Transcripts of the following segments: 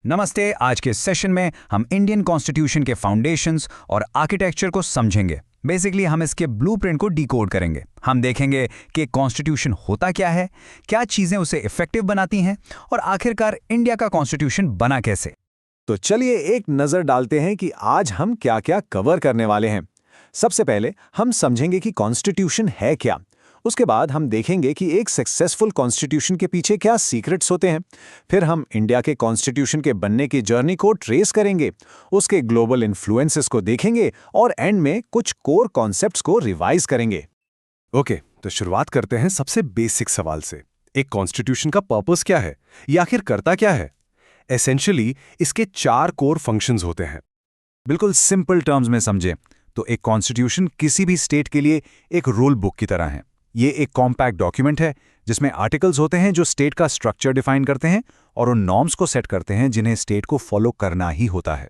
नमस्ते। आज के सेशन में हम इंडियन कॉन्स्टिट्यूशन के फाउंडेशंस और आर्किटेक्चर को समझेंगे। बेसिकली हम इसके ब्लूप्रिंट को डिकोड करेंगे। हम देखेंगे कि कॉन्स्टिट्यूशन होता क्या है, क्या चीज़ें उसे इफेक्टिव बनाती हैं और आखिरकार इंडिया का कॉन्स्टिट्यूशन बना कैसे। तो चलिए एक नजर डालते हैं कि आज हम क्या क्या कवर करने वाले हैं। सबसे पहले हम समझेंगे कि कॉन्स्टिट्यूशन है क्या। उसके बाद हम देखेंगे कि एक सक्सेसफुल कॉन्स्टिट्यूशन के पीछे क्या सीक्रेट्स होते हैं। फिर हम इंडिया के कॉन्स्टिट्यूशन के बनने की जर्नी को ट्रेस करेंगे, उसके ग्लोबल इन्फ्लुएंसेस को देखेंगे और एंड में कुछ कोर कॉन्सेप्ट्स को रिवाइज करेंगे। ओके, तो शुरुआत करते हैं सबसे बेसिक सवाल से। एक कॉन्स्टिट्यूशन का पर्पस क्या है? ये आखिर करता क्या है? एसेंशियली इसके 4 कोर फंक्शंस होते हैं। बिल्कुल सिंपल टर्म्स में समझें तो एक कॉन्स्टिट्यूशन किसी भी स्टेट के लिए एक रूल बुक की तरह है। ये एक कॉम्पैक्ट डॉक्यूमेंट है जिसमें आर्टिकल्स होते हैं जो स्टेट का स्ट्रक्चर डिफाइन करते हैं और उन नॉर्म्स को सेट करते हैं जिन्हें स्टेट को फॉलो करना ही होता है।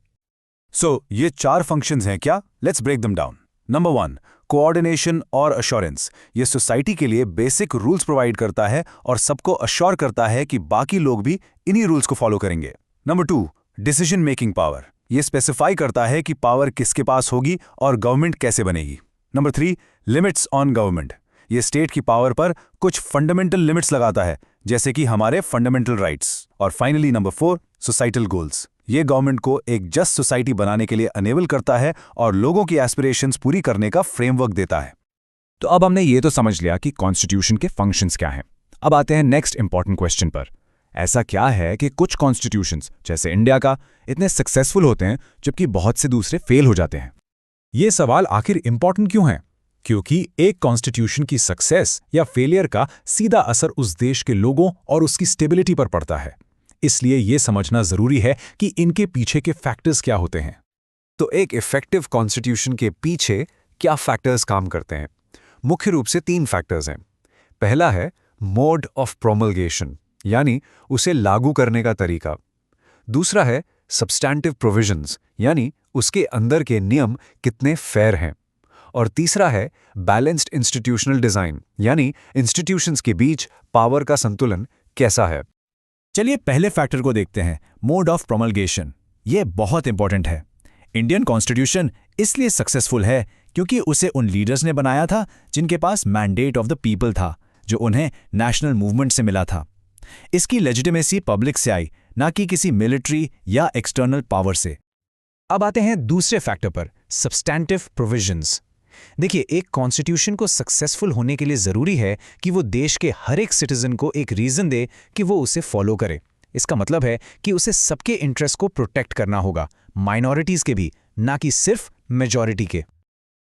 ये 4 फंक्शंस हैं क्या? Let's break them down. Number 1, coordination और अश्योरेंस। ये सोसाइटी के लिए बेसिक रूल्स प्रोवाइड करता है और सबको अश्योर करता है कि बाकी लोग भी इन्हीं रूल्स को फॉलो करेंगे। Number 2, decision making power. ये स्पेसिफाई करता है कि पावर किसके पास होगी और गवर्नमेंट कैसे बनेगी। Number 3, limits on government. ये स्टेट की पावर पर कुछ फंडामेंटल लिमिट्स लगाता है, जैसे कि हमारे फंडामेंटल राइट्स। और फाइनली नंबर 4, सोसाइटल गोल्स। ये गवर्नमेंट को एक जस्ट सोसाइटी बनाने के लिए अनेबल करता है और लोगों की एस्पिरेशंस पूरी करने का फ्रेमवर्क देता है। तो अब हमने ये तो समझ लिया कि कॉन्स्टिट्यूशन के फंक्शंस क्या हैं। अब आते हैं नेक्स्ट इंपॉर्टेंट क्वेश्चन पर। ऐसा क्या है कि कुछ कॉन्स्टिट्यूशंस जैसे इंडिया का इतने सक्सेसफुल होते हैं जबकि बहुत से दूसरे फेल हो जाते हैं? ये सवाल आखिर इंपॉर्टेंट क्यों है? क्योंकि एक कॉन्स्टिट्यूशन की सक्सेस या फेलियर का सीधा असर उस देश के लोगों और उसकी स्टेबिलिटी पर पड़ता है। इसलिए यह समझना जरूरी है कि इनके पीछे के फैक्टर्स क्या होते हैं। तो एक इफेक्टिव कॉन्स्टिट्यूशन के पीछे क्या फैक्टर्स काम करते हैं? मुख्य रूप से 3 फैक्टर्स हैं। पहला है मोड ऑफ प्रोमल्गेशन, यानी उसे लागू करने का तरीका। दूसरा है सब्सटैंटिव प्रोविजंस, यानी उसके अंदर के नियम कितने फेयर हैं। और तीसरा है बैलेंस्ड इंस्टीट्यूशनल डिजाइन, यानी इंस्टीट्यूशंस के बीच पावर का संतुलन कैसा है। चलिए पहले फैक्टर को देखते हैं, मोड ऑफ प्रोमल्गेशन। ये बहुत इंपॉर्टेंट है। इंडियन कॉन्स्टिट्यूशन इसलिए सक्सेसफुल है क्योंकि उसे उन लीडर्स ने बनाया था जिनके पास मैंडेट ऑफ द पीपल था, जो उन्हें नेशनल मूवमेंट से मिला था। इसकी लेजिटिमेसी पब्लिक से आई, ना कि किसी मिलिट्री या एक्सटर्नल पावर से। अब आते हैं दूसरे फैक्टर पर, सब्सटैंटिव प्रोविजंस। देखिए, एक कॉन्स्टिट्यूशन को सक्सेसफुल होने के लिए जरूरी है कि वो देश के हर एक सिटीजन को एक रीजन दे कि वो उसे फॉलो करे। इसका मतलब है कि उसे सबके इंटरेस्ट को प्रोटेक्ट करना होगा, माइनॉरिटीज के भी, ना कि सिर्फ मेजॉरिटी के।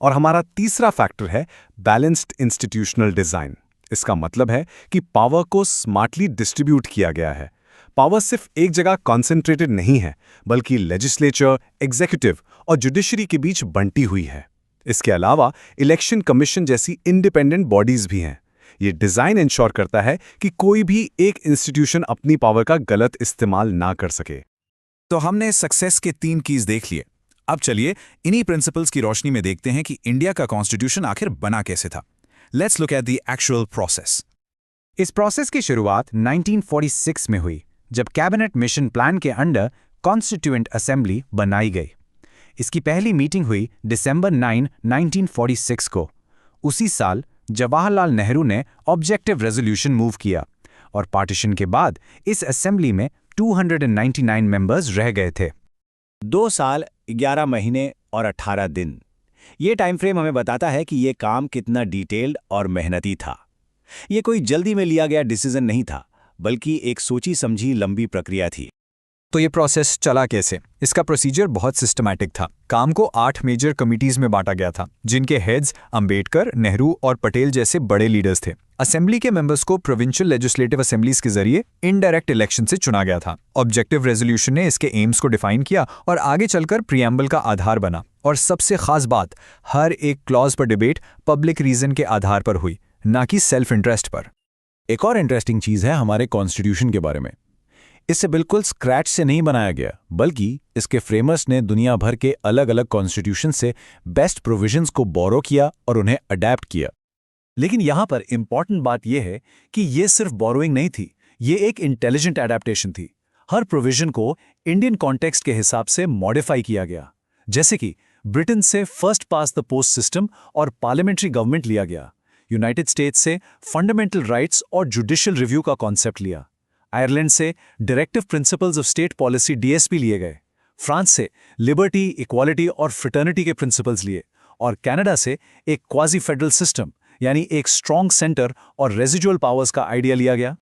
और हमारा तीसरा फैक्टर है बैलेंस्ड इंस्टीट्यूशनल डिजाइन। इसका मतलब है कि पावर को स्मार्टली डिस्ट्रीब्यूट किया गया है। पावर सिर्फ एक जगह कॉन्सेंट्रेटेड नहीं है, बल्कि लेजिस्लेचर, एग्जीक्यूटिव और जुडिशरी के बीच बंटी हुई है। इसके अलावा इलेक्शन कमीशन जैसी इंडिपेंडेंट बॉडीज भी हैं। ये डिजाइन इंश्योर करता है कि कोई भी एक इंस्टीट्यूशन अपनी पावर का गलत इस्तेमाल ना कर सके। तो हमने सक्सेस के 3 कीज देख लिए। अब चलिए इन्हीं प्रिंसिपल्स की रोशनी में देखते हैं कि इंडिया का कॉन्स्टिट्यूशन आखिर बना कैसे था। Let's look at the actual process. इस प्रोसेस की शुरुआत 1946 में हुई, जब कैबिनेट मिशन प्लान के अंडर कॉन्स्टिट्यूएंट असेंबली बनाई गई। इसकी पहली मीटिंग हुई दिसंबर 9, 1946 को। उसी साल जवाहरलाल नेहरू ने ऑब्जेक्टिव रेजोल्यूशन मूव किया और पार्टीशन के बाद इस असेंबली में 299 मेंबर्स रह गए थे। 2 साल 11 महीने और 18 दिन। ये टाइम फ्रेम हमें बताता है कि ये काम कितना डिटेल्ड और मेहनती था। ये कोई जल्दी में लिया गया डिसीजन नहीं था, बल्कि एक सोची समझी लंबी प्रक्रिया थी। तो ये प्रोसेस चला कैसे? इसका प्रोसीजर बहुत सिस्टमैटिक था। काम को 8 मेजर कमिटीज में बांटा गया था, जिनके हेड्स अंबेडकर, नेहरू और पटेल जैसे बड़े लीडर्स थे। असेंबली के मेंबर्स को प्रोविंशियल लेजिस्लेटिव असेंबलीज के जरिए इनडायरेक्ट इलेक्शन से चुना गया था। ऑब्जेक्टिव रेजोल्यूशन ने इसके एम्स को डिफाइन किया और आगे चलकर प्रीएम्बल का आधार बना। और सबसे खास बात, हर एक क्लॉज पर डिबेट पब्लिक रीजन के आधार पर हुई, ना कि सेल्फ इंटरेस्ट पर। एक और इंटरेस्टिंग चीज है हमारे कॉन्स्टिट्यूशन के बारे में। इसे बिल्कुल स्क्रैच से नहीं बनाया गया, बल्कि इसके फ्रेमर्स ने दुनिया भर के अलग अलग कॉन्स्टिट्यूशन से बेस्ट प्रोविजंस को बोरो किया और उन्हें अडैप्ट किया। लेकिन यहां पर इंपॉर्टेंट बात यह है कि यह सिर्फ बोरोइंग नहीं थी, ये एक इंटेलिजेंट एडेप्टेशन थी। हर प्रोविजन को इंडियन कॉन्टेक्स्ट के हिसाब से मॉडिफाई किया गया। जैसे कि ब्रिटेन से first pass the post system और पार्लियामेंट्री गवर्नमेंट लिया गया, यूनाइटेड स्टेट्स से फंडामेंटल राइट्स और जुडिशियल रिव्यू का कॉन्सेप्ट लिया, आयरलैंड से directive principles of state policy DSP लिए गए, फ्रांस से लिबर्टी, इक्वालिटी और फ्रेटर्निटी के प्रिंसिपल्स लिए, और कनाडा से एक क्वाजी फेडरल सिस्टम यानी एक स्ट्रॉन्ग सेंटर और रेजिजुअल पावर्स का आइडिया लिया गया।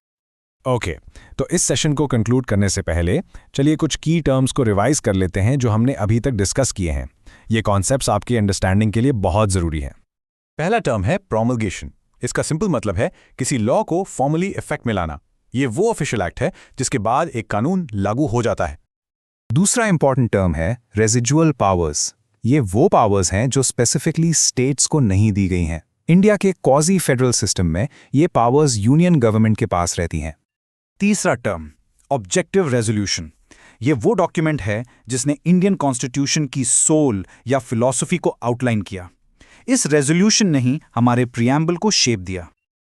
ओके, तो इस सेशन को कंक्लूड करने से पहले चलिए कुछ की टर्म्स को रिवाइज कर लेते हैं जो हमने अभी तक डिस्कस किए हैं। ये कॉन्सेप्ट्स आपकी अंडरस्टैंडिंग के लिए बहुत ज़रूरी हैं। पहला टर्म है प्रोमलगेशन। इसका सिंपल मतलब है किसी लॉ को फॉर्मली इफेक्ट में लाना। ये वो ऑफिशियल एक्ट है जिसके बाद एक कानून लागू हो जाता है। दूसरा इंपॉर्टेंट टर्म है रेजिजुअल पावर्स। ये वो पावर्स हैं जो स्पेसिफिकली स्टेट्स को नहीं दी गई हैं। इंडिया के क्वाजी फेडरल सिस्टम में ये पावर्स यूनियन गवर्नमेंट के पास रहती हैं। तीसरा टर्म ऑब्जेक्टिव रेजोल्यूशन। ये वो डॉक्यूमेंट है जिसने इंडियन कॉन्स्टिट्यूशन की सोल या फिलॉसफी को आउटलाइन किया। इस रेजोल्यूशन ने ही हमारे प्रियम्बल को शेप दिया।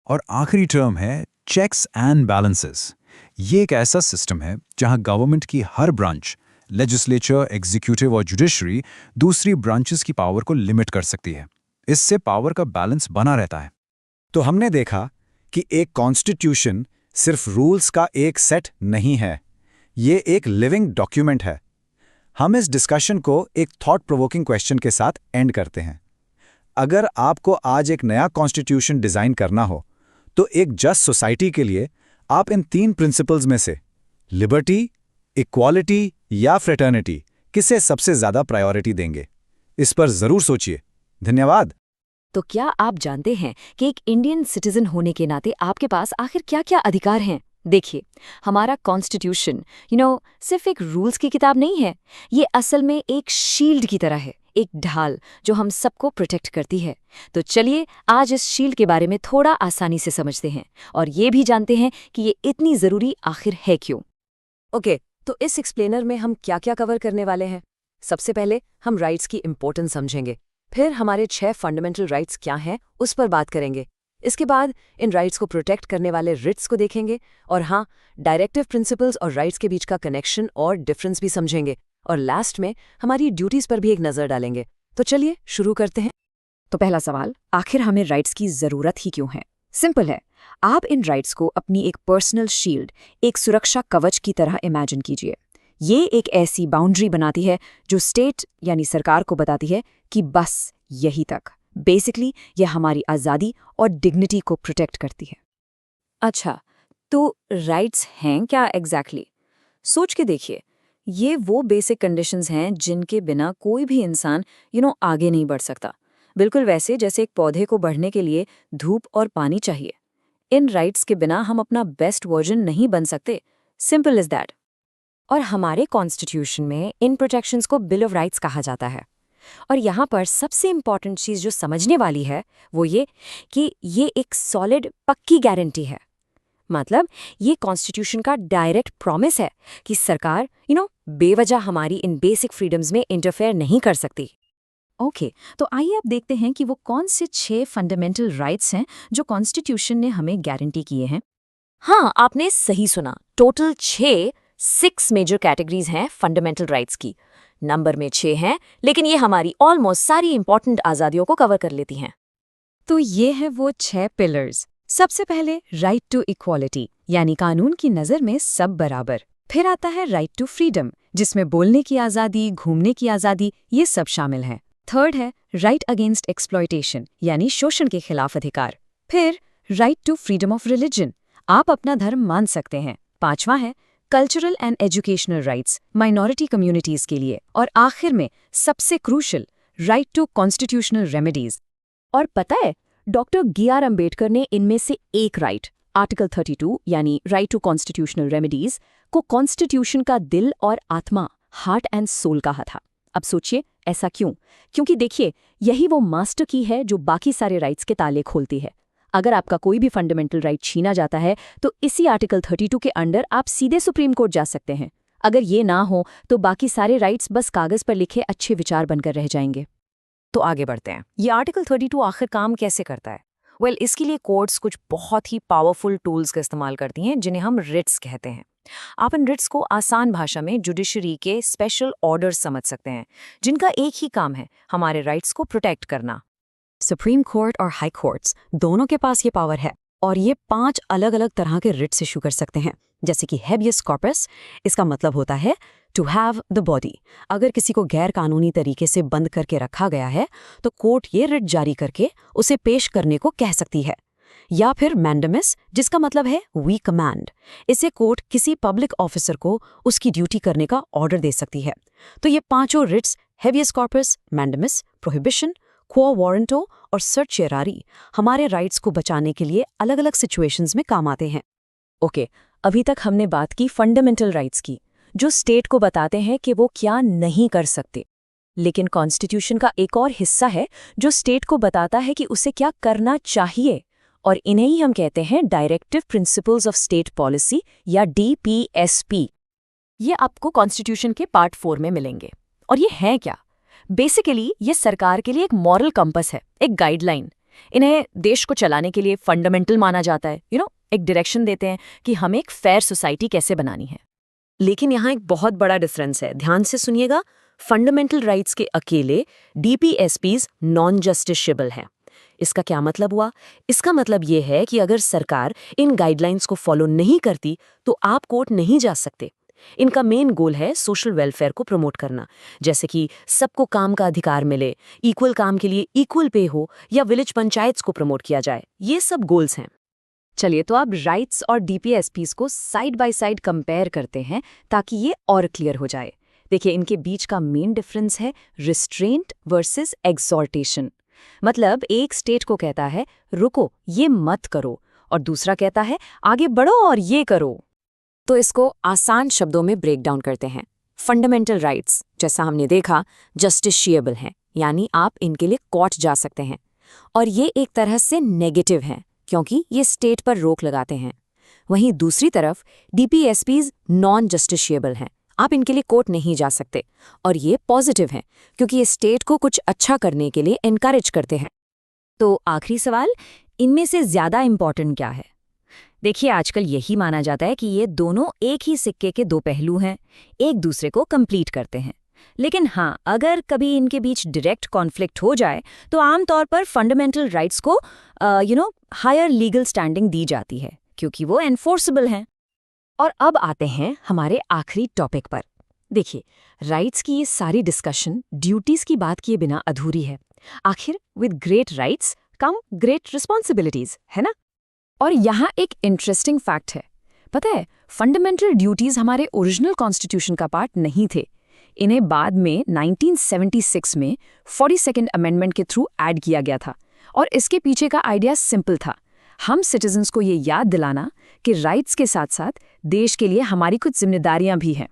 और आखिरी टर्म है चेक्स एंड बैलेंसेस। ये एक ऐसा सिस्टम है जहां गवर्नमेंट की हर ब्रांच, लेजिस्लेचर, एग्जीक्यूटिव और जुडिशरी, दूसरी ब्रांचेस की पावर को लिमिट कर सकती है। इससे पावर का बैलेंस बना रहता है। तो हमने देखा कि एक कॉन्स्टिट्यूशन सिर्फ रूल्स का एक सेट नहीं है, ये एक लिविंग डॉक्यूमेंट है। हम इस डिस्कशन को एक थॉट प्रोवोकिंग क्वेश्चन के साथ एंड करते हैं। अगर आपको आज एक नया कॉन्स्टिट्यूशन डिजाइन करना हो तो एक जस्ट सोसाइटी के लिए आप इन 3 प्रिंसिपल्स में से लिबर्टी, इक्वालिटी या फ्रेटर्निटी किसे सबसे ज्यादा प्रायोरिटी देंगे? इस पर जरूर सोचिए। धन्यवाद। तो क्या आप जानते हैं कि एक इंडियन सिटीजन होने के नाते आपके पास आखिर क्या क्या अधिकार हैं? देखिए, हमारा कॉन्स्टिट्यूशन सिर्फ एक रूल्स की किताब नहीं है। ये असल में एक शील्ड की तरह है, एक ढाल जो हम सबको प्रोटेक्ट करती है। तो चलिए आज इस शील्ड के बारे में थोड़ा आसानी से समझते हैं और ये भी जानते हैं कि ये इतनी जरूरी आखिर है क्यों। ओके, तो इस एक्सप्लेनर में हम क्या क्या कवर करने वाले हैं? सबसे पहले हम राइट्स की इंपॉर्टेंस समझेंगे, फिर हमारे 6 फंडामेंटल राइट्स क्या हैं उस पर बात करेंगे। इसके बाद इन राइट्स को प्रोटेक्ट करने वाले रिट्स को देखेंगे, और हाँ, डायरेक्टिव प्रिंसिपल्स और राइट्स के बीच का कनेक्शन और डिफरेंस भी समझेंगे, और लास्ट में हमारी ड्यूटीज पर भी एक नज़र डालेंगे। तो चलिए शुरू करते हैं। तो पहला सवाल, आखिर हमें राइट्स की ज़रूरत ही क्यों है? सिंपल है, आप इन राइट्स को अपनी एक पर्सनल शील्ड, एक सुरक्षा कवच की तरह इमेजिन कीजिए। ये एक ऐसी बाउंड्री बनाती है जो स्टेट यानी सरकार को बताती है कि बस यही तक। बेसिकली ये हमारी आज़ादी और डिग्निटी को प्रोटेक्ट करती है। अच्छा, तो राइट्स हैं क्या एग्जैक्टली? सोच के देखिए, ये वो बेसिक कंडीशंस हैं जिनके बिना कोई भी इंसान आगे नहीं बढ़ सकता। बिल्कुल वैसे जैसे एक पौधे को बढ़ने के लिए धूप और पानी चाहिए। इन राइट्स के बिना हम अपना बेस्ट वर्जन नहीं बन सकते। Simple is that. और हमारे कॉन्स्टिट्यूशन में इन प्रोटेक्शंस को बिल ऑफ राइट्स कहा जाता है। और यहाँ पर सबसे इम्पॉर्टेंट चीज़ जो समझने वाली है वो ये कि ये एक सॉलिड पक्की गारंटी है। मतलब ये कॉन्स्टिट्यूशन का डायरेक्ट प्रॉमिस है कि सरकार बेवजह हमारी इन बेसिक फ्रीडम्स में इंटरफेयर नहीं कर सकती। ओके, तो आइए अब देखते हैं कि वो कौन से 6 फंडामेंटल राइट्स हैं जो कॉन्स्टिट्यूशन ने हमें गारंटी किए हैं। हाँ, आपने सही सुना। टोटल 6 मेजर कैटेगरीज हैं फंडामेंटल राइट्स की। नंबर में 6 हैं, लेकिन ये हमारी ऑलमोस्ट सारी इंपॉर्टेंट आज़ादियों को कवर कर लेती हैं। तो ये हैं वो 6 पिलर्स। सबसे पहले राइट टू इक्वालिटी, यानी कानून की नज़र में सब बराबर। फिर आता है राइट टू फ्रीडम, जिसमें बोलने की आज़ादी, घूमने की आज़ादी, ये सब शामिल है। थर्ड है राइट अगेंस्ट एक्सप्लॉयटेशन, यानी शोषण के खिलाफ अधिकार। फिर right to freedom of religion, आप अपना धर्म मान सकते हैं। 5वां है cultural and educational rights, minority communities के लिए। और आखिर में सबसे crucial right to constitutional remedies. और पता है, डॉक्टर B.R. अम्बेडकर ने इनमें से एक राइट, आर्टिकल 32 यानी राइट टू कॉन्स्टिट्यूशनल रेमेडीज, को कॉन्स्टिट्यूशन का दिल और आत्मा, हार्ट एंड सोल कहा था। अब सोचिए ऐसा क्यों? क्योंकि देखिए, यही वो मास्टर की है जो बाकी सारे राइट्स के ताले खोलती है। अगर आपका कोई भी फंडामेंटल राइट छीना जाता है तो इसी आर्टिकल 32 के अंडर आप सीधे सुप्रीम कोर्ट जा सकते हैं। अगर ये ना हो तो बाकी सारे राइट्स बस कागज पर लिखे अच्छे विचार बनकर रह जाएंगे। तो आगे बढ़ते हैं। ये आर्टिकल 32 आखिर काम कैसे करता है? इसके लिए कोर्ट्स कुछ बहुत ही पावरफुल टूल्स का इस्तेमाल करती हैं जिन्हें हम रिट्स कहते हैं। आप इन रिट्स को आसान भाषा में जुडिशरी के स्पेशल ऑर्डर्स समझ सकते हैं, जिनका एक ही काम है हमारे राइट्स को प्रोटेक्ट करना। सुप्रीम कोर्ट और हाई कोर्ट्स दोनों के पास ये पावर है और ये 5 अलग अलग तरह के रिट्स इशू कर सकते हैं, जैसे कि हेबियस कॉर्पस। इसका मतलब होता है टू हैव द बॉडी। अगर किसी को गैर कानूनी तरीके से बंद करके रखा गया है तो कोर्ट ये रिट जारी करके उसे पेश करने को कह सकती है। या फिर मैंडेमिस, जिसका मतलब है वी कमांड। इसे कोर्ट किसी पब्लिक ऑफिसर को उसकी ड्यूटी करने का ऑर्डर दे सकती है। तो ये 5 रिट्स, हेबियस कॉर्पस, मैंडेमिस, प्रोहिबिशन, क्वो वारंटो और सर्चियरारी, हमारे राइट्स को बचाने के लिए अलग अलग सिचुएशंस में काम आते हैं। ओके, अभी तक हमने बात की फंडामेंटल राइट्स की, जो स्टेट को बताते हैं कि वो क्या नहीं कर सकते। लेकिन कॉन्स्टिट्यूशन का एक और हिस्सा है जो स्टेट को बताता है कि उसे क्या करना चाहिए, और इन्हें ही हम कहते हैं directive principles of state policy या DPSP। ये आपको कॉन्स्टिट्यूशन के पार्ट 4 में मिलेंगे। और ये हैं क्या? बेसिकली ये सरकार के लिए एक मॉरल कंपस है, एक गाइडलाइन। इन्हें देश को चलाने के लिए फंडामेंटल माना जाता है। एक डायरेक्शन देते हैं कि हमें एक फेयर सोसाइटी कैसे बनानी है। लेकिन यहाँ एक बहुत बड़ा डिफरेंस है, ध्यान से सुनिएगा। फंडामेंटल राइट्स के अकेले DPSPs नॉन जस्टिसेबल हैं। इसका क्या मतलब हुआ? इसका मतलब ये है कि अगर सरकार इन गाइडलाइंस को फॉलो नहीं करती तो आप कोर्ट नहीं जा सकते। इनका मेन गोल है सोशल वेलफेयर को प्रमोट करना, जैसे कि सबको काम का अधिकार मिले, इक्वल काम के लिए इक्वल पे हो, या विलेज पंचायत्स को प्रमोट किया जाए। ये सब गोल्स हैं। चलिए, तो आप राइट्स और DPSPs को साइड बाय साइड कंपेयर करते हैं ताकि ये और क्लियर हो जाए। देखिए, इनके बीच का मेन डिफरेंस है रिस्ट्रेंट वर्सेस एक्सॉर्टेशन। मतलब एक स्टेट को कहता है रुको, ये मत करो, और दूसरा कहता है आगे बढ़ो और ये करो। तो इसको आसान शब्दों में ब्रेक डाउन करते हैं। फंडामेंटल राइट्स, जैसा हमने देखा, जस्टिशिएबल हैं, यानी आप इनके लिए कोर्ट जा सकते हैं। और ये एक तरह से नेगेटिव हैं क्योंकि ये स्टेट पर रोक लगाते हैं। वहीं दूसरी तरफ DPSPs नॉन जस्टिशिएबल हैं, आप इनके लिए कोर्ट नहीं जा सकते। और ये पॉजिटिव हैं क्योंकि ये स्टेट को कुछ अच्छा करने के लिए एनकरेज करते हैं। तो आखिरी सवाल, इनमें से ज़्यादा इम्पॉर्टेंट क्या है? देखिए, आजकल यही माना जाता है कि ये दोनों एक ही सिक्के के 2 पहलू हैं, एक दूसरे को कंप्लीट करते हैं। लेकिन हाँ, अगर कभी इनके बीच डायरेक्ट कॉन्फ्लिक्ट हो जाए तो आमतौर पर फंडामेंटल राइट्स को हायर लीगल स्टैंडिंग दी जाती है क्योंकि वो एनफोर्सेबल हैं। और अब आते हैं हमारे आखिरी टॉपिक पर। देखिए, राइट्स की ये सारी डिस्कशन ड्यूटीज की बात किए बिना अधूरी है। आखिर with great rights come great responsibilities, है ना? और यहाँ एक इंटरेस्टिंग फैक्ट है। पता है, फंडामेंटल ड्यूटीज हमारे ओरिजिनल कॉन्स्टिट्यूशन का पार्ट नहीं थे। इन्हें बाद में 1976 में 42nd अमेंडमेंट के थ्रू ऐड किया गया था। और इसके पीछे का आइडिया सिंपल था, हम सिटीजन्स को ये याद दिलाना कि राइट्स के साथ साथ देश के लिए हमारी कुछ जिम्मेदारियां भी हैं।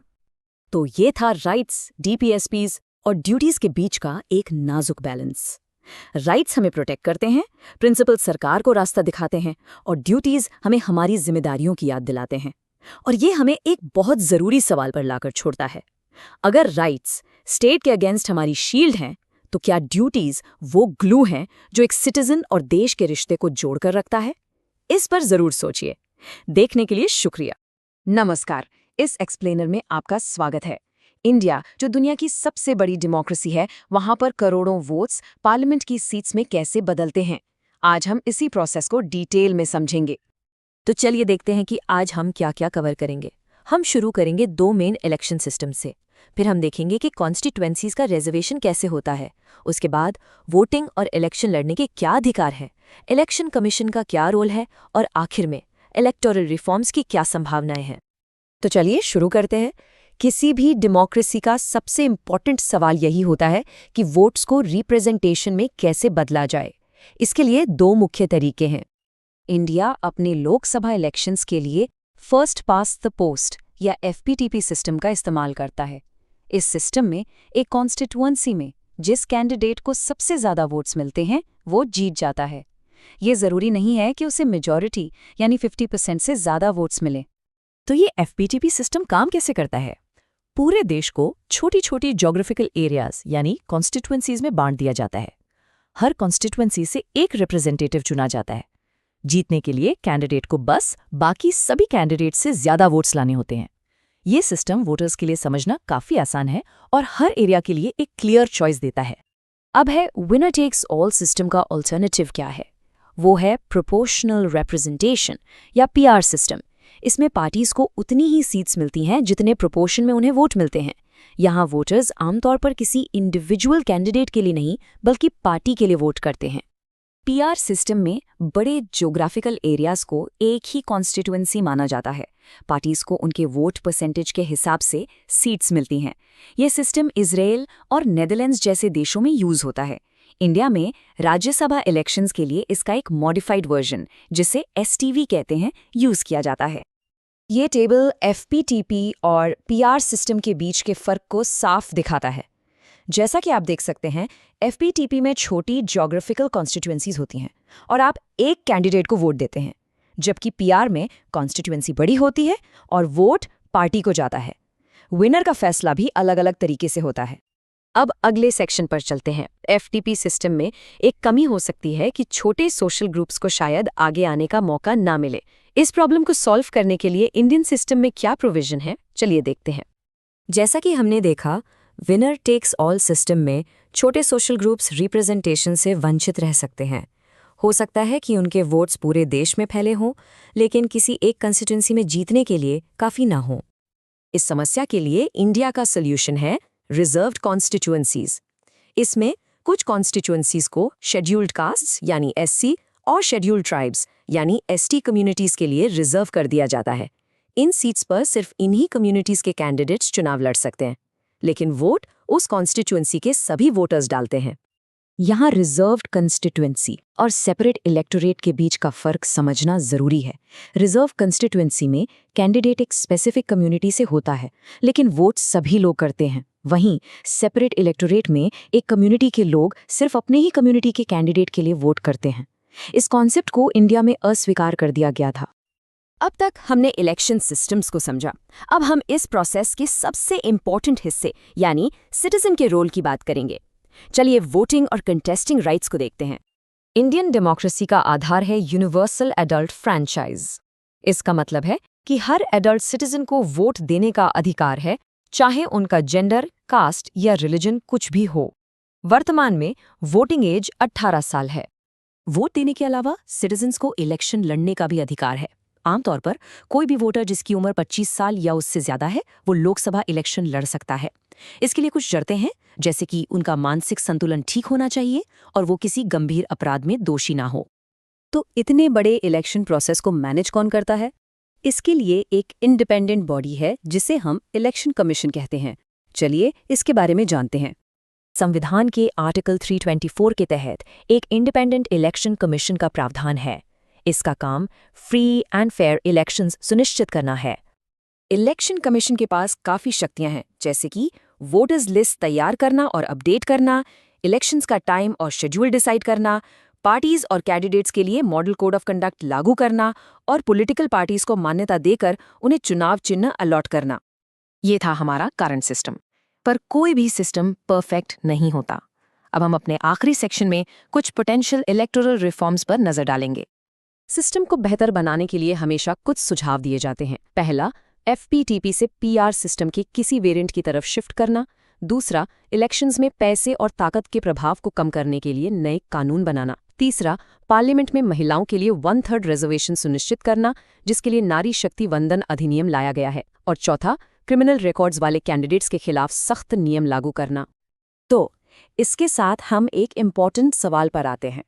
तो ये था राइट्स, DPSPs और ड्यूटीज के बीच का एक नाजुक बैलेंस। राइट्स हमें प्रोटेक्ट करते हैं, प्रिंसिपल सरकार को रास्ता दिखाते हैं, और ड्यूटीज हमें हमारी जिम्मेदारियों की याद दिलाते हैं। और ये हमें एक बहुत ज़रूरी सवाल पर लाकर छोड़ता है, अगर राइट्स स्टेट के अगेंस्ट हमारी शील्ड हैं, तो क्या ड्यूटीज वो ग्लू हैं जो एक सिटीजन और देश के रिश्ते को जोड़कर रखता है? इस पर जरूर सोचिए। देखने के लिए शुक्रिया। नमस्कार, इस एक्सप्लेनर में आपका स्वागत है। इंडिया, जो दुनिया की सबसे बड़ी डेमोक्रेसी है, वहां पर करोड़ों वोट्स पार्लियामेंट की सीट्स में कैसे बदलते हैं, आज हम इसी प्रोसेस को डिटेल में समझेंगे। तो चलिए देखते हैं कि आज हम क्या क्या कवर करेंगे। हम शुरू करेंगे 2 मेन इलेक्शन सिस्टम से, फिर हम देखेंगे कि कॉन्स्टिट्यूएंसीज का रिजर्वेशन कैसे होता है, उसके बाद वोटिंग और इलेक्शन लड़ने के क्या अधिकार है, इलेक्शन कमीशन का क्या रोल है, और आखिर में इलेक्टोरल रिफॉर्म्स की क्या संभावनाएं हैं। तो चलिए शुरू करते हैं। किसी भी डेमोक्रेसी का सबसे इम्पॉर्टेंट सवाल यही होता है कि वोट्स को रिप्रेजेंटेशन में कैसे बदला जाए। इसके लिए 2 मुख्य तरीके हैं। इंडिया अपने लोकसभा इलेक्शंस के लिए फर्स्ट पास द पोस्ट या FPTP सिस्टम का इस्तेमाल करता है। इस सिस्टम में एक कॉन्स्टिट्यूएंसी में जिस कैंडिडेट को सबसे ज़्यादा वोट्स मिलते हैं वो जीत जाता है। ये ज़रूरी नहीं है कि उसे मेजॉरिटी यानी 50% से ज़्यादा वोट्स मिले। तो ये FPTP सिस्टम काम कैसे करता है? पूरे देश को छोटी छोटी ज्योग्राफिकल एरियाज यानी कॉन्स्टिट्यूएंसीज में बांट दिया जाता है। हर कॉन्स्टिट्यूएंसी से एक रिप्रेजेंटेटिव चुना जाता है। जीतने के लिए कैंडिडेट को बस बाकी सभी कैंडिडेट से ज्यादा वोट्स लाने होते हैं। ये सिस्टम वोटर्स के लिए समझना काफी आसान है और हर एरिया के लिए एक क्लियर चॉइस देता है। अब है विनर टेक्स ऑल सिस्टम का ऑल्टरनेटिव क्या है? वो है प्रोपोर्शनल रिप्रेजेंटेशन या पीआर सिस्टम। इसमें पार्टीज को उतनी ही सीट्स मिलती हैं जितने प्रोपोर्शन में उन्हें वोट मिलते हैं। यहाँ वोटर्स आमतौर पर किसी इंडिविजुअल कैंडिडेट के लिए नहीं बल्कि पार्टी के लिए वोट करते हैं। पीआर सिस्टम में बड़े ज्योग्राफिकल एरियाज को एक ही कॉन्स्टिट्यूएंसी माना जाता है। पार्टीज को उनके वोट परसेंटेज के हिसाब से सीट्स मिलती हैं। यह सिस्टम इजराइल और नेदरलैंड्स जैसे देशों में यूज होता है। इंडिया में राज्यसभा इलेक्शंस के लिए इसका एक मॉडिफाइड वर्जन, जिसे एसटीवी कहते हैं, यूज किया जाता है। ये टेबल एफपीटीपी और पीआर सिस्टम के बीच के फर्क को साफ दिखाता है। जैसा कि आप देख सकते हैं, एफपीटीपी में छोटी ज्योग्राफिकल कॉन्स्टिट्यूएंसीज होती हैं और आप एक कैंडिडेट को वोट देते हैं, जबकि पीआर में कॉन्स्टिट्यूएंसी बड़ी होती है और वोट पार्टी को जाता है। विनर का फैसला भी अलग अलग तरीके से होता है। अब अगले सेक्शन पर चलते हैं। एफटीपी सिस्टम में एक कमी हो सकती है कि छोटे सोशल ग्रुप्स को शायद आगे आने का मौका ना मिले। इस प्रॉब्लम को सॉल्व करने के लिए इंडियन सिस्टम में क्या प्रोविजन है, चलिए देखते हैं। जैसा कि हमने देखा, विनर टेक्स ऑल सिस्टम में छोटे सोशल ग्रुप्स रिप्रेजेंटेशन से वंचित रह सकते हैं। हो सकता है कि उनके वोट्स पूरे देश में फैले हों, लेकिन किसी एक कंस्टिट्यूंसी में जीतने के लिए काफ़ी ना हों। इस समस्या के लिए इंडिया का सॉल्यूशन है रिजर्व्ड कॉन्स्टिट्यूएंसीज। इसमें कुछ कॉन्स्टिट्यूएंसीज को शेड्यूल्ड कास्ट्स यानी एससी और शेड्यूल्ड ट्राइब्स यानी एसटी कम्युनिटीज के लिए रिजर्व कर दिया जाता है। इन सीट्स पर सिर्फ इन्हीं कम्युनिटीज के कैंडिडेट्स चुनाव लड़ सकते हैं, लेकिन वोट उस कॉन्स्टिट्यूएंसी के सभी वोटर्स डालते हैं। यहाँ रिजर्व्ड कंस्टिट्यूएंसी और सेपरेट इलेक्टोरेट के बीच का फर्क समझना जरूरी है। रिजर्व कंस्टिट्यूएंसी में कैंडिडेट एक स्पेसिफिक कम्युनिटी से होता है, लेकिन वोट सभी लोग करते हैं। वहीं सेपरेट इलेक्टोरेट में एक कम्युनिटी के लोग सिर्फ अपने ही कम्युनिटी के कैंडिडेट के लिए वोट करते हैं। इस कॉन्सेप्ट को इंडिया में अस्वीकार कर दिया गया था। अब तक हमने इलेक्शन सिस्टम्स को समझा। अब हम इस प्रोसेस के सबसे इम्पोर्टेंट हिस्से यानी सिटीजन के रोल की बात करेंगे। चलिए वोटिंग और कंटेस्टिंग राइट्स को देखते हैं। इंडियन डेमोक्रेसी का आधार है यूनिवर्सल एडल्ट फ्रैंचाइज। इसका मतलब है कि हर एडल्ट सिटीजन को वोट देने का अधिकार है, चाहे उनका जेंडर, कास्ट या रिलीजन कुछ भी हो। वर्तमान में वोटिंग एज 18 साल है। वोट देने के अलावा सिटीजन्स को इलेक्शन लड़ने का भी अधिकार है। आमतौर पर कोई भी वोटर जिसकी उम्र 25 साल या उससे ज्यादा है, वो लोकसभा इलेक्शन लड़ सकता है। इसके लिए कुछ शर्तें हैं, जैसे कि उनका मानसिक संतुलन ठीक होना चाहिए और वो किसी गंभीर अपराध में दोषी ना हो। तो इतने बड़े इलेक्शन प्रोसेस को मैनेज कौन करता है? इसके लिए एक इंडिपेंडेंट बॉडी है जिसे हम इलेक्शन कमीशन कहते हैं। चलिए इसके बारे में जानते हैं। संविधान के आर्टिकल 324 के तहत एक इंडिपेंडेंट इलेक्शन कमीशन का प्रावधान है। इसका काम फ्री एंड फेयर इलेक्शंस सुनिश्चित करना है। इलेक्शन कमीशन के पास काफ़ी शक्तियां हैं, जैसे कि वोटर्स लिस्ट तैयार करना और अपडेट करना, इलेक्शंस का टाइम और शेड्यूल डिसाइड करना, पार्टीज और कैंडिडेट्स के लिए मॉडल कोड ऑफ कंडक्ट लागू करना और पॉलिटिकल पार्टीज को मान्यता देकर उन्हें चुनाव चिन्ह अलॉट करना। ये था हमारा करंट सिस्टम। पर कोई भी सिस्टम परफेक्ट नहीं होता। अब हम अपने आखिरी सेक्शन में कुछ पोटेंशियल इलेक्टोरल रिफॉर्म्स पर नजर डालेंगे। सिस्टम को बेहतर बनाने के लिए हमेशा कुछ सुझाव दिए जाते हैं। पहला, एफपीटीपी से पीआर सिस्टम के किसी वेरिएंट की तरफ शिफ्ट करना। दूसरा, इलेक्शंस में पैसे और ताकत के प्रभाव को कम करने के लिए नए कानून बनाना। तीसरा, पार्लियामेंट में महिलाओं के लिए 1/3 रिजर्वेशन सुनिश्चित करना, जिसके लिए नारी शक्ति वंदन अधिनियम लाया गया है। और चौथा, क्रिमिनल रिकॉर्ड्स वाले कैंडिडेट्स के खिलाफ सख्त नियम लागू करना। तो इसके साथ हम एक इम्पॉर्टेंट सवाल पर आते हैं।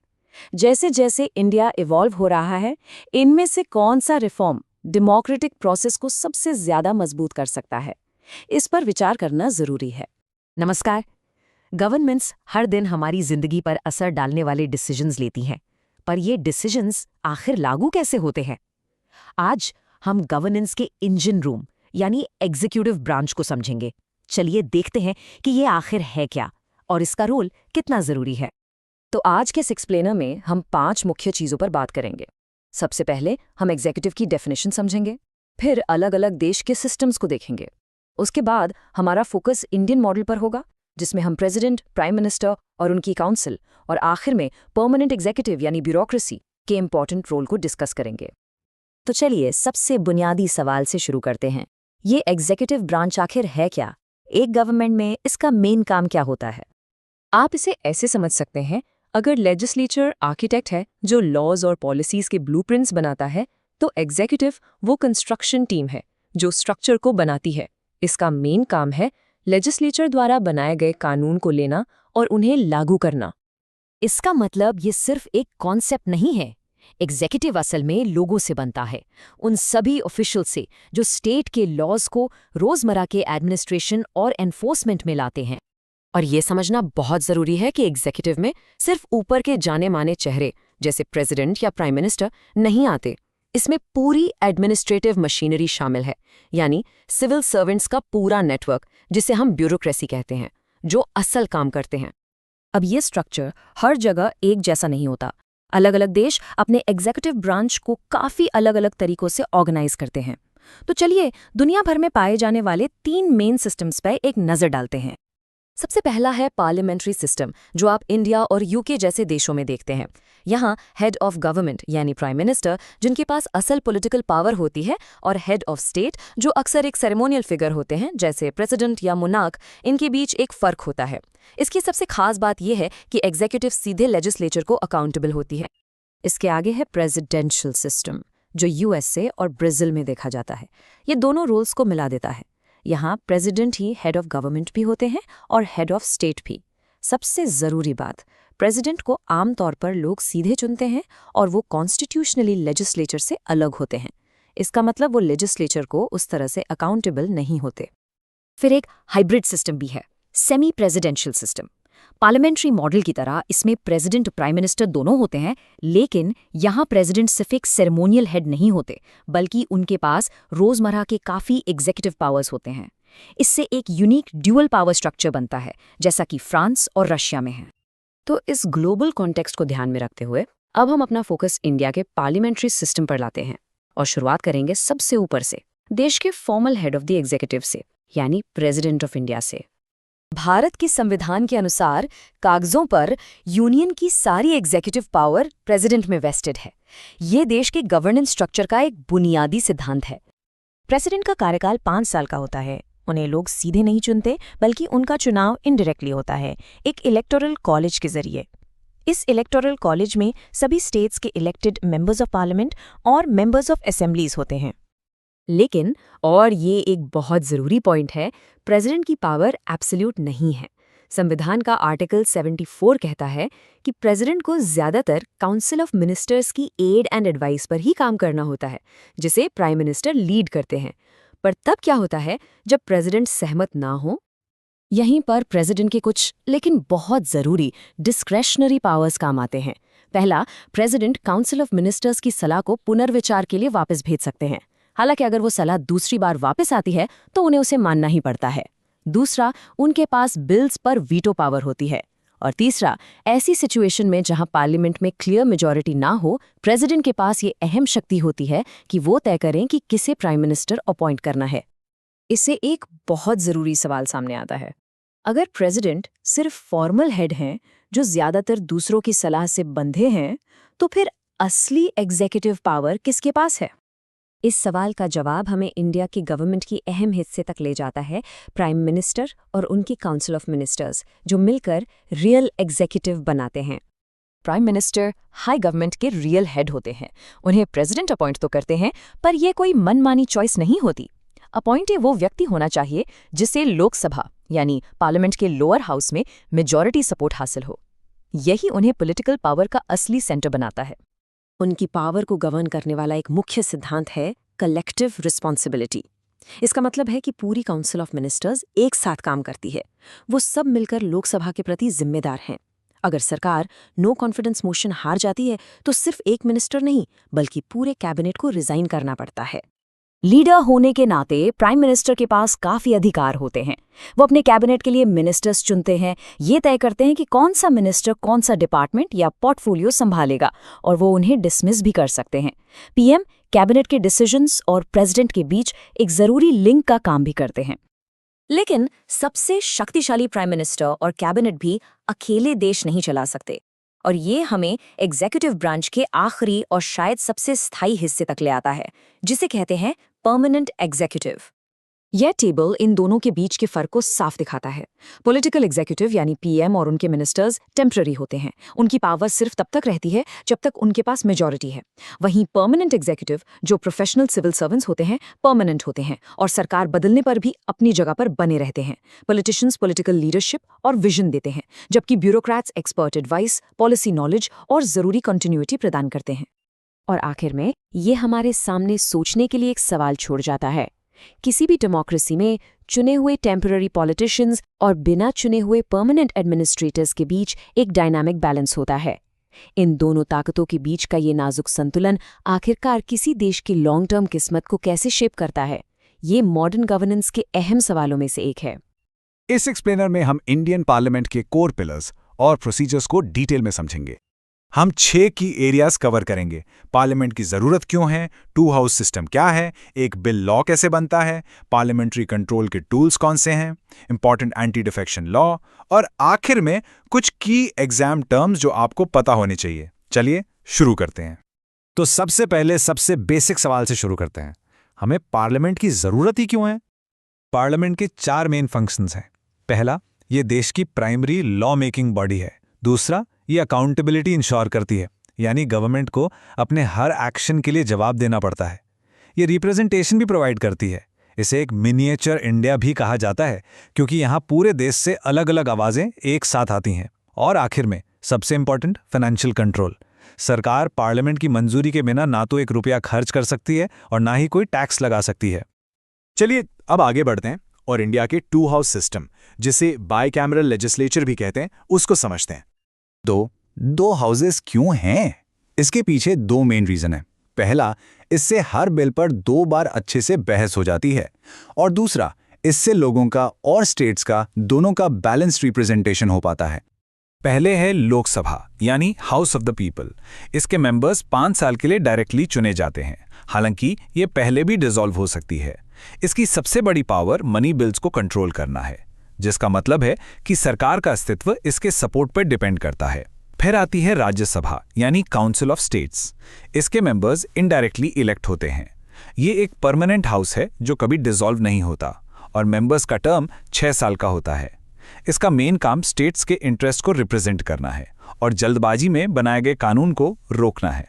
जैसे जैसे इंडिया इवॉल्व हो रहा है, इनमें से कौन सा रिफॉर्म डेमोक्रेटिक प्रोसेस को सबसे ज्यादा मजबूत कर सकता है? इस पर विचार करना जरूरी है। नमस्कार। गवर्नमेंट्स हर दिन हमारी जिंदगी पर असर डालने वाले डिसीजंस लेती हैं, पर ये डिसीजंस आखिर लागू कैसे होते हैं? आज हम गवर्नेंस के इंजन रूम यानी एग्जीक्यूटिव ब्रांच को समझेंगे। चलिए देखते हैं कि ये आखिर है क्या और इसका रोल कितना जरूरी है। तो आज के एक्सप्लेनर में हम 5 मुख्य चीजों पर बात करेंगे। सबसे पहले हम एग्जीक्यूटिव की डेफिनेशन समझेंगे, फिर अलग अलग देश के सिस्टम्स को देखेंगे। उसके बाद हमारा फोकस इंडियन मॉडल पर होगा, जिसमें हम प्रेसिडेंट, प्राइम मिनिस्टर और उनकी काउंसिल, और आखिर में परमानेंट एग्जीक्यूटिव यानी ब्यूरोक्रेसी के इंपॉर्टेंट रोल को डिस्कस करेंगे। तो चलिए सबसे बुनियादी सवाल से शुरू करते हैं। ये एग्जीक्यूटिव ब्रांच आखिर है क्या? एक गवर्नमेंट में इसका मेन काम क्या होता है? आप इसे ऐसे समझ सकते हैं, अगर लेजिस्लेचर आर्किटेक्ट है जो लॉज और पॉलिसीज के ब्लूप्रिंट्स बनाता है, तो एग्जीक्यूटिव वो कंस्ट्रक्शन टीम है जो स्ट्रक्चर को बनाती है। इसका मेन काम है लेजिस्लेचर द्वारा बनाए गए कानून को लेना और उन्हें लागू करना। इसका मतलब ये सिर्फ एक कॉन्सेप्ट नहीं है। एग्जीक्यूटिव असल में लोगों से बनता है, उन सभी ऑफिशियल से जो स्टेट के लॉज को रोजमर्रा के एडमिनिस्ट्रेशन और एनफोर्समेंट में लाते हैं। और ये समझना बहुत जरूरी है कि एग्जीक्यूटिव में सिर्फ ऊपर के जाने माने चेहरे जैसे प्रेसिडेंट या प्राइम मिनिस्टर नहीं आते। इसमें पूरी एडमिनिस्ट्रेटिव मशीनरी शामिल है, यानी सिविल सर्वेंट्स का पूरा नेटवर्क, जिसे हम ब्यूरोक्रेसी कहते हैं, जो असल काम करते हैं। अब ये स्ट्रक्चर हर जगह एक जैसा नहीं होता। अलग अलग देश अपने एग्जीक्यूटिव ब्रांच को काफ़ी अलग अलग तरीकों से ऑर्गेनाइज करते हैं। तो चलिए दुनिया भर में पाए जाने वाले 3 मेन सिस्टम्स पर एक नज़र डालते हैं। सबसे पहला है पार्लियामेंट्री सिस्टम, जो आप इंडिया और यूके जैसे देशों में देखते हैं। यहाँ हेड ऑफ गवर्नमेंट यानी प्राइम मिनिस्टर, जिनके पास असल पॉलिटिकल पावर होती है, और हेड ऑफ स्टेट, जो अक्सर एक सेरेमोनियल फिगर होते हैं जैसे प्रेसिडेंट या मोनार्क। इनके बीच एक फ़र्क होता है। इसकी सबसे खास बात यह है कि एग्जीक्यूटिव सीधे लेजिस्लेचर को अकाउंटेबल होती है। इसके आगे है प्रेसिडेंशियल सिस्टम, जो यूएसए और ब्राज़ील में देखा जाता है। ये दोनों रोल्स को मिला देता है। यहाँ president he head of government भी होते हैं और हेड ऑफ स्टेट भी। सबसे ज़रूरी बात, प्रेसिडेंट को आमतौर पर लोग सीधे चुनते हैं और वो कॉन्स्टिट्यूशनली लेजिस्लेचर से अलग होते हैं। इसका मतलब वो लेजिस्लेचर को उस तरह से अकाउंटेबल नहीं होते। फिर एक हाइब्रिड सिस्टम भी है, semi presidential system. Parliamentary model की तरह इसमें प्रेसिडेंट प्राइम मिनिस्टर दोनों होते हैं, लेकिन यहाँ प्रेसिडेंट सिर्फ एक सेरेमोनियल हेड नहीं होते, बल्कि उनके पास रोजमर्रा के काफ़ी एग्जीक्यूटिव पावर्स होते हैं। इससे एक यूनिक ड्यूअल पावर स्ट्रक्चर बनता है, जैसा कि फ्रांस और रशिया में है। तो इस ग्लोबल कॉन्टेक्स्ट को ध्यान में रखते हुए अब हम अपना फोकस इंडिया के पार्लियामेंट्री सिस्टम पर लाते हैं और शुरुआत करेंगे सबसे ऊपर से, देश के formal head of the executive से, यानी प्रेसिडेंट ऑफ इंडिया से। भारत के संविधान के अनुसार कागजों पर यूनियन की सारी एग्जीक्यूटिव पावर प्रेसिडेंट में वेस्टेड है। ये देश के गवर्नेंस स्ट्रक्चर का एक बुनियादी सिद्धांत है। प्रेसिडेंट का कार्यकाल 5 साल का होता है। उन्हें लोग सीधे नहीं चुनते, बल्कि उनका चुनाव इनडायरेक्टली होता है, एक इलेक्टोरल कॉलेज के जरिए। इस इलेक्टोरल कॉलेज में सभी स्टेट्स के इलेक्टेड मेंबर्स ऑफ पार्लियामेंट और मेंबर्स ऑफ असेंबलीज होते हैं। लेकिन, और ये एक बहुत ज़रूरी पॉइंट है, प्रेसिडेंट की पावर एब्सोल्यूट नहीं है। संविधान का आर्टिकल 74 कहता है कि प्रेसिडेंट को ज़्यादातर काउंसिल ऑफ मिनिस्टर्स की एड एंड एडवाइस पर ही काम करना होता है, जिसे प्राइम मिनिस्टर लीड करते हैं। पर तब क्या होता है जब प्रेसिडेंट सहमत ना हो? यहीं पर प्रेसिडेंट के कुछ लेकिन बहुत ज़रूरी डिस्क्रेशनरी पावर्स काम आते हैं। पहला, प्रेसिडेंट काउंसिल ऑफ मिनिस्टर्स की सलाह को पुनर्विचार के लिए वापस भेज सकते हैं। हालांकि अगर वो सलाह दूसरी बार वापस आती है तो उन्हें उसे मानना ही पड़ता है। दूसरा, उनके पास बिल्स पर वीटो पावर होती है। और तीसरा, ऐसी सिचुएशन में जहां पार्लियामेंट में क्लियर मेजॉरिटी ना हो, प्रेसिडेंट के पास ये अहम शक्ति होती है कि वो तय करें कि किसे प्राइम मिनिस्टर अपॉइंट करना है। इससे एक बहुत ज़रूरी सवाल सामने आता है, अगर प्रेसिडेंट सिर्फ फॉर्मल हेड हैं जो ज़्यादातर दूसरों की सलाह से बंधे हैं, तो फिर असली एग्जीक्यूटिव पावर किसके पास है? इस सवाल का जवाब हमें इंडिया की गवर्नमेंट की अहम हिस्से तक ले जाता है, प्राइम मिनिस्टर और उनकी काउंसिल ऑफ मिनिस्टर्स, जो मिलकर रियल एग्जीक्यूटिव बनाते हैं। प्राइम मिनिस्टर हाई गवर्नमेंट के रियल हेड होते हैं। उन्हें प्रेसिडेंट अपॉइंट तो करते हैं, पर यह कोई मनमानी चॉइस नहीं होती। अपॉइंटेड वो व्यक्ति होना चाहिए जिसे लोकसभा यानी पार्लियामेंट के लोअर हाउस में मेजॉरिटी सपोर्ट हासिल हो। यही उन्हें पॉलिटिकल पावर का असली सेंटर बनाता है। उनकी पावर को गवर्न करने वाला एक मुख्य सिद्धांत है कलेक्टिव रिस्पॉन्सिबिलिटी। इसका मतलब है कि पूरी काउंसिल ऑफ मिनिस्टर्स एक साथ काम करती है। वो सब मिलकर लोकसभा के प्रति जिम्मेदार हैं। अगर सरकार नो कॉन्फिडेंस मोशन हार जाती है तो सिर्फ एक मिनिस्टर नहीं, बल्कि पूरे कैबिनेट को रिजाइन करना पड़ता है। लीडर होने के नाते प्राइम मिनिस्टर के पास काफ़ी अधिकार होते हैं। वो अपने कैबिनेट के लिए मिनिस्टर्स चुनते हैं, ये तय करते हैं कि कौन सा मिनिस्टर कौन सा डिपार्टमेंट या पोर्टफोलियो संभालेगा, और वो उन्हें डिसमिस भी कर सकते हैं। पीएम कैबिनेट के डिसीजंस और प्रेसिडेंट के बीच एक ज़रूरी लिंक का काम भी करते हैं। लेकिन सबसे शक्तिशाली प्राइम मिनिस्टर और कैबिनेट भी अकेले देश नहीं चला सकते, और ये हमें एग्जीक्यूटिव ब्रांच के आखिरी और शायद सबसे स्थायी हिस्से तक ले आता है, जिसे कहते हैं परमानेंट एग्जीक्यूटिव। यह टेबल इन दोनों के बीच के फर्क को साफ दिखाता है। पॉलिटिकल एग्जीक्यूटिव यानी पीएम और उनके मिनिस्टर्स टेम्पररी होते हैं, उनकी पावर सिर्फ तब तक रहती है जब तक उनके पास मेजॉरिटी है। वहीं परमानेंट एग्जीक्यूटिव, जो प्रोफेशनल सिविल सर्वेंट्स होते हैं, परमानेंट होते हैं और सरकार बदलने पर भी अपनी जगह पर बने रहते हैं। पॉलिटिशियंस पॉलिटिकल लीडरशिप और विजन देते हैं, जबकि bureaucrats expert advice, policy knowledge और जरूरी कंटिन्यूटी प्रदान करते हैं। और आखिर में ये हमारे सामने सोचने के लिए एक सवाल छोड़ जाता है। किसी भी डेमोक्रेसी में चुने हुए टेम्पररी पॉलिटिशियंस और बिना चुने हुए परमानेंट एडमिनिस्ट्रेटर्स के बीच एक डायनामिक बैलेंस होता है। इन दोनों ताकतों के बीच का ये नाजुक संतुलन आखिरकार किसी देश की लॉन्ग टर्म किस्मत को कैसे शेप करता है, ये मॉडर्न गवर्नेंस के अहम सवालों में से एक है। इस एक्सप्लेनर में हम इंडियन पार्लियामेंट के कोर पिलर्स और प्रोसीजर्स को डिटेल में समझेंगे। हम 6 की एरियाज कवर करेंगे। पार्लियामेंट की जरूरत क्यों है, 2 हाउस सिस्टम क्या है, एक बिल लॉ कैसे बनता है, पार्लियामेंट्री कंट्रोल के टूल्स कौन से हैं, इंपॉर्टेंट एंटी डिफेक्शन लॉ, और आखिर में कुछ की एग्जाम टर्म्स जो आपको पता होने चाहिए। चलिए शुरू करते हैं। तो सबसे पहले सबसे बेसिक सवाल से शुरू करते हैं। हमें पार्लियामेंट की जरूरत ही क्यों है? पार्लियामेंट के 4 मेन फंक्शंस हैं। पहला, ये देश की प्राइमरी लॉ मेकिंग बॉडी है। दूसरा, ये अकाउंटेबिलिटी इंश्योर करती है, यानी गवर्नमेंट को अपने हर एक्शन के लिए जवाब देना पड़ता है। ये रिप्रेजेंटेशन भी प्रोवाइड करती है। इसे एक मिनिएचर इंडिया भी कहा जाता है, क्योंकि यहाँ पूरे देश से अलग अलग आवाज़ें एक साथ आती हैं। और आखिर में सबसे इंपॉर्टेंट, फाइनेंशियल कंट्रोल। सरकार पार्लियामेंट की मंजूरी के बिना ना तो 1 रुपया खर्च कर सकती है और ना ही कोई टैक्स लगा सकती है। चलिए अब आगे बढ़ते हैं और इंडिया के 2 हाउस सिस्टम, जिसे बाइकैमरल लेजिस्लेचर भी कहते हैं, उसको समझते हैं। दो हाउसेस क्यों हैं? इसके पीछे 2 मेन रीजन है। पहला, इससे हर बिल पर 2 बार अच्छे से बहस हो जाती है, और दूसरा, इससे लोगों का और स्टेट्स का दोनों का बैलेंस्ड रिप्रेजेंटेशन हो पाता है। पहले है लोकसभा यानी हाउस ऑफ द पीपल। इसके मेंबर्स 5 साल के लिए डायरेक्टली चुने जाते हैं, हालांकि ये पहले भी डिसॉल्व हो सकती है। इसकी सबसे बड़ी पावर मनी बिल्स को कंट्रोल करना है, जिसका मतलब है कि सरकार का अस्तित्व इसके सपोर्ट पर डिपेंड करता है। फिर आती है राज्यसभा यानी काउंसिल ऑफ स्टेट्स। इसके मेंबर्स इनडायरेक्टली इलेक्ट होते हैं। ये एक परमानेंट हाउस है जो कभी डिसॉल्व नहीं होता, और मेंबर्स का टर्म 6 साल का होता है। इसका मेन काम स्टेट्स के इंटरेस्ट को रिप्रेजेंट करना है और जल्दबाजी में बनाए गए कानून को रोकना है।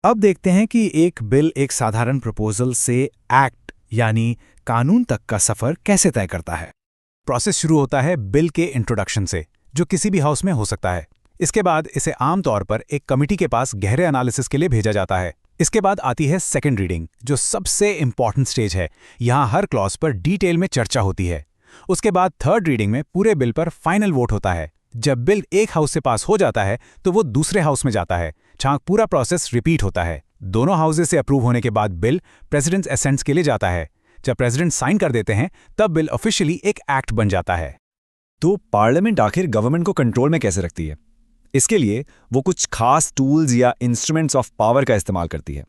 अब देखते हैं कि एक बिल एक साधारण प्रपोजल से एक्ट यानी कानून तक का सफर कैसे तय करता है। प्रोसेस शुरू होता है बिल के इंट्रोडक्शन से, जो किसी भी हाउस में हो सकता है। इसके बाद इसे आमतौर पर एक कमिटी के पास गहरे एनालिसिस के लिए भेजा जाता है। इसके बाद आती है सेकंड रीडिंग, जो सबसे इंपॉर्टेंट स्टेज है। यहाँ हर क्लॉज पर डिटेल में चर्चा होती है। उसके बाद थर्ड रीडिंग में पूरे बिल पर फाइनल वोट होता है। जब बिल एक हाउस से पास हो जाता है तो वो दूसरे हाउस में जाता है, जहां पूरा प्रोसेस रिपीट होता है। दोनों हाउसेस से अप्रूव होने के बाद बिल प्रेसिडेंट्स एसेंट्स के लिए जाता है। जब प्रेसिडेंट साइन कर देते हैं तब बिल ऑफिशियली एक एक्ट बन जाता है। तो पार्लियामेंट आखिर गवर्नमेंट को कंट्रोल में कैसे रखती है? इसके लिए वो कुछ खास टूल्स या इंस्ट्रूमेंट्स ऑफ पावर का इस्तेमाल करती है।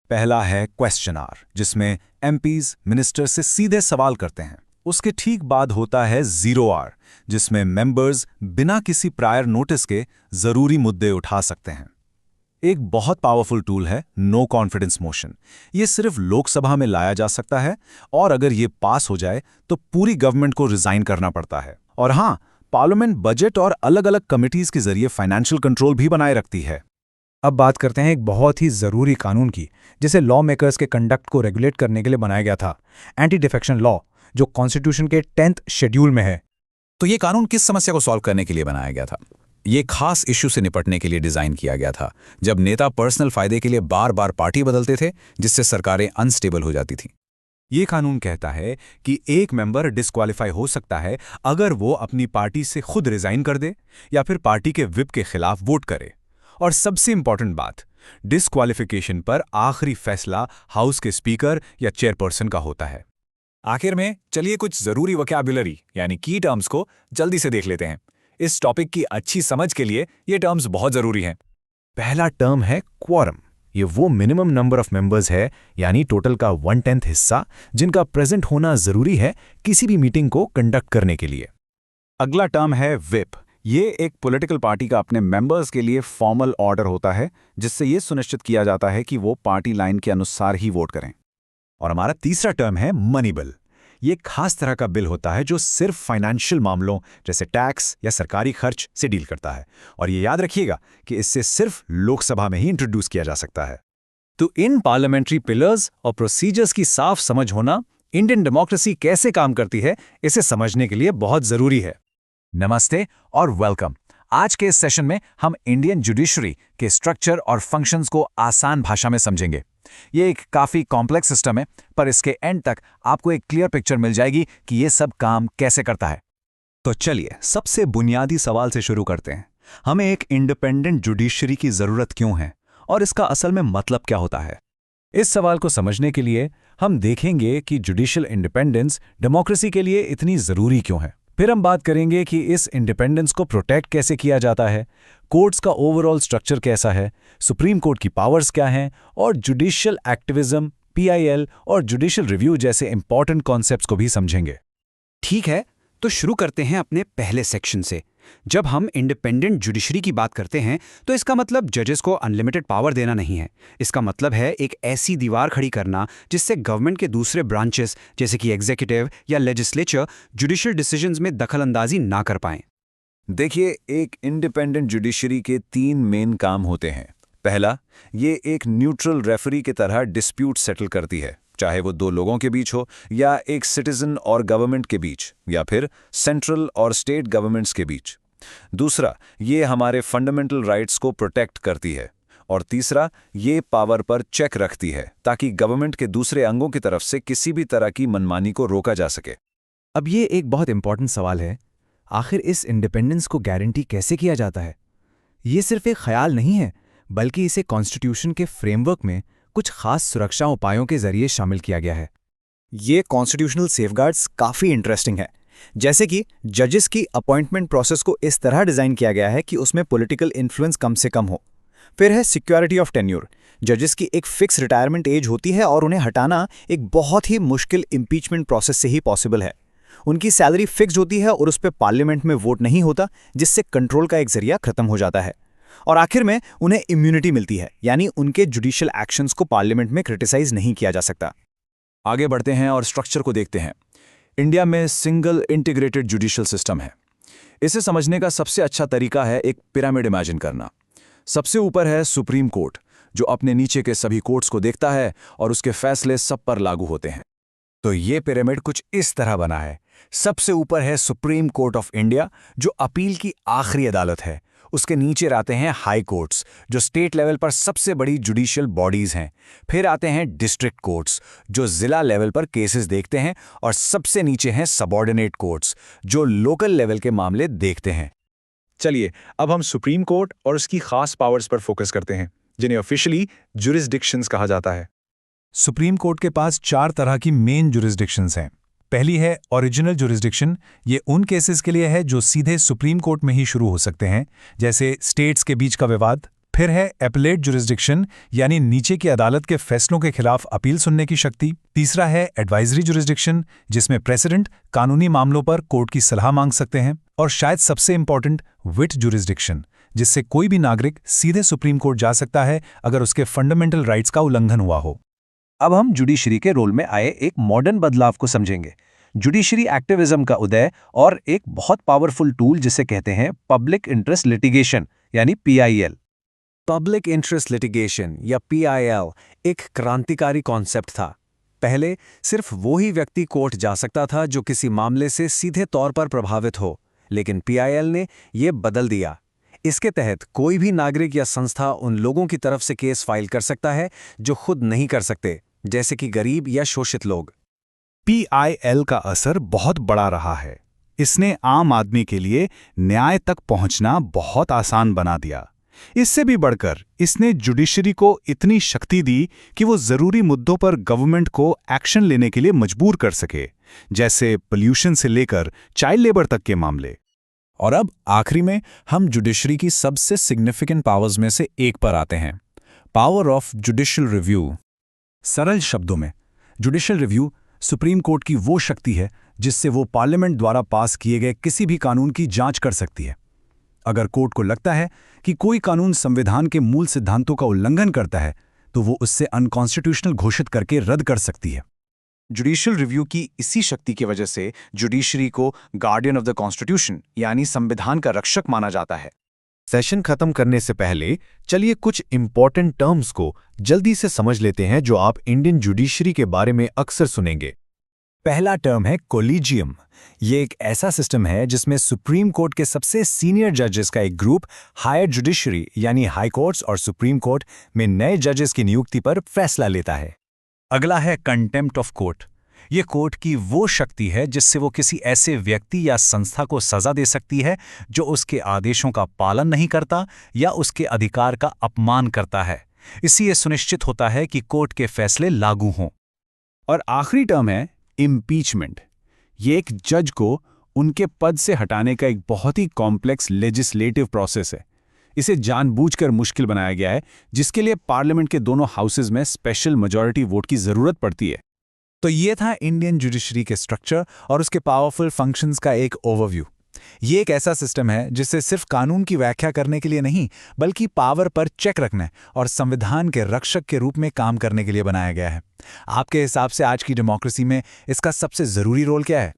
पहला है क्वेश्चन आवर, जिसमें एमपीज मिनिस्टर से सीधे सवाल करते हैं। उसके ठीक बाद होता है 0R, जिसमें मेंबर्स बिना किसी प्रायर नोटिस के जरूरी मुद्दे उठा सकते हैं। एक बहुत पावरफुल टूल है नो कॉन्फिडेंस मोशन। ये सिर्फ लोकसभा में लाया जा सकता है, और अगर ये पास हो जाए तो पूरी गवर्नमेंट को रिजाइन करना पड़ता है। और हाँ, पार्लियामेंट बजट और अलग अलग कमिटीज के जरिए फाइनेंशियल कंट्रोल भी बनाए रखती है। अब बात करते हैं एक बहुत ही जरूरी कानून की, जिसे लॉ मेकर्स के कंडक्ट को रेगुलेट करने के लिए बनाया गया था, एंटी डिफेक्शन लॉ, जो कॉन्स्टिट्यूशन के 10th शेड्यूल में है। तो ये कानून किस समस्या को सॉल्व करने के लिए बनाया गया था? ये खास इश्यू से निपटने के लिए डिजाइन किया गया था, जब नेता पर्सनल फायदे के लिए बार बार पार्टी बदलते थे, जिससे सरकारें अनस्टेबल हो जाती थीं। ये कानून कहता है कि एक मेंबर डिस्क्वालीफाई हो सकता है अगर वो अपनी पार्टी से खुद रिजाइन कर दे या फिर पार्टी के व्हिप के खिलाफ वोट करे। और सबसे इंपॉर्टेंट बात, डिस्क्वालिफिकेशन पर आखिरी फैसला हाउस के स्पीकर या चेयरपर्सन का होता है। आखिर में चलिए कुछ जरूरी वोकैबुलरी यानी की टर्म्स को जल्दी से देख लेते हैं। इस टॉपिक की अच्छी समझ के लिए ये टर्म्स बहुत जरूरी हैं। पहला टर्म है क्वोरम ये वो मिनिमम नंबर ऑफ मेंबर्स है, यानी टोटल का 1/10 हिस्सा, जिनका प्रेजेंट होना जरूरी है किसी भी मीटिंग को कंडक्ट करने के लिए। अगला टर्म है विप। ये एक पॉलिटिकल पार्टी का अपने मेंबर्स के लिए फॉर्मल ऑर्डर होता है, जिससे ये सुनिश्चित किया जाता है कि वो पार्टी लाइन के अनुसार ही वोट करें। और हमारा तीसरा टर्म है मनी बिल। ये एक खास तरह का बिल होता है जो सिर्फ फाइनेंशियल मामलों जैसे टैक्स या सरकारी खर्च से डील करता है, और ये याद रखिएगा कि इससे सिर्फ लोकसभा में ही इंट्रोड्यूस किया जा सकता है। तो इन पार्लियामेंट्री पिलर्स और प्रोसीजर्स की साफ समझ होना इंडियन डेमोक्रेसी कैसे काम करती है, इसे समझने के लिए बहुत जरूरी है। नमस्ते और वेलकम। आज के इस सेशन में हम इंडियन जुडिशरी के स्ट्रक्चर और फंक्शंस को आसान भाषा में समझेंगे। ये एक काफ़ी कॉम्प्लेक्स सिस्टम है, पर इसके एंड तक आपको एक क्लियर पिक्चर मिल जाएगी कि ये सब काम कैसे करता है। तो चलिए सबसे बुनियादी सवाल से शुरू करते हैं। हमें एक इंडिपेंडेंट जुडिशरी की ज़रूरत क्यों है और इसका असल में मतलब क्या होता है? इस सवाल को समझने के लिए हम देखेंगे कि जुडिशियल इंडिपेंडेंस डेमोक्रेसी के लिए इतनी ज़रूरी क्यों है। फिर हम बात करेंगे कि इस इंडिपेंडेंस को प्रोटेक्ट कैसे किया जाता है, कोर्ट्स का ओवरऑल स्ट्रक्चर कैसा है, सुप्रीम कोर्ट की पावर्स क्या हैं, और जुडिशियल एक्टिविज्म, PIL और जुडिशियल रिव्यू जैसे इंपॉर्टेंट कॉन्सेप्ट्स को भी समझेंगे। ठीक है, तो शुरू करते हैं अपने पहले सेक्शन से। जब हम इंडिपेंडेंट जुडिशरी की बात करते हैं तो इसका मतलब जजेस को अनलिमिटेड पावर देना नहीं है। इसका मतलब है एक ऐसी दीवार खड़ी करना जिससे गवर्नमेंट के दूसरे ब्रांचेस जैसे कि एग्जीक्यूटिव या लेजिस्लेचर जुडिशियल डिसीजंस में दखलंदाजी ना कर पाएं। देखिए, एक इंडिपेंडेंट जुडिशरी के 3 मेन काम होते हैं। पहला, ये एक न्यूट्रल रेफरी की तरह डिस्प्यूट सेटल करती है, चाहे वो 2 लोगों के बीच हो या एक सिटीजन और गवर्नमेंट के बीच या फिर सेंट्रल और स्टेट गवर्नमेंट्स के बीच। दूसरा, ये हमारे फंडामेंटल राइट्स को प्रोटेक्ट करती है। और तीसरा, ये पावर पर चेक रखती है ताकि गवर्नमेंट के दूसरे अंगों की तरफ से किसी भी तरह की मनमानी को रोका जा सके। अब ये एक बहुत इंपॉर्टेंट सवाल है, आखिर इस इंडिपेंडेंस को गारंटी कैसे किया जाता है? ये सिर्फ एक ख्याल नहीं है, बल्कि इसे कॉन्स्टिट्यूशन के फ्रेमवर्क में कुछ खास सुरक्षा उपायों के जरिए शामिल किया गया है। ये कॉन्स्टिट्यूशनल सेफगार्ड्स काफ़ी इंटरेस्टिंग है। जैसे कि जजेस की अपॉइंटमेंट प्रोसेस को इस तरह डिज़ाइन किया गया है कि उसमें पॉलिटिकल इन्फ्लुएंस कम से कम हो। फिर है सिक्योरिटी ऑफ टेन्योर। जजेस की एक फिक्स रिटायरमेंट एज होती है और उन्हें हटाना एक बहुत ही मुश्किल इम्पीचमेंट प्रोसेस से ही पॉसिबल है। उनकी सैलरी फिक्स्ड होती है और उस पर पार्लियामेंट में वोट नहीं होता, जिससे कंट्रोल का एक जरिया खत्म हो जाता है। और आखिर में उन्हें इम्यूनिटी मिलती है, यानी उनके जुडिशियल एक्शंस को पार्लियामेंट में क्रिटिसाइज नहीं किया जा सकता। आगे बढ़ते हैं और स्ट्रक्चर को देखते हैं। इंडिया में सिंगल इंटीग्रेटेड जुडिशियल सिस्टम है। इसे समझने का सबसे अच्छा तरीका है एक पिरामिड इमेजिन करना। सबसे ऊपर है सुप्रीम कोर्ट, जो अपने नीचे के सभी कोर्ट्स को देखता है और उसके फैसले सब पर लागू होते हैं। तो ये पिरामिड कुछ इस तरह बना है। सबसे ऊपर है सुप्रीम कोर्ट ऑफ इंडिया, जो अपील की आखिरी अदालत है। उसके नीचे आते हैं हाई कोर्ट्स, जो स्टेट लेवल पर सबसे बड़ी जुडिशियल बॉडीज हैं। फिर आते हैं डिस्ट्रिक्ट कोर्ट्स, जो जिला लेवल पर केसेस देखते हैं। और सबसे नीचे हैं सबऑर्डिनेट कोर्ट्स, जो लोकल लेवल के मामले देखते हैं। चलिए अब हम सुप्रीम कोर्ट और उसकी खास पावर्स पर फोकस करते हैं, जिन्हें ऑफिशियली जुरिस्डिक्शंस कहा जाता है। सुप्रीम कोर्ट के पास 4 तरह की मेन जुरिस्डिक्शंस हैं। पहली है ओरिजिनल जुरिस्डिक्शन। ये उन केसेस के लिए है जो सीधे सुप्रीम कोर्ट में ही शुरू हो सकते हैं, जैसे स्टेट्स के बीच का विवाद। फिर है एपलेट जुरिस्डिक्शन, यानी नीचे की अदालत के फैसलों के खिलाफ अपील सुनने की शक्ति। तीसरा है एडवाइजरी जुरिस्डिक्शन, जिसमें प्रेसिडेंट कानूनी मामलों पर कोर्ट की सलाह मांग सकते हैं। और शायद सबसे इंपॉर्टेंट, विट जुरिस्डिक्शन, जिससे कोई भी नागरिक सीधे सुप्रीम कोर्ट जा सकता है अगर उसके फंडामेंटल राइट्स का उल्लंघन हुआ हो। अब हम जुडिशरी के रोल में आए एक मॉडर्न बदलाव को समझेंगे। जुडिशरी एक्टिविज्म का उदय और एक बहुत पावरफुल टूल जिसे कहते हैं पब्लिक इंटरेस्ट लिटिगेशन यानी PIL। पब्लिक इंटरेस्ट लिटिगेशन या PIL एक क्रांतिकारी कॉन्सेप्ट था। पहले सिर्फ वो ही व्यक्ति कोर्ट जा सकता था जो किसी मामले से सीधे तौर पर प्रभावित हो, लेकिन PIL ने ये बदल दिया। इसके तहत कोई भी नागरिक या संस्था उन लोगों की तरफ से केस फाइल कर सकता है जो खुद नहीं कर सकते, जैसे कि गरीब या शोषित लोग। PIL का असर बहुत बड़ा रहा है। इसने आम आदमी के लिए न्याय तक पहुंचना बहुत आसान बना दिया। इससे भी बढ़कर इसने जुडिशरी को इतनी शक्ति दी कि वो जरूरी मुद्दों पर गवर्नमेंट को एक्शन लेने के लिए मजबूर कर सके, जैसे पोल्यूशन से लेकर चाइल्ड लेबर तक के मामले। और अब आखिरी में हम जुडिशरी की सबसे सिग्निफिकेंट पावर्स में से एक पर आते हैं, पावर ऑफ जुडिशियल रिव्यू। सरल शब्दों में, जुडिशियल रिव्यू सुप्रीम कोर्ट की वो शक्ति है जिससे वो पार्लियामेंट द्वारा पास किए गए किसी भी कानून की जांच कर सकती है। अगर कोर्ट को लगता है कि कोई कानून संविधान के मूल सिद्धांतों का उल्लंघन करता है, तो वो उससे अनकॉन्स्टिट्यूशनल घोषित करके रद्द कर सकती है। जुडिशियल रिव्यू की इसी शक्ति की वजह से जुडिशरी को गार्डियन ऑफ द कॉन्स्टिट्यूशन यानी संविधान का रक्षक माना जाता है। सेशन खत्म करने से पहले चलिए कुछ इंपॉर्टेंट टर्म्स को जल्दी से समझ लेते हैं जो आप इंडियन जुडिशरी के बारे में अक्सर सुनेंगे। पहला टर्म है कोलिजियम। ये एक ऐसा सिस्टम है जिसमें सुप्रीम कोर्ट के सबसे सीनियर जजेस का एक ग्रुप हायर जुडिशरी यानी हाई कोर्ट्स और सुप्रीम कोर्ट में नए जजेस की नियुक्ति पर फैसला लेता है। अगला है कंटेम्प्ट ऑफ कोर्ट। ये कोर्ट की वो शक्ति है जिससे वो किसी ऐसे व्यक्ति या संस्था को सजा दे सकती है जो उसके आदेशों का पालन नहीं करता या उसके अधिकार का अपमान करता है। इससे यह सुनिश्चित होता है कि कोर्ट के फैसले लागू हों। और आखिरी टर्म है इम्पीचमेंट। ये एक जज को उनके पद से हटाने का एक बहुत ही कॉम्प्लेक्स लेजिस्लेटिव प्रोसेस है। इसे जानबूझकर मुश्किल बनाया गया है, जिसके लिए पार्लियामेंट के दोनों हाउसेज में स्पेशल मेजॉरिटी वोट की जरूरत पड़ती है। तो ये था इंडियन जुडिशरी के स्ट्रक्चर और उसके पावरफुल फंक्शंस का एक ओवरव्यू। ये एक ऐसा सिस्टम है जिससे सिर्फ कानून की व्याख्या करने के लिए नहीं, बल्कि पावर पर चेक रखने और संविधान के रक्षक के रूप में काम करने के लिए बनाया गया है। आपके हिसाब से आज की डेमोक्रेसी में इसका सबसे जरूरी रोल क्या है?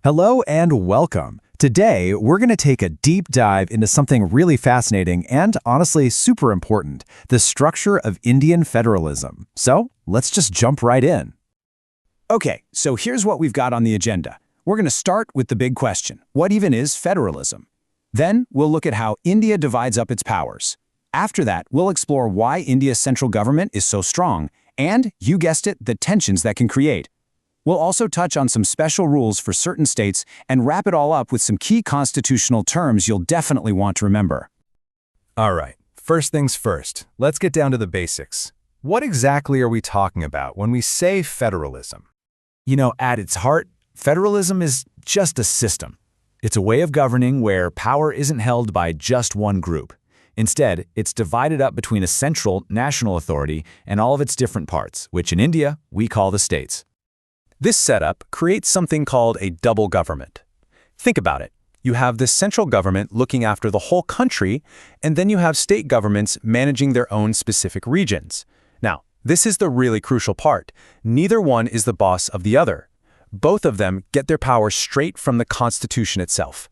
Hello and welcome. Today, we're going to take a deep dive into something really fascinating and honestly super important, the structure of Indian federalism. So, let's just jump right in. Okay, so here's what we've got on the agenda. We're going to start with the big question. What even is federalism? Then we'll look at how India divides up its powers. After that, we'll explore why India's central government is so strong and, you guessed it, the tensions that can create. We'll also touch on some special rules for certain states and wrap it all up with some key constitutional terms you'll definitely want to remember. All right, first things first, let's get down to the basics. What exactly are we talking about when we say federalism? You know, at its heart, federalism is just a system. It's a way of governing where power isn't held by just one group. Instead, it's divided up between a central, national authority and all of its different parts, which in India, we call the states. This setup creates something called a double government. Think about it. You have the central government looking after the whole country, and then you have state governments managing their own specific regions. Now, this is the really crucial part. Neither one is the boss of the other. Both of them get their power straight from the Constitution itself.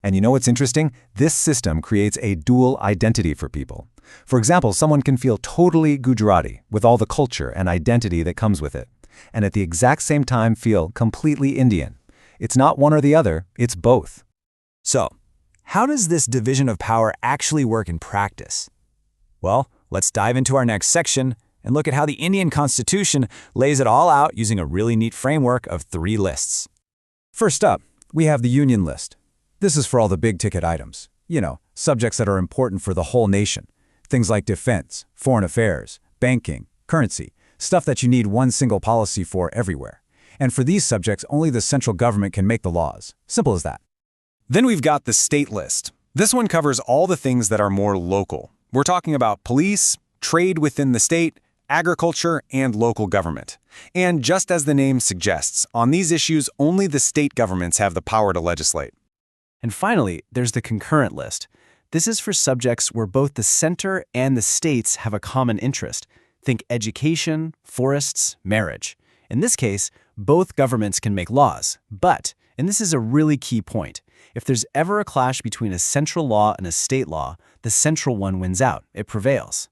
And you know what's interesting? This system creates a dual identity for people. For example, someone can feel totally Gujarati with all the culture and identity that comes with it, and at the exact same time feel completely Indian. It's not one or the other, it's both. So, how does this division of power actually work in practice? Well, let's dive into our next section and look at how the Indian Constitution lays it all out using a really neat framework of 3 lists. First up, we have the Union List. This is for all the big-ticket items. You know, subjects that are important for the whole nation. Things like defense, foreign affairs, banking, currency, stuff that you need one single policy for everywhere. And for these subjects, only the central government can make the laws. Simple as that. Then we've got the state list. This one covers all the things that are more local. We're talking about police, trade within the state, agriculture, and local government. And just as the name suggests, on these issues, only the state governments have the power to legislate. And finally, there's the concurrent list. This is for subjects where both the center and the states have a common interest. Think education, forests, marriage. In this case, both governments can make laws. But, and this is a really key point, if there's ever a clash between a central law and a state law, the central one wins out. It prevails.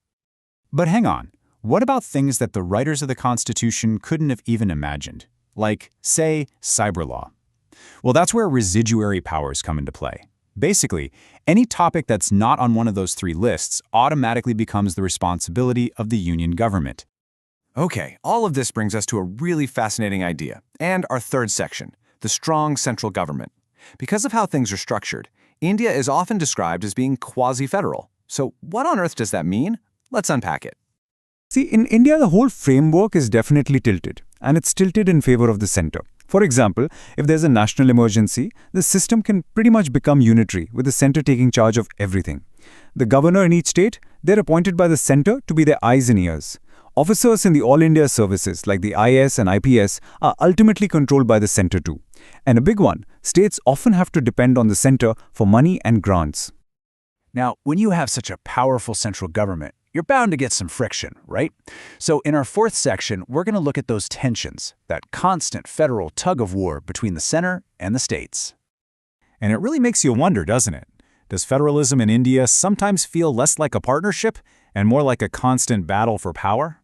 But hang on, what about things that the writers of the Constitution couldn't have even imagined? Like, say, cyber law. Well, that's where residuary powers come into play. Basically, any topic that's not on one of those 3 lists automatically becomes the responsibility of the union government. Okay, all of this brings us to a really fascinating idea, and our third section, the strong central government. Because of how things are structured, India is often described as being quasi-federal. So what on earth does that mean? Let's unpack it. See, in India, the whole framework is definitely tilted, and it's tilted in favor of the center. For example, if there's a national emergency, the system can pretty much become unitary, with the center taking charge of everything. The governor in each state, They're appointed by the center to be their eyes and ears. Officers in the All India services like the IAS and IPS are ultimately controlled by the center too. And a big one, states often have to depend on the center for money and grants. Now, when you have such a powerful central government, you're bound to get some friction, right? So in our fourth section, we're going to look at those tensions, that constant federal tug of war between the center and the states. And it really makes you wonder, doesn't it? Does federalism in India sometimes feel less like a partnership and more like a constant battle for power?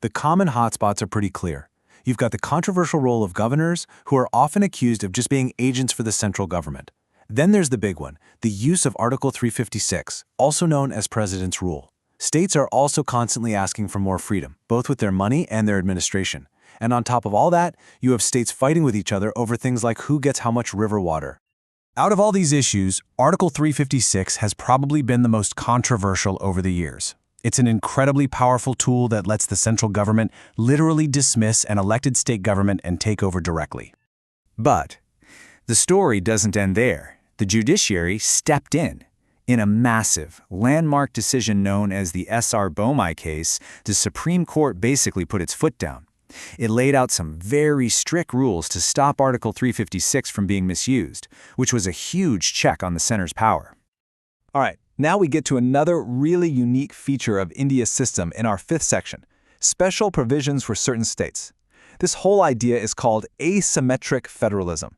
The common hotspots are pretty clear. You've got the controversial role of governors, who are often accused of just being agents for the central government. Then there's the big one, the use of Article 356, also known as President's Rule. States are also constantly asking for more freedom, both with their money and their administration. And on top of all that, you have states fighting with each other over things like who gets how much river water. Out of all these issues, Article 356 has probably been the most controversial over the years. It's an incredibly powerful tool that lets the central government literally dismiss an elected state government and take over directly. But the story doesn't end there. The judiciary stepped in a massive, landmark decision known as the S.R. Bomai case, the Supreme Court basically put its foot down. It laid out some very strict rules to stop Article 356 from being misused, which was a huge check on the center's power. All right, now we get to another really unique feature of India's system in our fifth section, special provisions for certain states. This whole idea is called asymmetric federalism.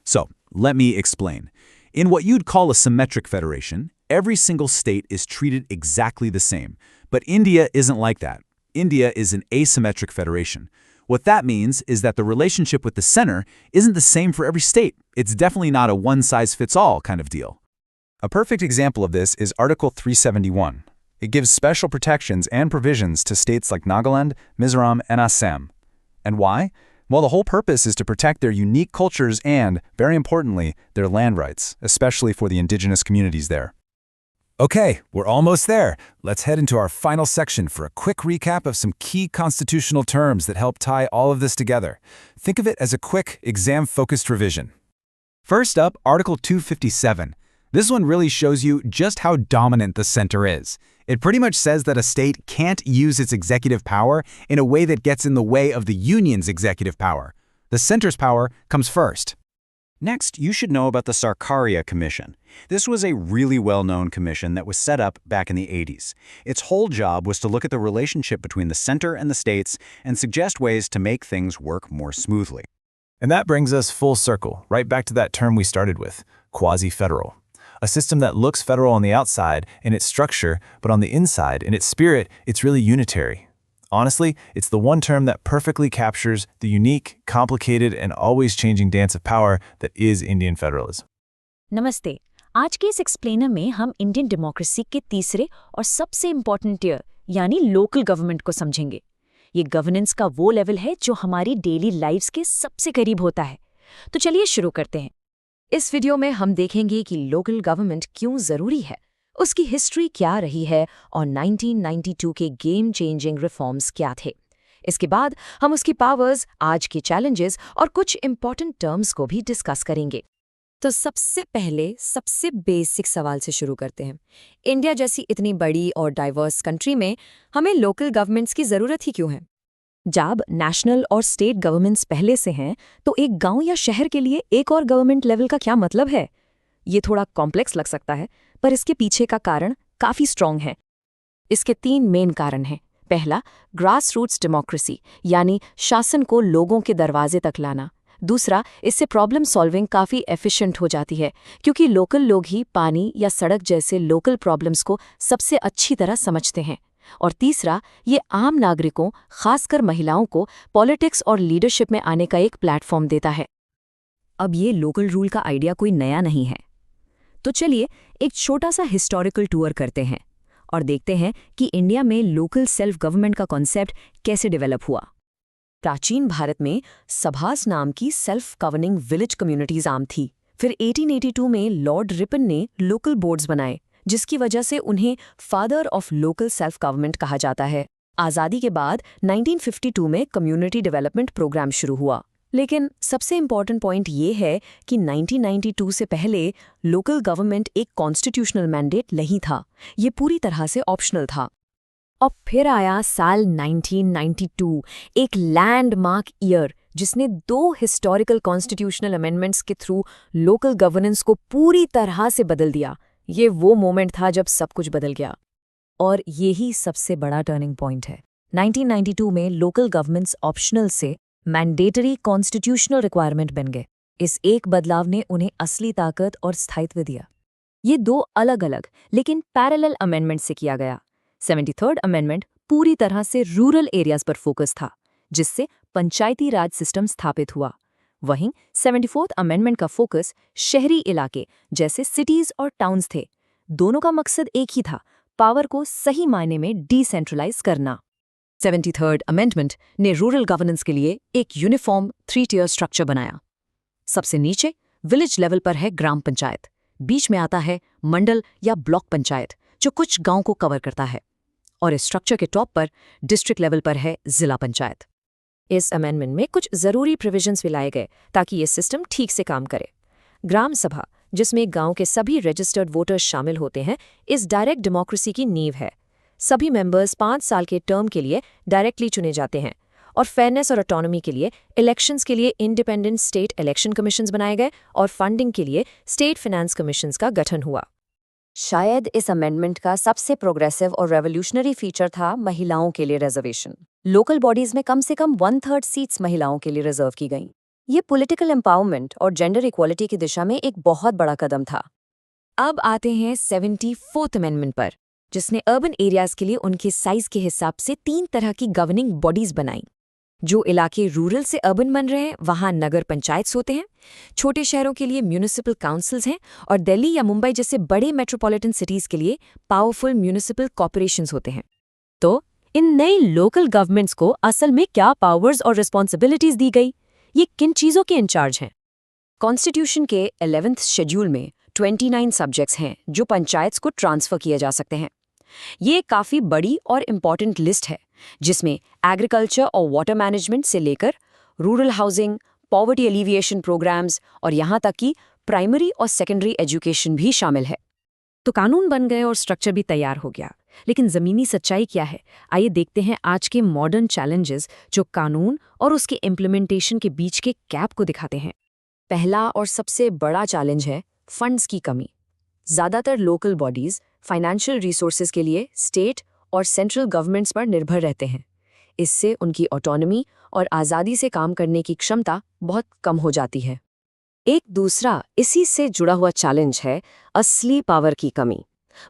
So, let me explain. In what you'd call a symmetric federation, every single state is treated exactly the same. But India isn't like that. India is an asymmetric federation. What that means is that the relationship with the center isn't the same for every state. It's definitely not a one-size-fits-all kind of deal. A perfect example of this is Article 371. It gives special protections and provisions to states like Nagaland, Mizoram, and Assam. And why? Well, the whole purpose is to protect their unique cultures and, very importantly, their land rights, especially for the indigenous communities there. Okay, we're almost there. Let's head into our final section for a quick recap of some key constitutional terms that help tie all of this together. Think of it as a quick, exam-focused revision. First up, Article 257. This one really shows you just how dominant the center is. It pretty much says that a state can't use its executive power in a way that gets in the way of the union's executive power. The center's power comes first. Next, you should know about the Sarkaria Commission. This was a really well-known commission that was set up back in the 80s. Its whole job was to look at the relationship between the center and the states and suggest ways to make things work more smoothly. And that brings us full circle, right back to that term we started with, quasi-federal. A system that looks federal on the outside in its structure, but on the inside, in its spirit, it's really unitary. Honestly, it's the one term that perfectly captures the unique, complicated, and always changing dance of power that is Indian federalism. नमस्ते। आज के इस explainer में हम Indian democracy के तीसरे और सबसे इम्पोर्टेंट टियर यानी लोकल गवर्नमेंट को समझेंगे। ये गवर्नेंस का वो लेवल है जो हमारी डेली लाइफ्स के सबसे करीब होता है। तो चलिए शुरू करते हैं। इस वीडियो में हम देखेंगे कि लोकल गवर्नमेंट क्यों ज़रूरी है, उसकी हिस्ट्री क्या रही है और 1992 के गेम चेंजिंग रिफॉर्म्स क्या थे। इसके बाद हम उसकी पावर्स, आज के चैलेंजेस और कुछ इम्पॉर्टेंट टर्म्स को भी डिस्कस करेंगे। तो सबसे पहले सबसे बेसिक सवाल से शुरू करते हैं। इंडिया जैसी इतनी बड़ी और डाइवर्स कंट्री में हमें लोकल गवर्नमेंट्स की ज़रूरत ही क्यों है? जब नेशनल और स्टेट गवर्नमेंट्स पहले से हैं तो एक गांव या शहर के लिए एक और गवर्नमेंट लेवल का क्या मतलब है? ये थोड़ा कॉम्प्लेक्स लग सकता है, पर इसके पीछे का कारण काफ़ी स्ट्रॉन्ग है। इसके 3 मेन कारण हैं। पहला, ग्रास रूट्स डेमोक्रेसी यानी शासन को लोगों के दरवाजे तक लाना। दूसरा, इससे प्रॉब्लम सॉल्विंग काफ़ी एफिशिएंट हो जाती है क्योंकि लोकल लोग ही पानी या सड़क जैसे लोकल प्रॉब्लम्स को सबसे अच्छी तरह समझते हैं। और तीसरा, ये आम नागरिकों, खासकर महिलाओं को पॉलिटिक्स और लीडरशिप में आने का एक प्लेटफॉर्म देता है। अब ये लोकल रूल का आइडिया कोई नया नहीं है। तो चलिए एक छोटा सा हिस्टोरिकल टूर करते हैं और देखते हैं कि इंडिया में लोकल सेल्फ गवर्नमेंट का कॉन्सेप्ट कैसे डेवलप हुआ। प्राचीन भारत में सभास नाम की सेल्फ गवर्निंग विलेज कम्युनिटीज आम थी। फिर 1882 में लॉर्ड रिपन ने लोकल बोर्ड्स बनाए, जिसकी वजह से उन्हें father of local self government कहा जाता है। आज़ादी के बाद 1952 में कम्युनिटी डेवलपमेंट प्रोग्राम शुरू हुआ। लेकिन सबसे इम्पॉर्टेंट पॉइंट ये है कि 1992 से पहले लोकल गवर्नमेंट एक कॉन्स्टिट्यूशनल मैंडेट नहीं था, ये पूरी तरह से ऑप्शनल था। और फिर आया साल 1992, एक लैंडमार्क ईयर जिसने 2 हिस्टोरिकल कॉन्स्टिट्यूशनल अमेंडमेंट्स के थ्रू लोकल गवर्नेंस को पूरी तरह से बदल दिया। ये वो मोमेंट था जब सब कुछ बदल गया। और यही सबसे बड़ा टर्निंग पॉइंट है। 1992 में लोकल गवर्नमेंट्स ऑप्शनल से मैंडेटरी कॉन्स्टिट्यूशनल रिक्वायरमेंट बन गए। इस एक बदलाव ने उन्हें असली ताकत और स्थायित्व दिया। ये 2 अलग-अलग लेकिन पैरेलल अमेंडमेंट से किया गया। 73rd अमेंडमेंट पूरी तरह से रूरल एरियाज पर फोकस था, जिससे पंचायती राज सिस्टम स्थापित हुआ। वहीं 74th अमेंडमेंट का फोकस शहरी इलाके जैसे सिटीज और टाउन्स थे। दोनों का मकसद एक ही था, पावर को सही मायने में डिसेंट्रलाइज करना। 73rd अमेंडमेंट ने रूरल गवर्नेंस के लिए एक यूनिफॉर्म 3-tier स्ट्रक्चर बनाया। सबसे नीचे विलेज लेवल पर है ग्राम पंचायत, बीच में आता है मंडल या ब्लॉक पंचायत जो कुछ गांव को कवर करता है, और इस स्ट्रक्चर के टॉप पर डिस्ट्रिक्ट लेवल पर है जिला पंचायत। इस अमेंडमेंट में कुछ जरूरी प्रोविजंस भी लाए गए ताकि ये सिस्टम ठीक से काम करे। ग्राम सभा, जिसमें गांव के सभी रजिस्टर्ड वोटर्स शामिल होते हैं, इस डायरेक्ट डेमोक्रेसी की नींव है। सभी मेंबर्स 5 साल के टर्म के लिए डायरेक्टली चुने जाते हैं, और फेयरनेस और ऑटोनॉमी के लिए इलेक्शंस के लिए इंडिपेंडेंट स्टेट इलेक्शन कमीशंस बनाए गए और फंडिंग के लिए स्टेट फाइनेंस कमीशंस का गठन हुआ। शायद इस अमेंडमेंट का सबसे प्रोग्रेसिव और रेवोल्यूशनरी फीचर था महिलाओं के लिए रिजर्वेशन। लोकल बॉडीज में कम से कम 1/3 सीट्स महिलाओं के लिए रिजर्व की गईं। ये पॉलिटिकल एम्पावरमेंट और जेंडर इक्वालिटी की दिशा में एक बहुत बड़ा कदम था। अब आते हैं 74th अमेंडमेंट पर, जिसने अर्बन एरियाज के लिए उनके साइज के हिसाब से 3 तरह की गवर्निंग बॉडीज बनाई। जो इलाके रूरल से अर्बन बन रहे हैं वहां नगर पंचायत होते हैं, छोटे शहरों के लिए म्यूनिसिपल काउंसिल्स हैं, और दिल्ली या मुंबई जैसे बड़े मेट्रोपॉलिटन सिटीज के लिए पावरफुल म्यूनिसिपल कॉर्पोरेशंस होते हैं। तो इन नई लोकल गवर्नमेंट्स को असल में क्या पावर्स और रिस्पॉन्सिबिलिटीज दी गई? ये किन चीजों के इंचार्ज हैं? कॉन्स्टिट्यूशन के 11th शेड्यूल में 29 सब्जेक्ट्स हैं जो पंचायत्स को ट्रांसफर किए जा सकते हैं। ये काफ़ी बड़ी और इम्पॉर्टेंट लिस्ट है, जिसमें एग्रीकल्चर और वाटर मैनेजमेंट से लेकर rural housing, poverty alleviation programmes और यहाँ तक कि प्राइमरी और सेकेंडरी एजुकेशन भी शामिल है। तो कानून बन गए और स्ट्रक्चर भी तैयार हो गया, लेकिन ज़मीनी सच्चाई क्या है? आइए देखते हैं आज के मॉडर्न चैलेंजेस जो कानून और उसके इम्प्लीमेंटेशन के बीच के गैप को दिखाते हैं। पहला और सबसे बड़ा चैलेंज है फंड्स की कमी। ज़्यादातर लोकल बॉडीज़ फाइनेंशियल रिसोर्सेज के लिए स्टेट और सेंट्रल गवर्नमेंट्स पर निर्भर रहते हैं। इससे उनकी ऑटोनॉमी और आज़ादी से काम करने की क्षमता बहुत कम हो जाती है। एक दूसरा इसी से जुड़ा हुआ चैलेंज है असली पावर की कमी।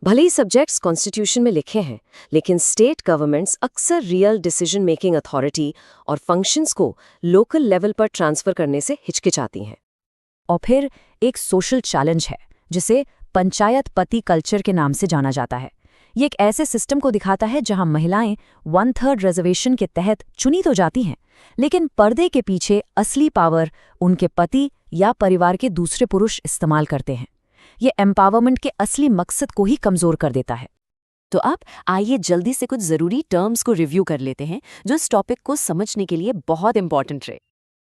भले ही सब्जेक्ट्स कॉन्स्टिट्यूशन में लिखे हैं, लेकिन स्टेट गवर्नमेंट्स अक्सर रियल डिसीजन मेकिंग अथॉरिटी और फंक्शंस को लोकल लेवल पर ट्रांसफ़र करने से हिचकिचाती हैं। और फिर एक सोशल चैलेंज है जिसे पंचायत पति कल्चर के नाम से जाना जाता है। ये एक ऐसे सिस्टम को दिखाता है जहां महिलाएं 1/3 रिजर्वेशन के तहत चुनी तो जाती हैं, लेकिन पर्दे के पीछे असली पावर उनके पति या परिवार के दूसरे पुरुष इस्तेमाल करते हैं। ये एम्पावरमेंट के असली मकसद को ही कमज़ोर कर देता है। तो अब आइए जल्दी से कुछ ज़रूरी टर्म्स को रिव्यू कर लेते हैं जो इस टॉपिक को समझने के लिए बहुत इंपॉर्टेंट रहे।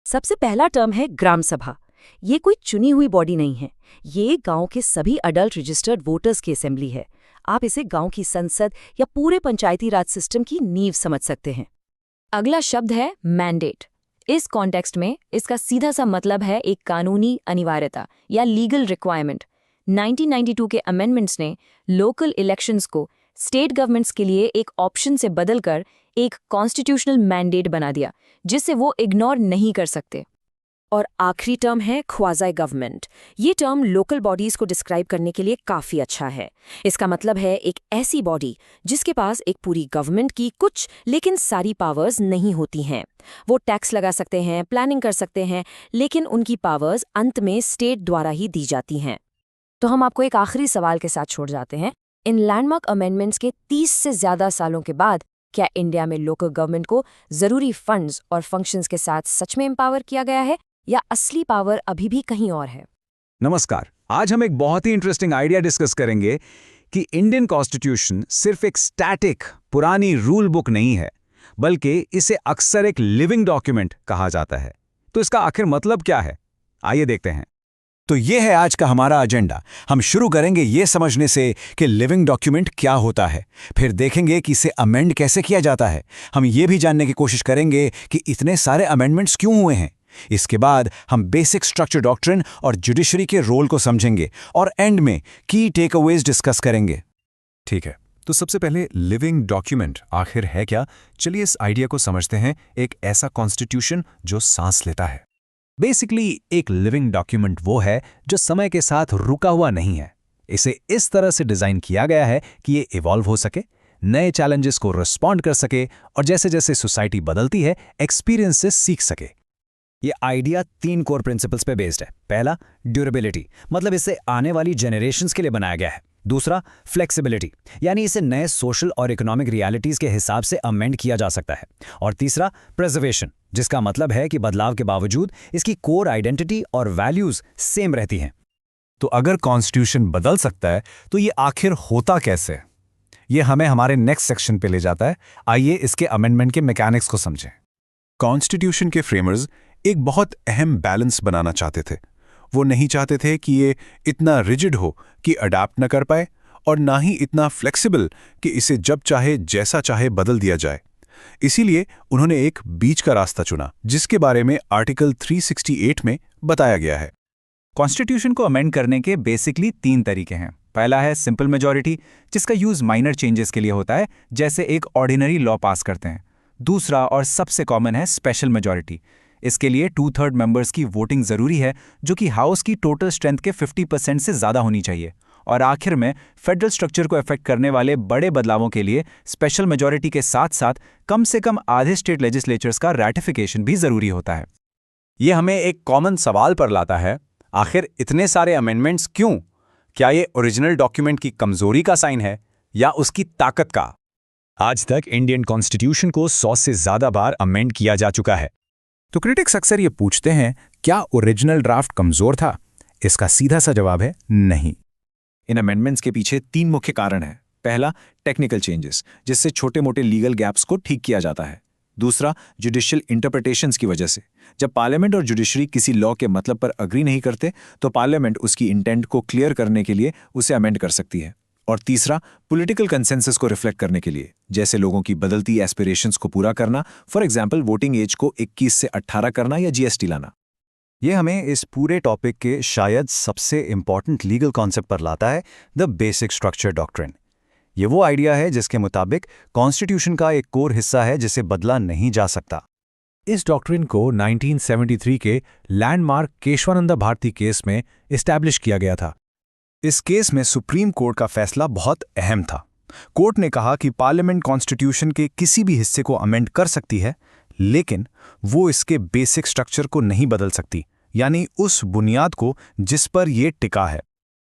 सबसे पहला टर्म है ग्राम सभा। ये कोई चुनी हुई बॉडी नहीं है, ये गांव के सभी अडल्ट रजिस्टर्ड वोटर्स की असेंबली है। आप इसे गांव की संसद या पूरे पंचायती राज सिस्टम की नींव समझ सकते हैं। अगला शब्द है मैंडेट। इस कॉन्टेक्स्ट में इसका सीधा सा मतलब है एक कानूनी अनिवार्यता या लीगल रिक्वायरमेंट। 1992 के अमेंडमेंट्स ने लोकल इलेक्शंस को स्टेट गवर्नमेंट्स के लिए एक ऑप्शन से बदलकर एक कॉन्स्टिट्यूशनल मैंडेट बना दिया, जिसे वो इग्नोर नहीं कर सकते। और आखिरी टर्म है क्वाज़ी गवर्नमेंट। ये टर्म लोकल बॉडीज़ को डिस्क्राइब करने के लिए काफ़ी अच्छा है। इसका मतलब है एक ऐसी बॉडी जिसके पास एक पूरी गवर्नमेंट की कुछ लेकिन सारी पावर्स नहीं होती हैं। वो टैक्स लगा सकते हैं, प्लानिंग कर सकते हैं, लेकिन उनकी पावर्स अंत में स्टेट द्वारा ही दी जाती हैं। तो हम आपको एक आखिरी सवाल के साथ छोड़ जाते हैं। इन लैंडमार्क अमेंडमेंट्स के 30 से ज़्यादा सालों के बाद क्या इंडिया में लोकल गवर्नमेंट को ज़रूरी फंड्स और फंक्शंस के साथ सच में एम्पावर किया गया है, या असली पावर अभी भी कहीं और है? नमस्कार। आज हम एक बहुत ही इंटरेस्टिंग आइडिया डिस्कस करेंगे कि इंडियन कॉन्स्टिट्यूशन सिर्फ एक स्टैटिक पुरानी रूल बुक नहीं है, बल्कि इसे अक्सर एक लिविंग डॉक्यूमेंट कहा जाता है। तो इसका आखिर मतलब क्या है? आइए देखते हैं। तो ये है आज का हमारा एजेंडा। हम शुरू करेंगे ये समझने से कि लिविंग डॉक्यूमेंट क्या होता है, फिर देखेंगे कि इसे अमेंड कैसे किया जाता है। हम ये भी जानने की कोशिश करेंगे कि इतने सारे अमेंडमेंट्स क्यों हुए हैं। इसके बाद हम बेसिक स्ट्रक्चर डॉक्ट्रिन और जुडिशरी के रोल को समझेंगे और एंड में की टेकअवेज डिस्कस करेंगे। ठीक है, तो सबसे पहले लिविंग डॉक्यूमेंट आखिर है क्या? चलिए इस आइडिया को समझते हैं। एक ऐसा कॉन्स्टिट्यूशन जो सांस लेता है। बेसिकली एक लिविंग डॉक्यूमेंट वो है जो समय के साथ रुका हुआ नहीं है। इसे इस तरह से डिज़ाइन किया गया है कि ये इवॉल्व हो सके, नए चैलेंजेस को रिस्पॉन्ड कर सके और जैसे जैसे सोसाइटी बदलती है एक्सपीरियंस से सीख सके। ये आइडिया 3 कोर प्रिंसिपल्स पे बेस्ड है। पहला, ड्यूरेबिलिटी, मतलब इसे आने वाली जनरेशंस के लिए बनाया गया है। दूसरा, फ्लेक्सिबिलिटी, यानी इसे नए सोशल और इकोनॉमिक रियलिटीज के हिसाब से अमेंड किया जा सकता है। और तीसरा, प्रिजर्वेशन, जिसका मतलब है कि बदलाव के बावजूद इसकी कोर आइडेंटिटी और वैल्यूज सेम रहती हैं। तो अगर कॉन्स्टिट्यूशन बदल सकता है तो ये आखिर होता कैसे? ये हमें हमारे नेक्स्ट सेक्शन पे ले जाता है। आइए इसके अमेंडमेंट के मैकेनिक्स को समझें। कॉन्स्टिट्यूशन के फ्रेमर्स एक बहुत अहम बैलेंस बनाना चाहते थे। वो नहीं चाहते थे कि ये इतना रिजिड हो कि अडैप्ट न कर पाए और ना ही इतना फ्लेक्सिबल कि इसे जब चाहे जैसा चाहे बदल दिया जाए। इसीलिए उन्होंने एक बीच का रास्ता चुना, जिसके बारे में आर्टिकल 368 में बताया गया है। कॉन्स्टिट्यूशन को अमेंड करने के बेसिकली 3 तरीके हैं। पहला है सिंपल मेजॉरिटी, जिसका यूज माइनर चेंजेस के लिए होता है, जैसे एक ऑर्डिनरी लॉ पास करते हैं। दूसरा और सबसे कॉमन है स्पेशल मेजॉरिटी। इसके लिए 2/3 मेंबर्स की वोटिंग जरूरी है, जो कि हाउस की टोटल स्ट्रेंथ के 50% से ज्यादा होनी चाहिए। और आखिर में फेडरल स्ट्रक्चर को अफेक्ट करने वाले बड़े बदलावों के लिए स्पेशल मेजॉरिटी के साथ साथ कम से कम आधे स्टेट लेजिस्लेचर्स का रैटिफिकेशन भी जरूरी होता है। ये हमें एक कॉमन सवाल पर लाता है, आखिर इतने सारे अमेंडमेंट्स क्यों? क्या ये ओरिजिनल डॉक्यूमेंट की कमजोरी का साइन है या उसकी ताकत का? आज तक इंडियन कॉन्स्टिट्यूशन को 100 से ज्यादा बार अमेंड किया जा चुका है। तो क्रिटिक्स अक्सर ये पूछते हैं, क्या ओरिजिनल ड्राफ्ट कमजोर था? इसका सीधा सा जवाब है नहीं। इन अमेंडमेंट्स के पीछे 3 मुख्य कारण हैं। पहला, टेक्निकल चेंजेस, जिससे छोटे मोटे लीगल गैप्स को ठीक किया जाता है। दूसरा, जुडिशियल इंटरप्रिटेशंस की वजह से, जब पार्लियामेंट और जुडिशरी किसी लॉ के मतलब पर अग्री नहीं करते तो पार्लियामेंट उसकी इंटेंट को क्लियर करने के लिए उसे अमेंड कर सकती है। और तीसरा, पॉलिटिकल कंसेंसस को रिफ्लेक्ट करने के लिए, जैसे लोगों की बदलती एस्पिरेशंस को पूरा करना, फॉर एग्जांपल वोटिंग एज को 21 से 18 करना या जीएसटी लाना। ये हमें इस पूरे टॉपिक के शायद सबसे इंपॉर्टेंट लीगल कॉन्सेप्ट पर लाता है, द बेसिक स्ट्रक्चर डॉक्ट्रिन। ये वो आइडिया है जिसके मुताबिक कॉन्स्टिट्यूशन का एक कोर हिस्सा है जिसे बदला नहीं जा सकता। इस डॉक्ट्रिन को 1973 के लैंडमार्क केशवानंदा भारती केस में इस्टेब्लिश किया गया था। इस केस में सुप्रीम कोर्ट का फैसला बहुत अहम था। कोर्ट ने कहा कि पार्लियामेंट कॉन्स्टिट्यूशन के किसी भी हिस्से को अमेंड कर सकती है, लेकिन वो इसके बेसिक स्ट्रक्चर को नहीं बदल सकती, यानी उस बुनियाद को जिस पर ये टिका है।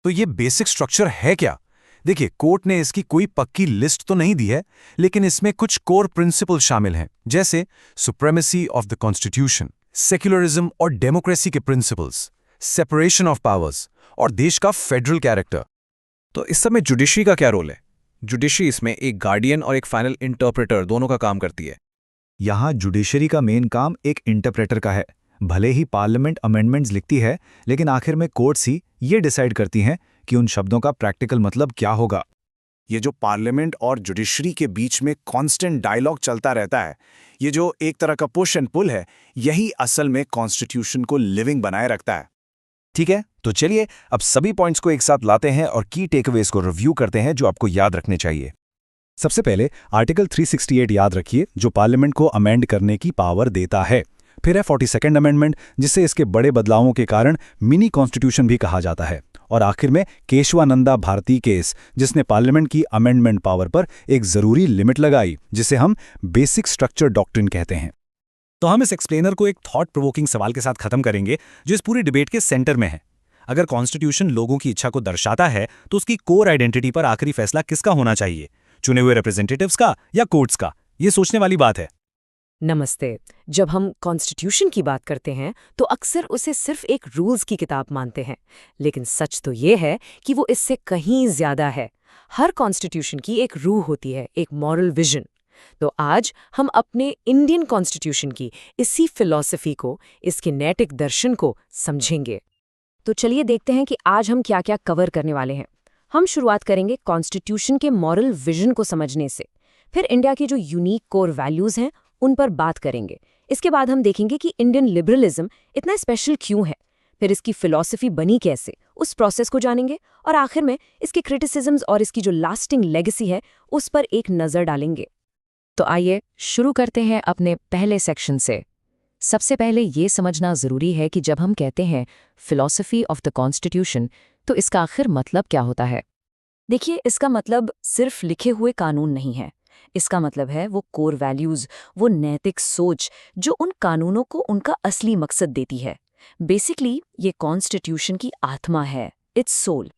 तो ये बेसिक स्ट्रक्चर है क्या? देखिए, कोर्ट ने इसकी कोई पक्की लिस्ट तो नहीं दी है, लेकिन इसमें कुछ कोर प्रिंसिपल शामिल हैं, जैसे supremacy of the constitution, secularism और डेमोक्रेसी के प्रिंसिपल्स, सेपरेशन ऑफ पावर्स और देश का फेडरल कैरेक्टर। तो इस सब में जुडिशरी का क्या रोल है? जुडिशरी इसमें एक गार्डियन और एक फाइनल इंटरप्रेटर दोनों का काम करती है। यहाँ जुडिशरी का मेन काम एक इंटरप्रेटर का है। भले ही पार्लियामेंट अमेंडमेंट्स लिखती है, लेकिन आखिर में कोर्ट्स ही ये डिसाइड करती हैं कि उन शब्दों का प्रैक्टिकल मतलब क्या होगा। ये जो पार्लियामेंट और जुडिशरी के बीच में कांस्टेंट डायलॉग चलता रहता है, ये जो एक तरह का पुश एंड पुल है, यही असल में कॉन्स्टिट्यूशन को लिविंग बनाए रखता है। ठीक है, तो चलिए अब सभी पॉइंट्स को एक साथ लाते हैं और की टेकअवेज को रिव्यू करते हैं जो आपको याद रखने चाहिए। सबसे पहले आर्टिकल 368 याद रखिए, जो पार्लियामेंट को अमेंड करने की पावर देता है। फिर है 42nd अमेंडमेंट, जिसे इसके बड़े बदलावों के कारण मिनी कॉन्स्टिट्यूशन भी कहा जाता है। और आखिर में केशवानंदा भारती केस, जिसने पार्लियामेंट की अमेंडमेंट पावर पर एक जरूरी लिमिट लगाई, जिसे हम बेसिक स्ट्रक्चर डॉक्ट्रिन कहते हैं। तो हम इस एक्सप्लेनर को एक थॉट प्रोवोकिंग सवाल के साथ खत्म करेंगे, जो इस पूरी डिबेट के सेंटर में है। अगर कॉन्स्टिट्यूशन लोगों की इच्छा को दर्शाता है, तो उसकी कोर आइडेंटिटी पर आखिरी फैसला किसका होना चाहिए? चुने हुए रिप्रेजेंटेटिव्स का या कोर्ट्स का? ये सोचने वाली बात है। नमस्ते। जब हम कॉन्स्टिट्यूशन की बात करते हैं तो अक्सर उसे सिर्फ एक रूल्स की किताब मानते हैं, लेकिन सच तो ये है कि वो इससे कहीं ज्यादा है। हर कॉन्स्टिट्यूशन की एक रूह होती है, एक मॉरल विजन। तो आज हम अपने इंडियन कॉन्स्टिट्यूशन की इसी फिलॉसफी को, इसके नैतिक दर्शन को समझेंगे। तो चलिए देखते हैं कि आज हम क्या क्या कवर करने वाले हैं। हम शुरुआत करेंगे कॉन्स्टिट्यूशन के मॉरल विजन को समझने से, फिर इंडिया के जो यूनिक कोर वैल्यूज हैं उन पर बात करेंगे। इसके बाद हम देखेंगे कि इंडियन लिबरलिज्म इतना स्पेशल क्यों है, फिर इसकी फिलॉसफी बनी कैसे, उस प्रोसेस को जानेंगे, और आखिर में इसके क्रिटिसिज्म्स और इसकी जो लास्टिंग लेगेसी है उस पर एक नज़र डालेंगे। तो आइए शुरू करते हैं अपने पहले सेक्शन से। सबसे पहले ये समझना ज़रूरी है कि जब हम कहते हैं फिलॉसफी ऑफ द कॉन्स्टिट्यूशन, तो इसका आखिर मतलब क्या होता है। देखिए, इसका मतलब सिर्फ लिखे हुए कानून नहीं है। इसका मतलब है वो कोर वैल्यूज़, वो नैतिक सोच जो उन कानूनों को उनका असली मकसद देती है। बेसिकली ये कॉन्स्टिट्यूशन की आत्मा है, इट्स सोल।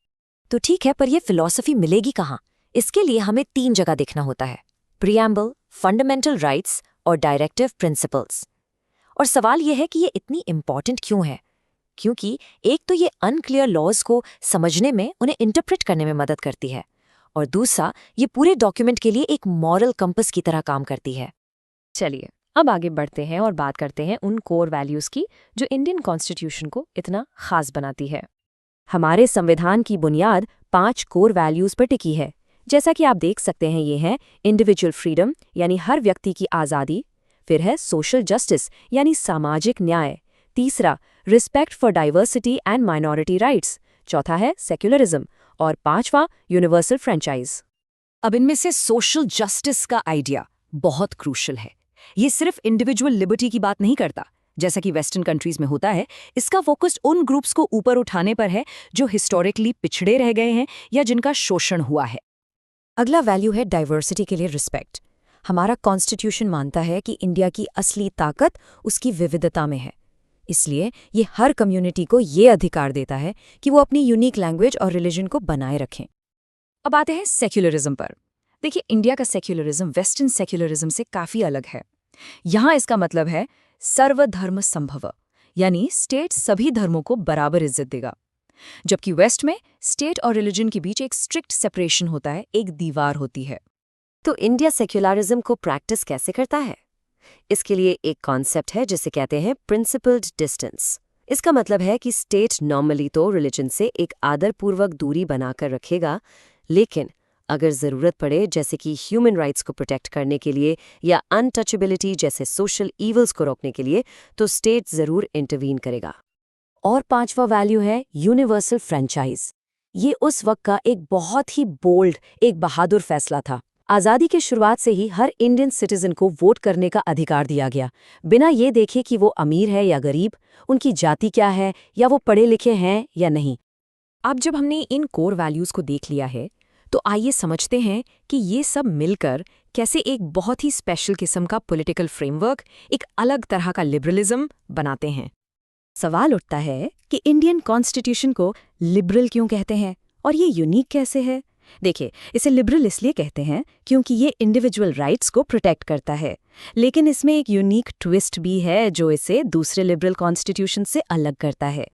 तो ठीक है, पर ये फिलॉसफी मिलेगी कहाँ? इसके लिए हमें 3 जगह देखना होता है: प्रीएम्बल, फंडामेंटल राइट्स और डायरेक्टिव प्रिंसिपल्स। और सवाल यह है कि ये इतनी इम्पॉर्टेंट क्यों है? क्योंकि एक तो ये अनक्लियर लॉज को समझने में, उन्हें इंटरप्रेट करने में मदद करती है, और दूसरा ये पूरे डॉक्यूमेंट के लिए एक मॉरल कंपस की तरह काम करती है। चलिए अब आगे बढ़ते हैं और बात करते हैं उन कोर वैल्यूज़ की जो इंडियन कॉन्स्टिट्यूशन को इतना खास बनाती है। हमारे संविधान की बुनियाद 5 कोर वैल्यूज़ पर टिकी है। जैसा कि आप देख सकते हैं, ये हैं इंडिविजुअल फ्रीडम यानी हर व्यक्ति की आज़ादी, फिर है सोशल जस्टिस यानी सामाजिक न्याय, तीसरा respect for diversity and minority rights, चौथा है सेक्युलरिज्म, और पांचवा यूनिवर्सल फ्रेंचाइज। अब इनमें से सोशल जस्टिस का आइडिया बहुत क्रूशल है। ये सिर्फ इंडिविजुअल लिबर्टी की बात नहीं करता जैसा कि वेस्टर्न कंट्रीज में होता है। इसका फोकस उन ग्रुप्स को ऊपर उठाने पर है जो हिस्टोरिकली पिछड़े रह गए हैं या जिनका शोषण हुआ है। अगला वैल्यू है डाइवर्सिटी के लिए रिस्पेक्ट। हमारा कॉन्स्टिट्यूशन मानता है कि इंडिया की असली ताकत उसकी विविधता में है, इसलिए ये हर कम्युनिटी को ये अधिकार देता है कि वो अपनी यूनिक लैंग्वेज और रिलीजन को बनाए रखें। अब आते हैं सेक्युलरिज्म पर। देखिए, इंडिया का सेक्युलरिज्म वेस्टर्न सेक्युलरिज्म से काफ़ी अलग है। यहाँ इसका मतलब है सर्वधर्म संभव, यानी स्टेट सभी धर्मों को बराबर इज्जत देगा, जबकि वेस्ट में स्टेट और रिलीजन के बीच एक स्ट्रिक्ट सेपरेशन होता है, एक दीवार होती है। तो इंडिया सेक्युलरिज्म को प्रैक्टिस कैसे करता है? इसके लिए एक कॉन्सेप्ट है जिसे कहते हैं प्रिंसिपल्ड डिस्टेंस। इसका मतलब है कि स्टेट नॉर्मली तो रिलीजन से एक आदरपूर्वक दूरी बनाकर रखेगा, लेकिन अगर ज़रूरत पड़े, जैसे कि ह्यूमन राइट्स को प्रोटेक्ट करने के लिए या अनटचेबिलिटी जैसे सोशल ईवल्स को रोकने के लिए, तो स्टेट ज़रूर इंटरवीन करेगा। और पांचवा वैल्यू है यूनिवर्सल फ्रेंचाइज। ये उस वक्त का एक बहुत ही बोल्ड, एक बहादुर फैसला था। आज़ादी के शुरुआत से ही हर इंडियन सिटीजन को वोट करने का अधिकार दिया गया, बिना ये देखे कि वो अमीर है या गरीब, उनकी जाति क्या है, या वो पढ़े लिखे हैं या नहीं। अब जब हमने इन कोर वैल्यूज़ को देख लिया है, तो आइए समझते हैं कि ये सब मिलकर कैसे एक बहुत ही स्पेशल किस्म का पॉलिटिकल फ्रेमवर्क, एक अलग तरह का लिबरलिज्म बनाते हैं। सवाल उठता है कि इंडियन कॉन्स्टिट्यूशन को लिबरल क्यों कहते हैं और ये यूनिक कैसे है? देखिए, इसे लिबरल इसलिए कहते हैं क्योंकि ये इंडिविजुअल राइट्स को प्रोटेक्ट करता है, लेकिन इसमें एक यूनिक ट्विस्ट भी है जो इसे दूसरे लिबरल कॉन्स्टिट्यूशन से अलग करता है,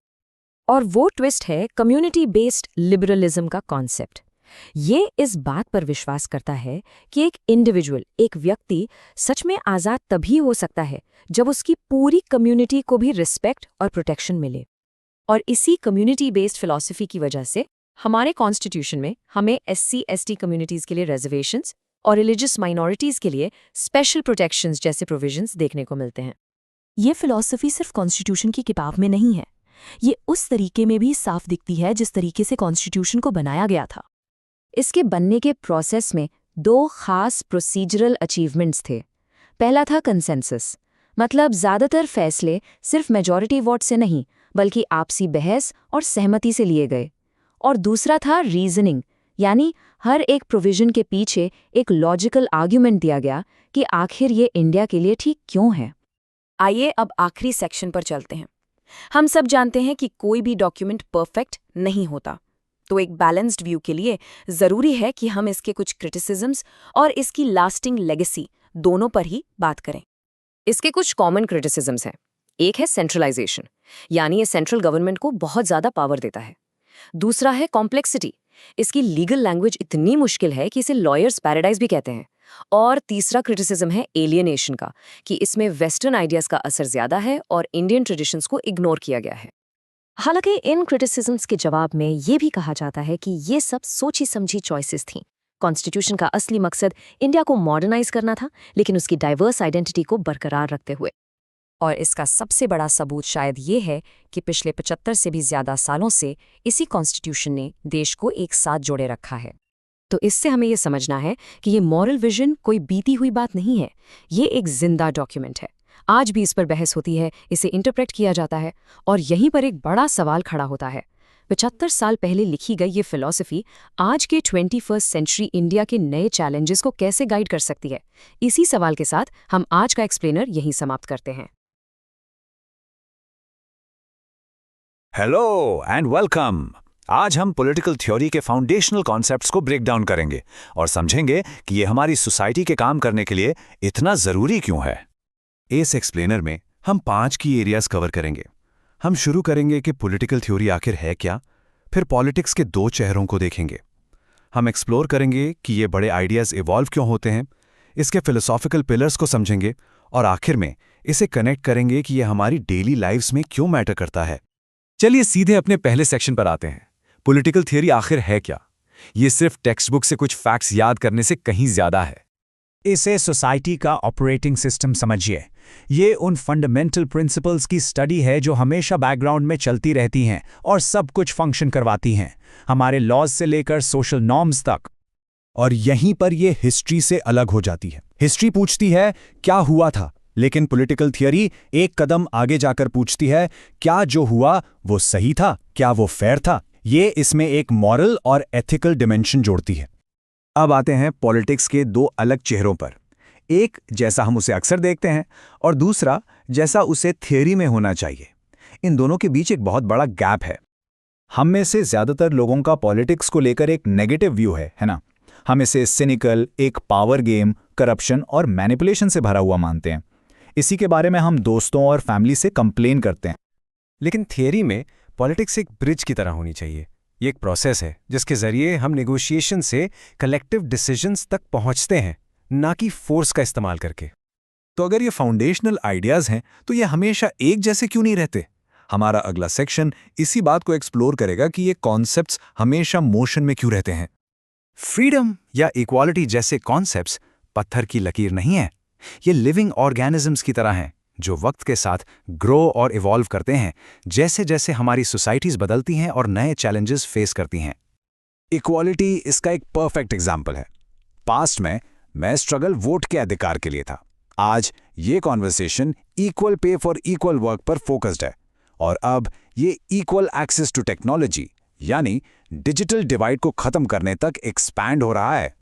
और वो ट्विस्ट है कम्युनिटी बेस्ड लिबरलिज्म का कॉन्सेप्ट। ये इस बात पर विश्वास करता है कि एक इंडिविजुअल, एक व्यक्ति सच में आज़ाद तभी हो सकता है जब उसकी पूरी कम्युनिटी को भी रिस्पेक्ट और प्रोटेक्शन मिले। और इसी कम्युनिटी बेस्ड फिलॉसफी की वजह से हमारे कॉन्स्टिट्यूशन में हमें SC/ST कम्युनिटीज़ के लिए रिजर्वेशंस और रिलीजियस माइनॉरिटीज़ के लिए स्पेशल प्रोटेक्शंस जैसे प्रोविजंस देखने को मिलते हैं। ये फिलॉसफी सिर्फ कॉन्स्टिट्यूशन की किताब में नहीं है, ये उस तरीके में भी साफ दिखती है जिस तरीके से कॉन्स्टिट्यूशन को बनाया गया था। इसके बनने के प्रोसेस में 2 खास प्रोसीजरल अचीवमेंट्स थे। पहला था कंसेंसस, मतलब ज़्यादातर फैसले सिर्फ मेजॉरिटी वोट से नहीं बल्कि आपसी बहस और सहमति से लिए गए। और दूसरा था रीजनिंग, यानी हर एक प्रोविजन के पीछे एक लॉजिकल आर्ग्यूमेंट दिया गया कि आखिर ये इंडिया के लिए ठीक क्यों है। आइए अब आखिरी सेक्शन पर चलते हैं। हम सब जानते हैं कि कोई भी डॉक्यूमेंट परफेक्ट नहीं होता, तो एक बैलेंस्ड व्यू के लिए ज़रूरी है कि हम इसके कुछ क्रिटिसिज्म्स और इसकी लास्टिंग लेगेसी दोनों पर ही बात करें। इसके कुछ कॉमन क्रिटिसिज्म्स हैं। एक है सेंट्रलाइजेशन, यानी ये सेंट्रल गवर्नमेंट को बहुत ज़्यादा पावर देता है। दूसरा है कॉम्प्लेक्सिटी, इसकी लीगल लैंग्वेज इतनी मुश्किल है कि इसे लॉयर्स पैराडाइज भी कहते हैं। और तीसरा क्रिटिसिज्म है एलियनेशन का, कि इसमें वेस्टर्न आइडियाज का असर ज्यादा है और इंडियन ट्रेडिशंस को इग्नोर किया गया है। हालांकि इन क्रिटिसिज्म्स के जवाब में ये भी कहा जाता है कि ये सब सोची समझी चॉइसेस थीं। कॉन्स्टिट्यूशन का असली मकसद इंडिया को मॉडर्नाइज करना था, लेकिन उसकी डाइवर्स आइडेंटिटी को बरकरार रखते हुए। और इसका सबसे बड़ा सबूत शायद ये है कि पिछले 75 से भी ज्यादा सालों से इसी कॉन्स्टिट्यूशन ने देश को एक साथ जोड़े रखा है। तो इससे हमें ये समझना है कि ये मॉरल विजन कोई बीती हुई बात नहीं है, ये एक जिंदा डॉक्यूमेंट है। आज भी इस पर बहस होती है, इसे इंटरप्रेट किया जाता है, और यहीं पर एक बड़ा सवाल खड़ा होता है। 75 साल पहले लिखी गई ये फिलॉसफी आज के 21st सेंचुरी इंडिया के नए चैलेंजेस को कैसे गाइड कर सकती है? इसी सवाल के साथ हम आज का एक्सप्लेनर यहीं समाप्त करते हैं। Hello and welcome. आज हम पॉलिटिकल थ्योरी के फाउंडेशनल कॉन्सेप्ट्स को ब्रेक डाउन करेंगे और समझेंगे कि ये हमारी सोसाइटी के काम करने के लिए इतना जरूरी क्यों है। इस एक्सप्लेनर में हम 5 की एरियाज कवर करेंगे। हम शुरू करेंगे कि पॉलिटिकल थ्योरी आखिर है क्या, फिर पॉलिटिक्स के 2 चेहरों को देखेंगे। हम एक्सप्लोर करेंगे कि ये बड़े आइडियाज इवॉल्व क्यों होते हैं, इसके फिलोसॉफिकल पिलर्स को समझेंगे, और आखिर में इसे कनेक्ट करेंगे कि ये हमारी डेली लाइफ्स में क्यों मैटर करता है। चलिए सीधे अपने पहले सेक्शन पर आते हैं। पॉलिटिकल थियरी आखिर है क्या? ये सिर्फ टेक्स्ट बुक से कुछ फैक्ट्स याद करने से कहीं ज्यादा है। इसे सोसाइटी का ऑपरेटिंग सिस्टम समझिए। ये उन फंडामेंटल प्रिंसिपल्स की स्टडी है जो हमेशा बैकग्राउंड में चलती रहती हैं और सब कुछ फंक्शन करवाती हैं, हमारे लॉज से लेकर सोशल नॉर्म्स तक। और यहीं पर ये हिस्ट्री से अलग हो जाती है। हिस्ट्री पूछती है क्या हुआ था, लेकिन पॉलिटिकल थियरी एक कदम आगे जाकर पूछती है क्या जो हुआ वो सही था, क्या वो फेयर था। ये इसमें एक मॉरल और एथिकल डिमेंशन जोड़ती है। अब आते हैं पॉलिटिक्स के 2 अलग चेहरों पर, एक जैसा हम उसे अक्सर देखते हैं और दूसरा जैसा उसे थियरी में होना चाहिए। इन दोनों के बीच एक बहुत बड़ा गैप है। हम में से ज्यादातर लोगों का पॉलिटिक्स को लेकर एक नेगेटिव व्यू है ना? हम इसे सिनिकल, एक पावर गेम, करप्शन और मैनिपुलेशन से भरा हुआ मानते हैं। इसी के बारे में हम दोस्तों और फैमिली से कंप्लेन करते हैं। लेकिन थियरी में पॉलिटिक्स एक ब्रिज की तरह होनी चाहिए। ये एक प्रोसेस है जिसके जरिए हम नेगोशिएशन से कलेक्टिव डिसीजंस तक पहुंचते हैं, ना कि फोर्स का इस्तेमाल करके। तो अगर ये फाउंडेशनल आइडियाज हैं तो ये हमेशा एक जैसे क्यों नहीं रहते? हमारा अगला सेक्शन इसी बात को एक्सप्लोर करेगा कि ये कॉन्सेप्ट्स हमेशा मोशन में क्यों रहते हैं। फ्रीडम या इक्वालिटी जैसे कॉन्सेप्ट्स पत्थर की लकीर नहीं है। ये लिविंग ऑर्गेनिजम्स की तरह हैं जो वक्त के साथ ग्रो और इवॉल्व करते हैं जैसे जैसे हमारी सोसाइटीज बदलती हैं और नए चैलेंजेस फेस करती हैं। इक्वालिटी इसका एक परफेक्ट एग्जाम्पल है। पास्ट में मैं स्ट्रगल वोट के अधिकार के लिए था। आज ये conversation equal pay for equal work पर फोकस्ड है, और अब ये इक्वल एक्सेस टू टेक्नोलॉजी यानी डिजिटल डिवाइड को खत्म करने तक एक्सपैंड हो रहा है।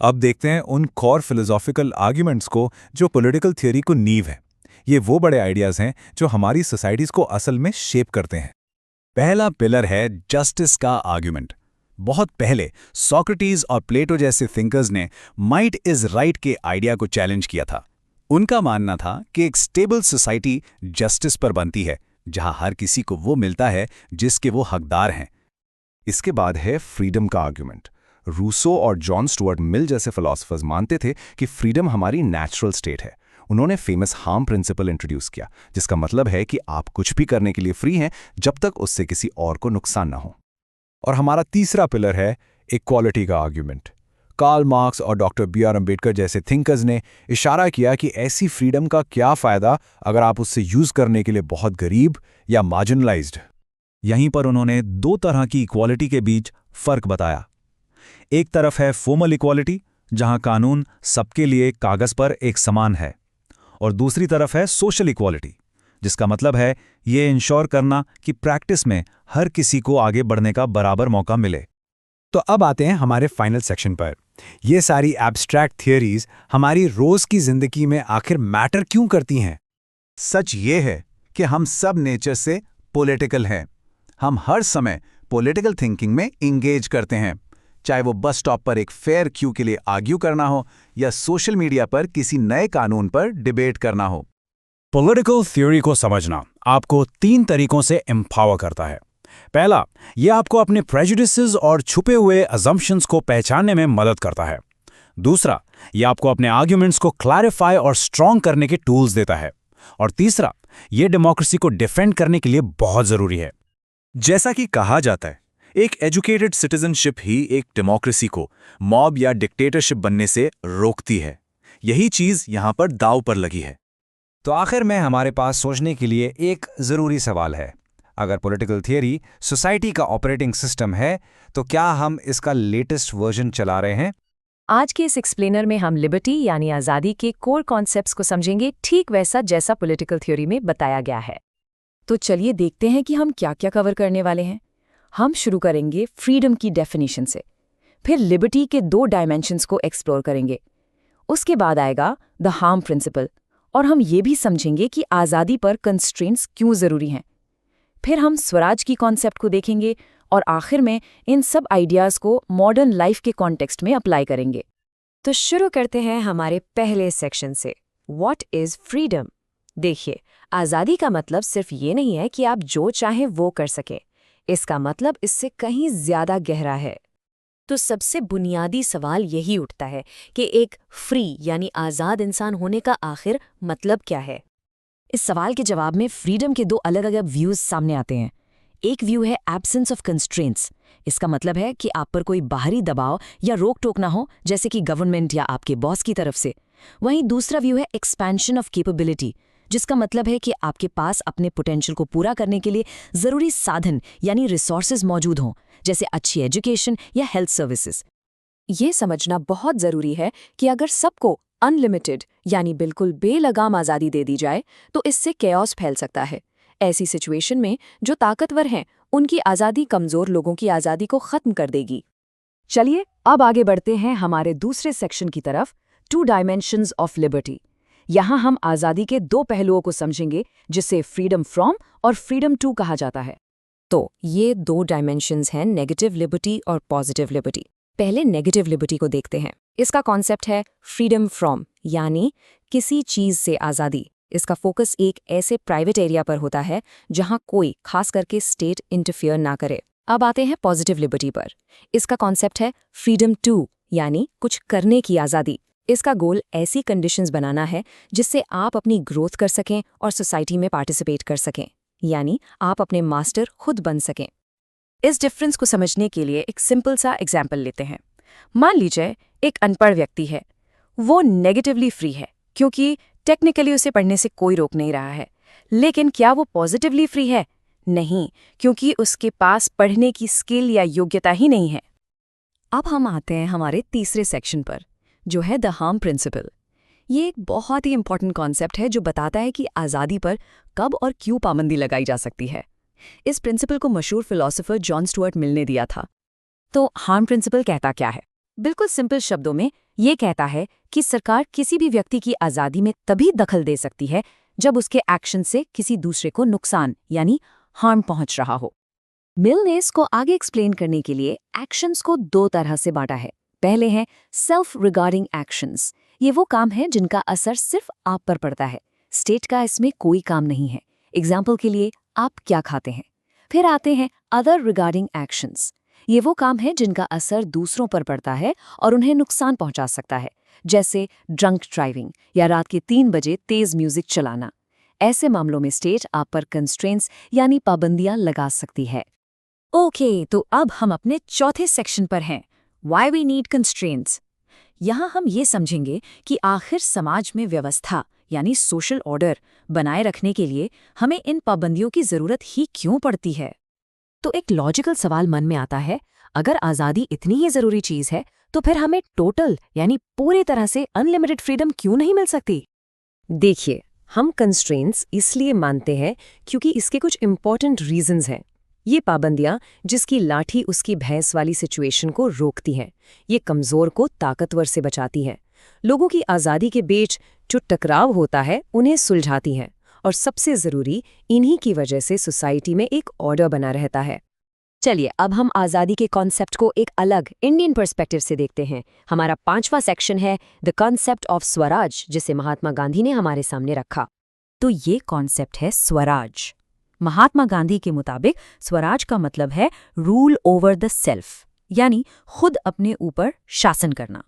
अब देखते हैं उन कोर फिलोसॉफिकल आर्ग्यूमेंट्स को जो पॉलिटिकल थियरी को नींव है। ये वो बड़े आइडियाज हैं जो हमारी सोसाइटीज को असल में शेप करते हैं। पहला पिलर है जस्टिस का आर्ग्यूमेंट। बहुत पहले सोक्रेटिस और प्लेटो जैसे थिंकर्स ने माइट इज राइट के आइडिया को चैलेंज किया था। उनका मानना था कि एक स्टेबल सोसाइटी जस्टिस पर बनती है, जहां हर किसी को वो मिलता है जिसके वो हकदार हैं। इसके बाद है फ्रीडम का आर्ग्यूमेंट। रूसो और जॉन स्टुअर्ट मिल जैसे फिलोसोफर्स मानते थे कि फ्रीडम हमारी नेचुरल स्टेट है। उन्होंने फेमस हार्म प्रिंसिपल इंट्रोड्यूस किया, जिसका मतलब है कि आप कुछ भी करने के लिए फ्री हैं जब तक उससे किसी और को नुकसान ना हो। और हमारा तीसरा पिलर है इक्वालिटी का आर्ग्यूमेंट। कार्ल मार्क्स और डॉक्टर B.R. अम्बेडकर जैसे थिंकर्स ने इशारा किया कि ऐसी फ्रीडम का क्या फ़ायदा अगर आप उससे यूज़ करने के लिए बहुत गरीब या मार्जिनलाइज्ड। यहीं पर उन्होंने 2 तरह की इक्वालिटी के बीच फ़र्क बताया। एक तरफ है फॉर्मल इक्वालिटी, जहां कानून सबके लिए कागज़ पर एक समान है, और दूसरी तरफ है सोशल इक्वालिटी, जिसका मतलब है ये इंश्योर करना कि प्रैक्टिस में हर किसी को आगे बढ़ने का बराबर मौका मिले। तो अब आते हैं हमारे फाइनल सेक्शन पर। ये सारी एब्स्ट्रैक्ट थियरीज हमारी रोज की जिंदगी में आखिर मैटर क्यों करती हैं? सच ये है कि हम सब नेचर से पॉलिटिकल हैं। हम हर समय पॉलिटिकल थिंकिंग में इंगेज करते हैं, चाहे वो बस स्टॉप पर एक फेयर क्यू के लिए आर्ग्यू करना हो या सोशल मीडिया पर किसी नए कानून पर डिबेट करना हो। पॉलिटिकल थ्योरी को समझना आपको 3 तरीकों से एम्पावर करता है। पहला, ये आपको अपने प्रेजुडिसेस और छुपे हुए अजम्पशंस को पहचानने में मदद करता है। दूसरा, ये आपको अपने आर्ग्यूमेंट्स को क्लैरिफाई और स्ट्रॉन्ग करने के टूल्स देता है। और तीसरा, ये डेमोक्रेसी को डिफेंड करने के लिए बहुत जरूरी है। जैसा कि कहा जाता है, एक एजुकेटेड सिटीजनशिप ही एक डेमोक्रेसी को मॉब या डिक्टेटरशिप बनने से रोकती है। यही चीज यहां पर दांव पर लगी है। तो आखिर में हमारे पास सोचने के लिए एक ज़रूरी सवाल है। अगर पॉलिटिकल थियरी सोसाइटी का ऑपरेटिंग सिस्टम है, तो क्या हम इसका लेटेस्ट वर्जन चला रहे हैं? आज के इस एक्सप्लेनर में हम लिबर्टी यानी आज़ादी के कोर कॉन्सेप्ट्स को समझेंगे, ठीक वैसा जैसा पॉलिटिकल थ्योरी में बताया गया है। तो चलिए देखते हैं कि हम क्या क्या कवर करने वाले हैं। हम शुरू करेंगे फ्रीडम की डेफिनेशन से, फिर लिबर्टी के 2 डायमेंशंस को एक्सप्लोर करेंगे। उसके बाद आएगा द हार्म प्रिंसिपल, और हम ये भी समझेंगे कि आज़ादी पर कंस्ट्रेंट्स क्यों ज़रूरी हैं। फिर हम स्वराज की कॉन्सेप्ट को देखेंगे और आखिर में इन सब आइडियाज़ को मॉडर्न लाइफ के कॉन्टेक्स्ट में अप्लाई करेंगे। तो शुरू करते हैं हमारे पहले सेक्शन से, व्हाट इज़ फ्रीडम। देखिए, आज़ादी का मतलब सिर्फ ये नहीं है कि आप जो चाहें वो कर सकें। इसका मतलब इससे कहीं ज़्यादा गहरा है। तो सबसे बुनियादी सवाल यही उठता है कि एक फ्री यानी आज़ाद इंसान होने का आखिर मतलब क्या है। इस सवाल के जवाब में फ्रीडम के 2 अलग अलग व्यूज़ सामने आते हैं। एक व्यू है एब्सेंस ऑफ कंस्ट्रेंट्स। इसका मतलब है कि आप पर कोई बाहरी दबाव या रोक टोक ना हो, जैसे कि गवर्नमेंट या आपके बॉस की तरफ से। वहीं दूसरा व्यू है एक्सपेंशन ऑफ कैपेबिलिटी, जिसका मतलब है कि आपके पास अपने पोटेंशियल को पूरा करने के लिए ज़रूरी साधन यानी रिसोर्सेज मौजूद हों, जैसे अच्छी एजुकेशन या हेल्थ सर्विसेज। ये समझना बहुत ज़रूरी है कि अगर सबको अनलिमिटेड यानी बिल्कुल बेलगाम आज़ादी दे दी जाए, तो इससे कैओस फैल सकता है। ऐसी सिचुएशन में जो ताकतवर हैं, उनकी आज़ादी कमज़ोर लोगों की आज़ादी को ख़त्म कर देगी। चलिए अब आगे बढ़ते हैं हमारे दूसरे सेक्शन की तरफ, 2 डायमेंशंस ऑफ लिबर्टी। यहाँ हम आज़ादी के 2 पहलुओं को समझेंगे, जिसे फ्रीडम फ्रॉम और फ्रीडम टू कहा जाता है। तो ये 2 डायमेंशंस हैं, नेगेटिव लिबर्टी और पॉजिटिव लिबर्टी। पहले नेगेटिव लिबर्टी को देखते हैं। इसका कॉन्सेप्ट है फ्रीडम फ्रॉम, यानी किसी चीज़ से आज़ादी। इसका फोकस एक ऐसे प्राइवेट एरिया पर होता है जहां कोई, खास करके स्टेट, इंटरफियर ना करे। अब आते हैं पॉजिटिव लिबर्टी पर। इसका कॉन्सेप्ट है फ्रीडम टू, यानी कुछ करने की आज़ादी। इसका गोल ऐसी कंडीशंस बनाना है जिससे आप अपनी ग्रोथ कर सकें और सोसाइटी में पार्टिसिपेट कर सकें, यानी आप अपने मास्टर खुद बन सकें। इस डिफरेंस को समझने के लिए एक सिंपल सा एग्जाम्पल लेते हैं। मान लीजिए एक अनपढ़ व्यक्ति है। वो नेगेटिवली फ्री है क्योंकि टेक्निकली उसे पढ़ने से कोई रोक नहीं रहा है। लेकिन क्या वो पॉजिटिवली फ्री है? नहीं, क्योंकि उसके पास पढ़ने की स्किल या योग्यता ही नहीं है। अब हम आते हैं हमारे तीसरे सेक्शन पर, जो है द हार्म प्रिंसिपल। ये एक बहुत ही इंपॉर्टेंट कॉन्सेप्ट है जो बताता है कि आज़ादी पर कब और क्यों पाबंदी लगाई जा सकती है। इस प्रिंसिपल को मशहूर फिलोसोफर जॉन स्टुअर्ट मिल ने दिया था। तो हार्म प्रिंसिपल कहता क्या है? बिल्कुल सिंपल शब्दों में ये कहता है कि सरकार किसी भी व्यक्ति की आज़ादी में तभी दखल दे सकती है जब उसके एक्शन से किसी दूसरे को नुकसान यानी हार्म पहुंच रहा हो। मिल ने इसको आगे एक्सप्लेन करने के लिए एक्शंस को 2 तरह से बांटा है। पहले हैं सेल्फ रिगार्डिंग एक्शंस। ये वो काम है जिनका असर सिर्फ आप पर पड़ता है, स्टेट का इसमें कोई काम नहीं है। एग्जाम्पल के लिए, आप क्या खाते हैं। फिर आते हैं अदर रिगार्डिंग एक्शंस। ये वो काम है जिनका असर दूसरों पर पड़ता है और उन्हें नुकसान पहुंचा सकता है, जैसे ड्रंक ड्राइविंग या रात के 3 बजे तेज म्यूजिक चलाना। ऐसे मामलों में स्टेट आप पर कंस्ट्रेंट्स यानी पाबंदियां लगा सकती है। ओके, तो अब हम अपने चौथे सेक्शन पर हैं, व्हाई वी नीड कंस्ट्रेंट्स। यहाँ हम ये समझेंगे कि आखिर समाज में व्यवस्था यानी सोशल ऑर्डर बनाए रखने के लिए हमें इन पाबंदियों की ज़रूरत ही क्यों पड़ती है। तो एक लॉजिकल सवाल मन में आता है, अगर आज़ादी इतनी ही ज़रूरी चीज़ है तो फिर हमें टोटल यानी पूरी तरह से अनलिमिटेड फ्रीडम क्यों नहीं मिल सकती? देखिए, हम कंस्ट्रेंट्स इसलिए मानते हैं क्योंकि इसके कुछ इंपॉर्टेंट रीजंस हैं। ये पाबंदियां जिसकी लाठी उसकी भैंस वाली सिचुएशन को रोकती हैं, ये कमज़ोर को ताकतवर से बचाती हैं, लोगों की आज़ादी के बीच जो टकराव होता है उन्हें सुलझाती हैं, और सबसे ज़रूरी, इन्हीं की वजह से सोसाइटी में एक ऑर्डर बना रहता है। चलिए अब हम आज़ादी के कॉन्सेप्ट को एक अलग इंडियन पर्सपेक्टिव से देखते हैं। हमारा 5वां सेक्शन है द कॉन्सेप्ट ऑफ स्वराज, जिसे महात्मा गांधी ने हमारे सामने रखा। तो ये कॉन्सेप्ट है स्वराज। महात्मा गांधी के मुताबिक स्वराज का मतलब है रूल ओवर द सेल्फ, यानी खुद अपने ऊपर शासन करना।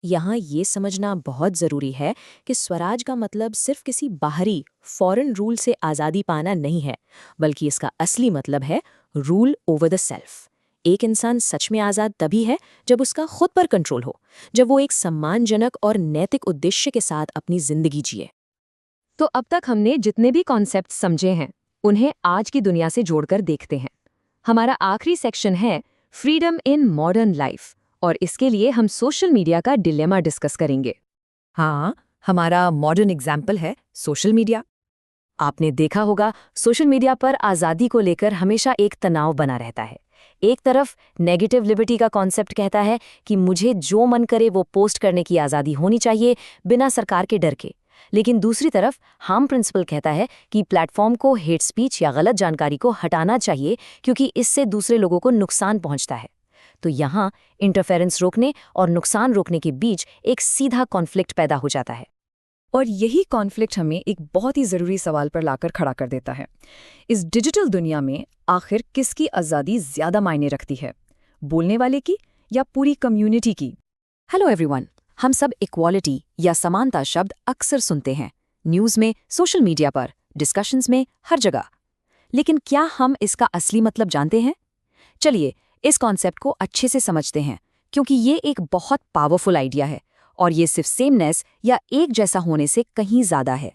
यहाँ ये समझना बहुत ज़रूरी है कि स्वराज का मतलब सिर्फ किसी बाहरी फॉरेन रूल से आज़ादी पाना नहीं है, बल्कि इसका असली मतलब है रूल ओवर द सेल्फ। एक इंसान सच में आज़ाद तभी है जब उसका खुद पर कंट्रोल हो, जब वो एक सम्मानजनक और नैतिक उद्देश्य के साथ अपनी जिंदगी जिए। तो अब तक हमने जितने भी कॉन्सेप्ट समझे हैं उन्हें आज की दुनिया से जोड़कर देखते हैं। हमारा आखिरी सेक्शन है फ्रीडम इन मॉडर्न लाइफ, और इसके लिए हम सोशल मीडिया का डिलेमा डिस्कस करेंगे। हाँ, हमारा मॉडर्न एग्जाम्पल है सोशल मीडिया। आपने देखा होगा सोशल मीडिया पर आज़ादी को लेकर हमेशा एक तनाव बना रहता है। एक तरफ नेगेटिव लिबर्टी का कॉन्सेप्ट कहता है कि मुझे जो मन करे वो पोस्ट करने की आज़ादी होनी चाहिए बिना सरकार के डर के, लेकिन दूसरी तरफ हार्म प्रिंसिपल कहता है कि प्लेटफॉर्म को हेट स्पीच या गलत जानकारी को हटाना चाहिए क्योंकि इससे दूसरे लोगों को नुकसान पहुंचता है। तो यहाँ इंटरफेरेंस रोकने और नुकसान रोकने के बीच एक सीधा कॉन्फ्लिक्ट पैदा हो जाता है। और यही कॉन्फ्लिक्ट हमें एक बहुत ही ज़रूरी सवाल पर लाकर खड़ा कर देता है। इस डिजिटल दुनिया में आखिर किसकी आज़ादी ज़्यादा मायने रखती है, बोलने वाले की या पूरी कम्युनिटी की? हेलो एवरीवन, हम सब इक्वालिटी या समानता शब्द अक्सर सुनते हैं, न्यूज़ में, सोशल मीडिया पर, डिस्कशंस में, हर जगह। लेकिन क्या हम इसका असली मतलब जानते हैं? चलिए इस कॉन्सेप्ट को अच्छे से समझते हैं, क्योंकि ये एक बहुत पावरफुल आइडिया है और ये सिर्फ सेमनेस या एक जैसा होने से कहीं ज़्यादा है।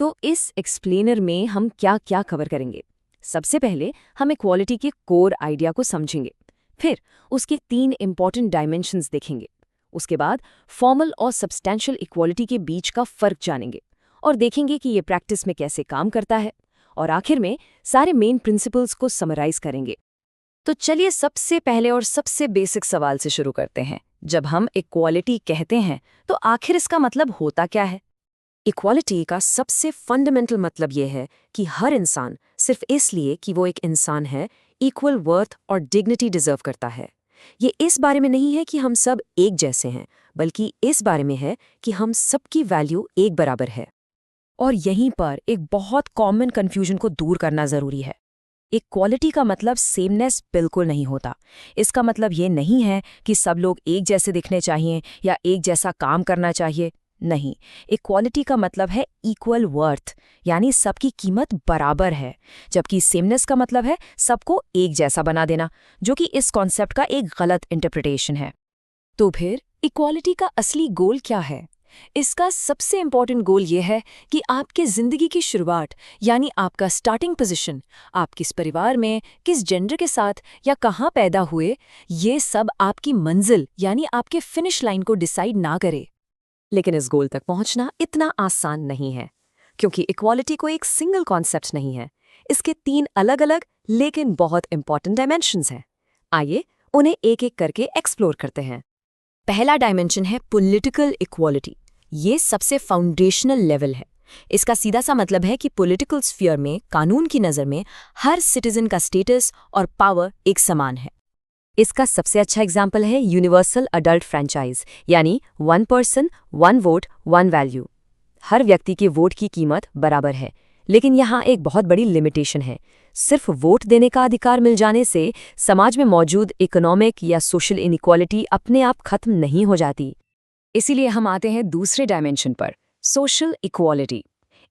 तो इस एक्सप्लेनर में हम क्या क्या कवर करेंगे? सबसे पहले हम इक्वालिटी के कोर आइडिया को समझेंगे, फिर उसके 3 इंपॉर्टेंट डायमेंशंस देखेंगे, उसके बाद फॉर्मल और सब्सटेंशियल इक्वालिटी के बीच का फ़र्क जानेंगे और देखेंगे कि ये प्रैक्टिस में कैसे काम करता है, और आखिर में सारे मेन प्रिंसिपल्स को समराइज करेंगे। तो चलिए सबसे पहले और सबसे बेसिक सवाल से शुरू करते हैं। जब हम इक्वालिटी कहते हैं तो आखिर इसका मतलब होता क्या है? इक्वालिटी का सबसे फंडामेंटल मतलब यह है कि हर इंसान सिर्फ इसलिए कि वो एक इंसान है, इक्वल वर्थ और डिग्निटी डिजर्व करता है। ये इस बारे में नहीं है कि हम सब एक जैसे हैं, बल्कि इस बारे में है कि हम सबकी वैल्यू एक बराबर है। और यहीं पर एक बहुत कॉमन कन्फ्यूजन को दूर करना ज़रूरी है। इक्वालिटी का मतलब सेमनेस बिल्कुल नहीं होता। इसका मतलब ये नहीं है कि सब लोग एक जैसे दिखने चाहिए या एक जैसा काम करना चाहिए। नहीं, इक्वालिटी का मतलब है इक्वल वर्थ, यानी सबकी कीमत बराबर है, जबकि सेमनेस का मतलब है सबको एक जैसा बना देना, जो कि इस कॉन्सेप्ट का एक गलत इंटरप्रिटेशन है। तो फिर इक्वालिटी का असली गोल क्या है? इसका सबसे इंपॉर्टेंट गोल ये है कि आपके ज़िंदगी की शुरुआत, यानी आपका स्टार्टिंग पोजीशन, आप किस परिवार में, किस जेंडर के साथ या कहाँ पैदा हुए, ये सब आपकी मंजिल यानी आपके फिनिश लाइन को डिसाइड ना करे। लेकिन इस गोल तक पहुंचना इतना आसान नहीं है, क्योंकि इक्वालिटी को एक सिंगल कॉन्सेप्ट नहीं है। इसके 3 अलग अलग लेकिन बहुत इंपॉर्टेंट डायमेंशंस हैं। आइए उन्हें एक एक करके एक्सप्लोर करते हैं। पहला डायमेंशन है पॉलिटिकल इक्वालिटी। ये सबसे फाउंडेशनल लेवल है। इसका सीधा सा मतलब है कि पॉलिटिकल स्फीयर में, कानून की नज़र में, हर सिटीजन का स्टेटस और पावर एक समान है। इसका सबसे अच्छा एग्जाम्पल है यूनिवर्सल अडल्ट फ्रेंचाइज, यानी 1 पर्सन 1 वोट 1 वैल्यू। हर व्यक्ति के वोट की कीमत बराबर है, लेकिन यहाँ एक बहुत बड़ी लिमिटेशन है। सिर्फ वोट देने का अधिकार मिल जाने से समाज में मौजूद इकोनॉमिक या सोशल इनइक्वालिटी अपने आप खत्म नहीं हो जाती। इसीलिए हम आते हैं दूसरे डायमेंशन पर, सोशल इक्वालिटी।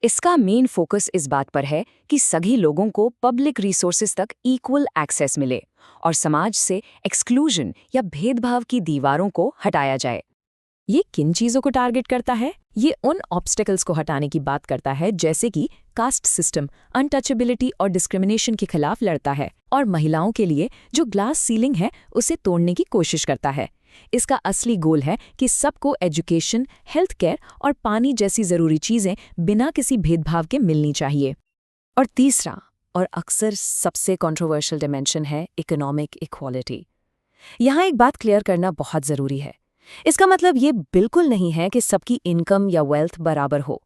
इसका मेन फोकस इस बात पर है कि सभी लोगों को पब्लिक रिसोर्सेज तक इक्वल एक्सेस मिले और समाज से एक्सक्लूजन या भेदभाव की दीवारों को हटाया जाए। ये किन चीज़ों को टारगेट करता है? ये उन ऑब्स्टेकल्स को हटाने की बात करता है, जैसे कि कास्ट सिस्टम, अनटचेबिलिटी और डिस्क्रिमिनेशन के खिलाफ लड़ता है, और महिलाओं के लिए जो ग्लास सीलिंग है उसे तोड़ने की कोशिश करता है। इसका असली गोल है कि सबको एजुकेशन, हेल्थ केयर और पानी जैसी ज़रूरी चीज़ें बिना किसी भेदभाव के मिलनी चाहिए। और तीसरा और अक्सर सबसे कंट्रोवर्शियल डायमेंशन है इकोनॉमिक इक्वालिटी। यहाँ एक बात क्लियर करना बहुत ज़रूरी है। इसका मतलब ये बिल्कुल नहीं है कि सबकी इनकम या वेल्थ बराबर हो।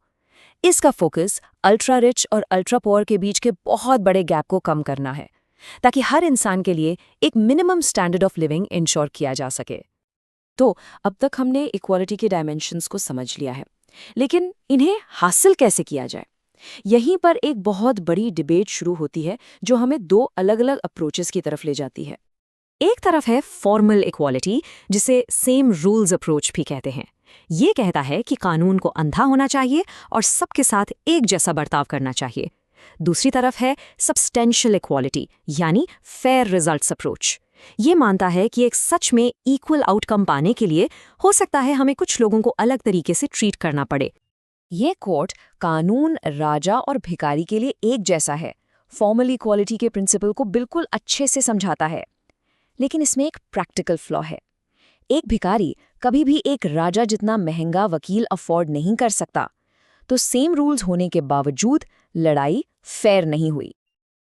इसका फोकस अल्ट्रा रिच और अल्ट्रा पुअर के बीच के बहुत बड़े गैप को कम करना है, ताकि हर इंसान के लिए एक minimum standard of living ensure किया जा सके। तो अब तक हमने इक्वालिटी के डायमेंशंस को समझ लिया है, लेकिन इन्हें हासिल कैसे किया जाए? यहीं पर एक बहुत बड़ी डिबेट शुरू होती है जो हमें दो अलग-अलग अप्रोचेस की तरफ ले जाती है। एक तरफ है फॉर्मल इक्वालिटी, जिसे सेम रूल्स अप्रोच भी कहते हैं। ये कहता है कि कानून को अंधा होना चाहिए और सबके साथ एक जैसा बर्ताव करना चाहिए। दूसरी तरफ है सब्सटेंशियल इक्वालिटी, यानी फेयर रिजल्ट्स अप्रोच। ये मानता है कि एक सच में इक्वल आउटकम पाने के लिए हो सकता है हमें कुछ लोगों को अलग तरीके से ट्रीट करना पड़े। ये कोर्ट कानून राजा और भिखारी के लिए एक जैसा है, फॉर्मल इक्वालिटी के प्रिंसिपल को बिल्कुल अच्छे से समझाता है। लेकिन इसमें एक प्रैक्टिकल फ्लॉ है। एक भिखारी कभी भी एक राजा जितना महंगा वकील अफोर्ड नहीं कर सकता, तो सेम रूल्स होने के बावजूद लड़ाई फेयर नहीं हुई।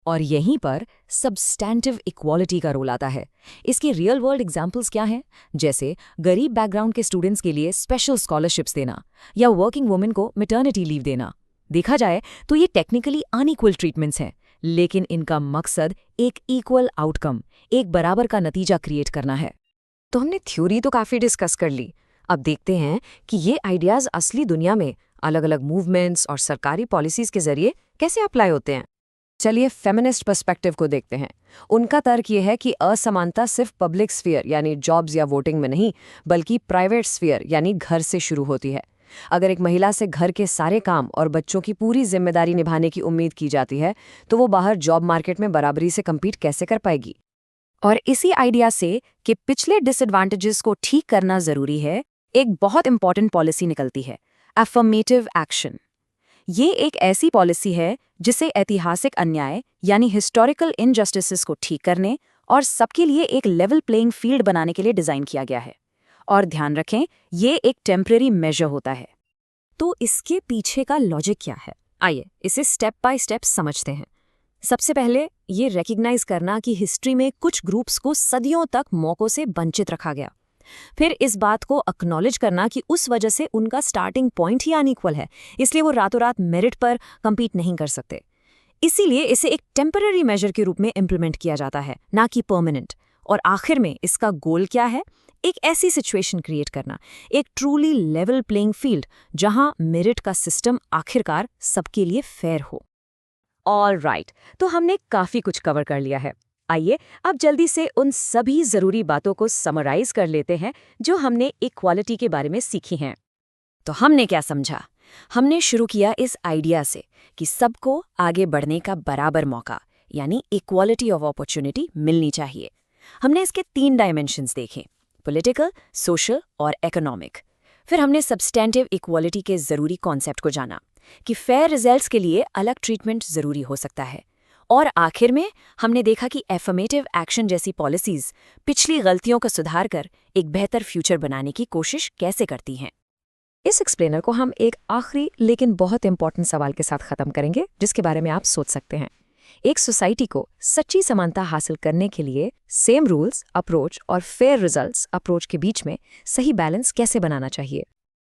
और यहीं पर सब्सटैंटिव इक्वालिटी का रोल आता है। इसके रियल वर्ल्ड एग्जाम्पल्स क्या हैं? जैसे गरीब बैकग्राउंड के स्टूडेंट्स के लिए स्पेशल स्कॉलरशिप्स देना या वर्किंग वुमेन को मैटरनिटी लीव देना। देखा जाए तो ये टेक्निकली अनइक्वल ट्रीटमेंट्स हैं, लेकिन इनका मकसद एक इक्वल आउटकम, एक बराबर का नतीजा क्रिएट करना है। तो हमने थ्योरी तो काफ़ी डिस्कस कर ली। अब देखते हैं कि ये आइडियाज़ असली दुनिया में अलग अलग मूवमेंट्स और सरकारी पॉलिसीज़ के जरिए कैसे अप्लाई होते हैं। चलिए फेमिनिस्ट पर्सपेक्टिव को देखते हैं। उनका तर्क ये है कि असमानता सिर्फ पब्लिक स्फीयर यानी जॉब्स या वोटिंग में नहीं, बल्कि प्राइवेट स्फीयर यानी घर से शुरू होती है। अगर एक महिला से घर के सारे काम और बच्चों की पूरी जिम्मेदारी निभाने की उम्मीद की जाती है, तो वो बाहर जॉब मार्केट में बराबरी से कम्पीट कैसे कर पाएगी? और इसी आइडिया से कि पिछले डिसएडवांटेजेस को ठीक करना जरूरी है, एक बहुत इंपॉर्टेंट पॉलिसी निकलती है, अफर्मेटिव एक्शन। ये एक ऐसी पॉलिसी है जिसे ऐतिहासिक अन्याय यानी हिस्टोरिकल इनजस्टिसेस को ठीक करने और सबके लिए एक लेवल प्लेइंग फील्ड बनाने के लिए डिज़ाइन किया गया है। और ध्यान रखें, ये एक टेम्परेरी मेजर होता है। तो इसके पीछे का लॉजिक क्या है? आइए इसे स्टेप बाय स्टेप समझते हैं। सबसे पहले ये रेकग्नाइज करना कि हिस्ट्री में कुछ ग्रुप्स को सदियों तक मौकों से वंचित रखा गया। फिर इस बात को एक्नॉलेज करना कि उस वजह से उनका स्टार्टिंग पॉइंट ही अनइक्वल है, इसलिए वो रातों रात मेरिट पर कम्पीट नहीं कर सकते। इसीलिए इसे एक टेम्पररी मेजर के रूप में इम्प्लीमेंट किया जाता है, ना कि परमानेंट। और आखिर में इसका गोल क्या है? एक ऐसी सिचुएशन क्रिएट करना, एक ट्रूली लेवल प्लेइंग फील्ड जहां मेरिट का सिस्टम आखिरकार सबके लिए फेयर हो। ऑलराइट, तो हमने काफ़ी कुछ कवर कर लिया है। आइए अब जल्दी से उन सभी ज़रूरी बातों को समराइज कर लेते हैं जो हमने इक्वालिटी के बारे में सीखी हैं। तो हमने क्या समझा? हमने शुरू किया इस आइडिया से कि सबको आगे बढ़ने का बराबर मौका यानी इक्वालिटी ऑफ अपॉर्चुनिटी मिलनी चाहिए। हमने इसके 3 डायमेंशंस देखे, पॉलिटिकल, सोशल और इकोनॉमिक। फिर हमने सब्सटेंटिव इक्वालिटी के ज़रूरी कॉन्सेप्ट को जाना कि फेयर रिजल्ट्स के लिए अलग ट्रीटमेंट ज़रूरी हो सकता है। और आखिर में हमने देखा कि एफर्मेटिव एक्शन जैसी पॉलिसीज़ पिछली गलतियों का सुधार कर एक बेहतर फ्यूचर बनाने की कोशिश कैसे करती हैं। इस एक्सप्लेनर को हम एक आखिरी लेकिन बहुत इंपॉर्टेंट सवाल के साथ ख़त्म करेंगे, जिसके बारे में आप सोच सकते हैं। एक सोसाइटी को सच्ची समानता हासिल करने के लिए सेम रूल्स अप्रोच और फेयर रिजल्ट्स अप्रोच के बीच में सही बैलेंस कैसे बनाना चाहिए?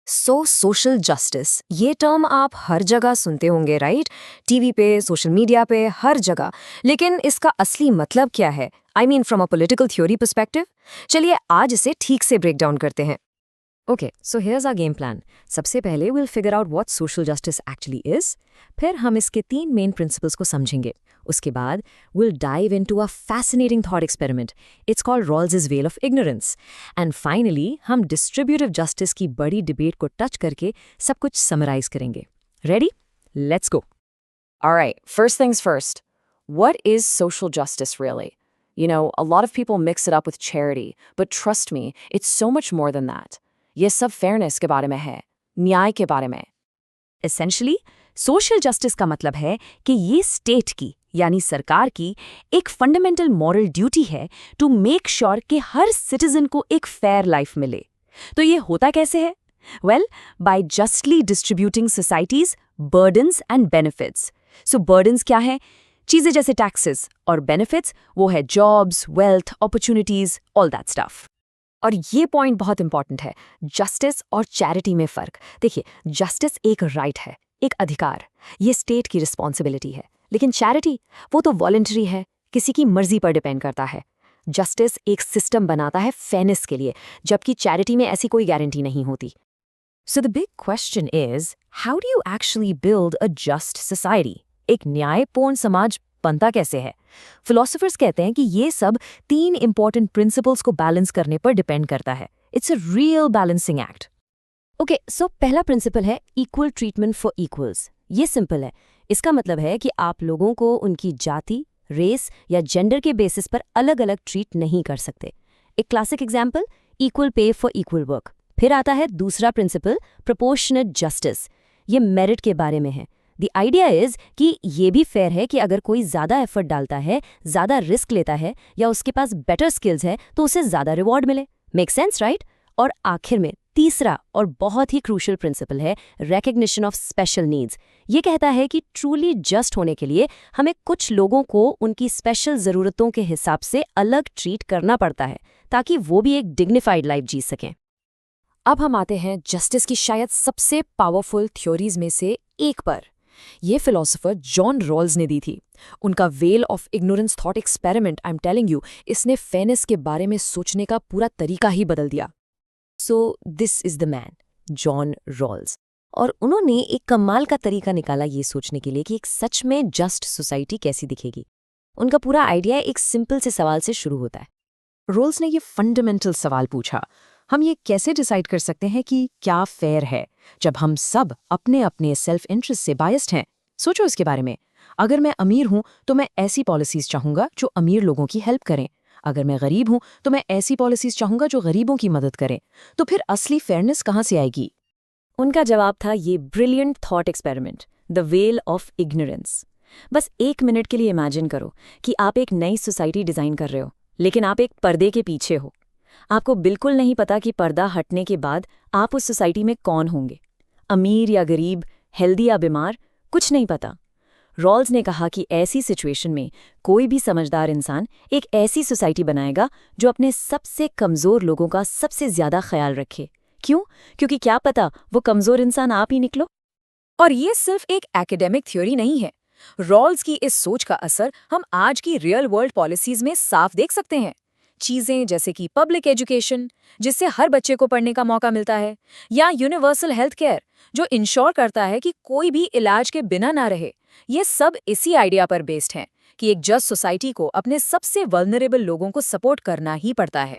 सोशल जस्टिस, ये टर्म आप हर जगह सुनते होंगे, राइट? टीवी पे, सोशल मीडिया पे, हर जगह। लेकिन इसका असली मतलब क्या है? I mean from a political theory perspective. चलिए आज इसे ठीक से ब्रेक डाउन करते हैं। Okay, so here's our game plan. सबसे पहले we'll figure out what social justice actually is. फिर हम इसके 3 मेन प्रिंसिपल्स को समझेंगे। उसके बाद we'll dive into a fascinating thought experiment. It's called Rawls veil of ignorance. And finally हम डिस्ट्रीब्यूटिव जस्टिस की बड़ी डिबेट को टच करके सब कुछ समराइज करेंगे। Ready? Let's go. Alright, first things first, what is social justice really? You know, a lot of people mix it up with charity, but trust me, it's so much more than that. ये सब fairness के बारे में है, न्याय के बारे में। एसेंशली सोशल जस्टिस का मतलब है कि ये स्टेट की यानी सरकार की एक फंडामेंटल मॉरल ड्यूटी है टू मेक श्योर कि हर सिटीजन को एक फेयर लाइफ मिले। तो ये होता कैसे है? Well, by justly distributing society's burdens and benefits. So burdens क्या है? चीजें जैसे टैक्सेस, और बेनिफिट्स वो है jobs, wealth, opportunities, all that stuff. और ये पॉइंट बहुत इंपॉर्टेंट है, जस्टिस और चैरिटी में फर्क। देखिए, जस्टिस एक राइट है, एक अधिकार, ये स्टेट की रिस्पॉन्सिबिलिटी है। लेकिन चैरिटी वो तो वॉलंटरी है, किसी की मर्जी पर डिपेंड करता है। जस्टिस एक सिस्टम बनाता है फेयरनेस के लिए, जबकि चैरिटी में ऐसी कोई गारंटी नहीं होती। So the big question is, how do you actually build a just society? एक न्यायपूर्ण समाज बनता कैसे है? Philosophers कहते हैं कि ये सब 3 important principles को बैलेंस करने पर डिपेंड करता है. It's a real balancing act. Okay, so पहला प्रिंसिपल है इक्वल ट्रीटमेंट फॉर इक्वल्स। ये सिंपल है। इसका मतलब है कि आप लोगों को उनकी जाति, रेस या जेंडर के बेसिस पर अलग अलग ट्रीट नहीं कर सकते। एक classic example, equal pay for equal work. फिर आता है दूसरा प्रिंसिपल, प्रोपोर्शनेट जस्टिस। ये मेरिट के बारे में है। द आइडिया इज कि ये भी फेयर है कि अगर कोई ज़्यादा एफर्ट डालता है, ज़्यादा रिस्क लेता है या उसके पास बेटर स्किल्स है तो उसे ज़्यादा रिवॉर्ड मिले। Make sense, right? और आखिर में तीसरा और बहुत ही क्रूशियल प्रिंसिपल है रिकग्निशन ऑफ स्पेशल नीड्स। ये कहता है कि ट्रूली जस्ट होने के लिए हमें कुछ लोगों को उनकी स्पेशल ज़रूरतों के हिसाब से अलग ट्रीट करना पड़ता है ताकि वो भी एक डिग्निफाइड लाइफ जी सकें। अब हम आते हैं जस्टिस की शायद सबसे पावरफुल थ्योरीज में से एक पर। ये फिलोसोफर जॉन रॉल्स ने दी थी। उनका well of ignorance thought experiment, I am telling you, इसने फेयरनेस के बारे में सोचने का पूरा तरीका ही बदल दिया। So this is the man, John Rawls. और उन्होंने एक कमाल का तरीका निकाला ये सोचने के लिए कि एक सच में जस्ट सोसाइटी कैसी दिखेगी। उनका पूरा आइडिया एक सिंपल से सवाल से शुरू होता है। रॉल्स ने ये फंडामेंटल सवाल पूछा, हम ये कैसे डिसाइड कर सकते हैं कि क्या फेयर है जब हम सब अपने अपने सेल्फ इंटरेस्ट से बायस्ड हैं? सोचो इसके बारे में। अगर मैं अमीर हूं तो मैं ऐसी पॉलिसीज चाहूंगा जो अमीर लोगों की हेल्प करें। अगर मैं गरीब हूं तो मैं ऐसी पॉलिसीज चाहूंगा जो गरीबों की मदद करें। तो फिर असली फेयरनेस कहां से आएगी? उनका जवाब था ये brilliant thought experiment, the well of ignorance. बस 1 मिनट के लिए इमेजिन करो कि आप एक नई सोसाइटी डिजाइन कर रहे हो, लेकिन आप एक पर्दे के पीछे हो। आपको बिल्कुल नहीं पता कि पर्दा हटने के बाद आप उस सोसाइटी में कौन होंगे, अमीर या गरीब, हेल्दी या बीमार, कुछ नहीं पता। रॉल्स ने कहा कि ऐसी सिचुएशन में कोई भी समझदार इंसान एक ऐसी सोसाइटी बनाएगा जो अपने सबसे कमज़ोर लोगों का सबसे ज़्यादा ख्याल रखे। क्यों? क्योंकि क्या पता वो कमज़ोर इंसान आप ही निकलो। और ये सिर्फ एक एकेडमिक थ्योरी नहीं है। रॉल्स की इस सोच का असर हम आज की रियल वर्ल्ड पॉलिसीज में साफ देख सकते हैं। चीज़ें जैसे कि पब्लिक एजुकेशन, जिससे हर बच्चे को पढ़ने का मौका मिलता है, या यूनिवर्सल हेल्थ केयर, जो इंश्योर करता है कि कोई भी इलाज के बिना ना रहे। ये सब इसी आइडिया पर बेस्ड हैं कि एक जस्ट सोसाइटी को अपने सबसे वल्नरेबल लोगों को सपोर्ट करना ही पड़ता है।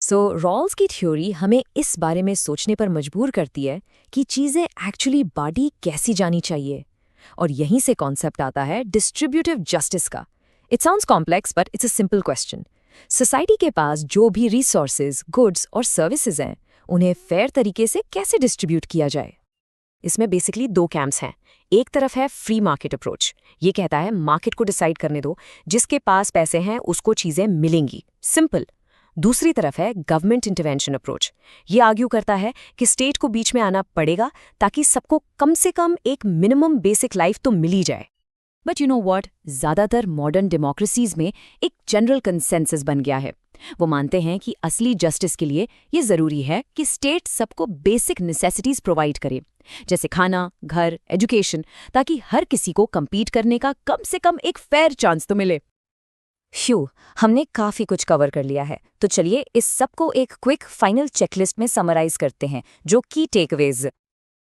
सो रॉल्स की थ्योरी हमें इस बारे में सोचने पर मजबूर करती है कि चीज़ें एक्चुअली बाडी कैसी जानी चाहिए। और यहीं से कॉन्सेप्ट आता है डिस्ट्रीब्यूटिव जस्टिस का। It sounds complex but it's a simple question. Society के पास जो भी रिसोर्सेज, गुड्स और सर्विसेज हैं, उन्हें फेयर तरीके से कैसे डिस्ट्रीब्यूट किया जाए? इसमें बेसिकली 2 कैंप्स हैं। एक तरफ है फ्री मार्केट अप्रोच। ये कहता है मार्केट को डिसाइड करने दो, जिसके पास पैसे हैं उसको चीज़ें मिलेंगी, सिंपल। दूसरी तरफ है गवर्नमेंट इंटरवेंशन अप्रोच। ये आर्ग्यू करता है कि स्टेट को बीच में आना पड़ेगा ताकि सबको कम से कम एक मिनिमम बेसिक लाइफ तो मिल ही जाए। बट यू नो व्हाट, ज़्यादातर मॉडर्न डेमोक्रेसीज में एक जनरल कंसेंसस बन गया है। वो मानते हैं कि असली जस्टिस के लिए ये ज़रूरी है कि स्टेट सबको बेसिक नेसेसिटीज़ प्रोवाइड करे, जैसे खाना, घर, एजुकेशन, ताकि हर किसी को कम्पीट करने का कम से कम एक फेयर चांस तो मिले। फ्यू, हमने काफ़ी कुछ कवर कर लिया है, तो चलिए इस सबको एक क्विक फाइनल चेकलिस्ट में समराइज करते हैं, जो key takeaways.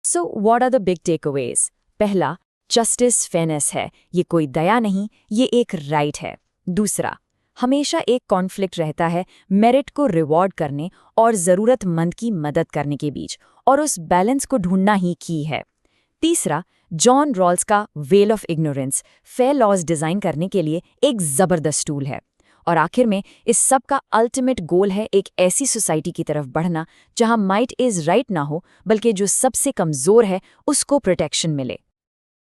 So what are the big takeaways? पहला, जस्टिस फेयरनेस है, ये कोई दया नहीं, ये एक राइट है। दूसरा, हमेशा एक कॉन्फ्लिक्ट रहता है मेरिट को रिवॉर्ड करने और ज़रूरतमंद की मदद करने के बीच, और उस बैलेंस को ढूंढना ही की है। तीसरा, जॉन रॉल्स का veil of ignorance fair laws design करने के लिए एक ज़बरदस्त टूल है। और आखिर में इस सब का अल्टीमेट गोल है एक ऐसी सोसाइटी की तरफ बढ़ना जहां माइट इज़ राइट ना हो, बल्कि जो सबसे कमज़ोर है उसको प्रोटेक्शन मिले।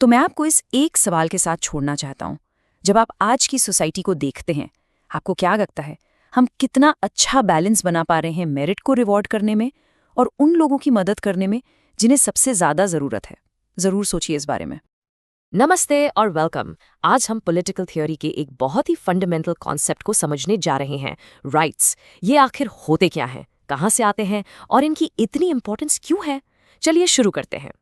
तो मैं आपको इस एक सवाल के साथ छोड़ना चाहता हूं। जब आप आज की सोसाइटी को देखते हैं, आपको क्या लगता है हम कितना अच्छा बैलेंस बना पा रहे हैं मेरिट को रिवॉर्ड करने में और उन लोगों की मदद करने में जिन्हें सबसे ज़्यादा ज़रूरत है? ज़रूर सोचिए इस बारे में। नमस्ते और वेलकम। आज हम पॉलिटिकल थ्योरी के एक बहुत ही फंडामेंटल कॉन्सेप्ट को समझने जा रहे हैं, राइट्स। ये आखिर होते क्या हैं, कहाँ से आते हैं और इनकी इतनी इंपॉर्टेंस क्यों है? चलिए शुरू करते हैं।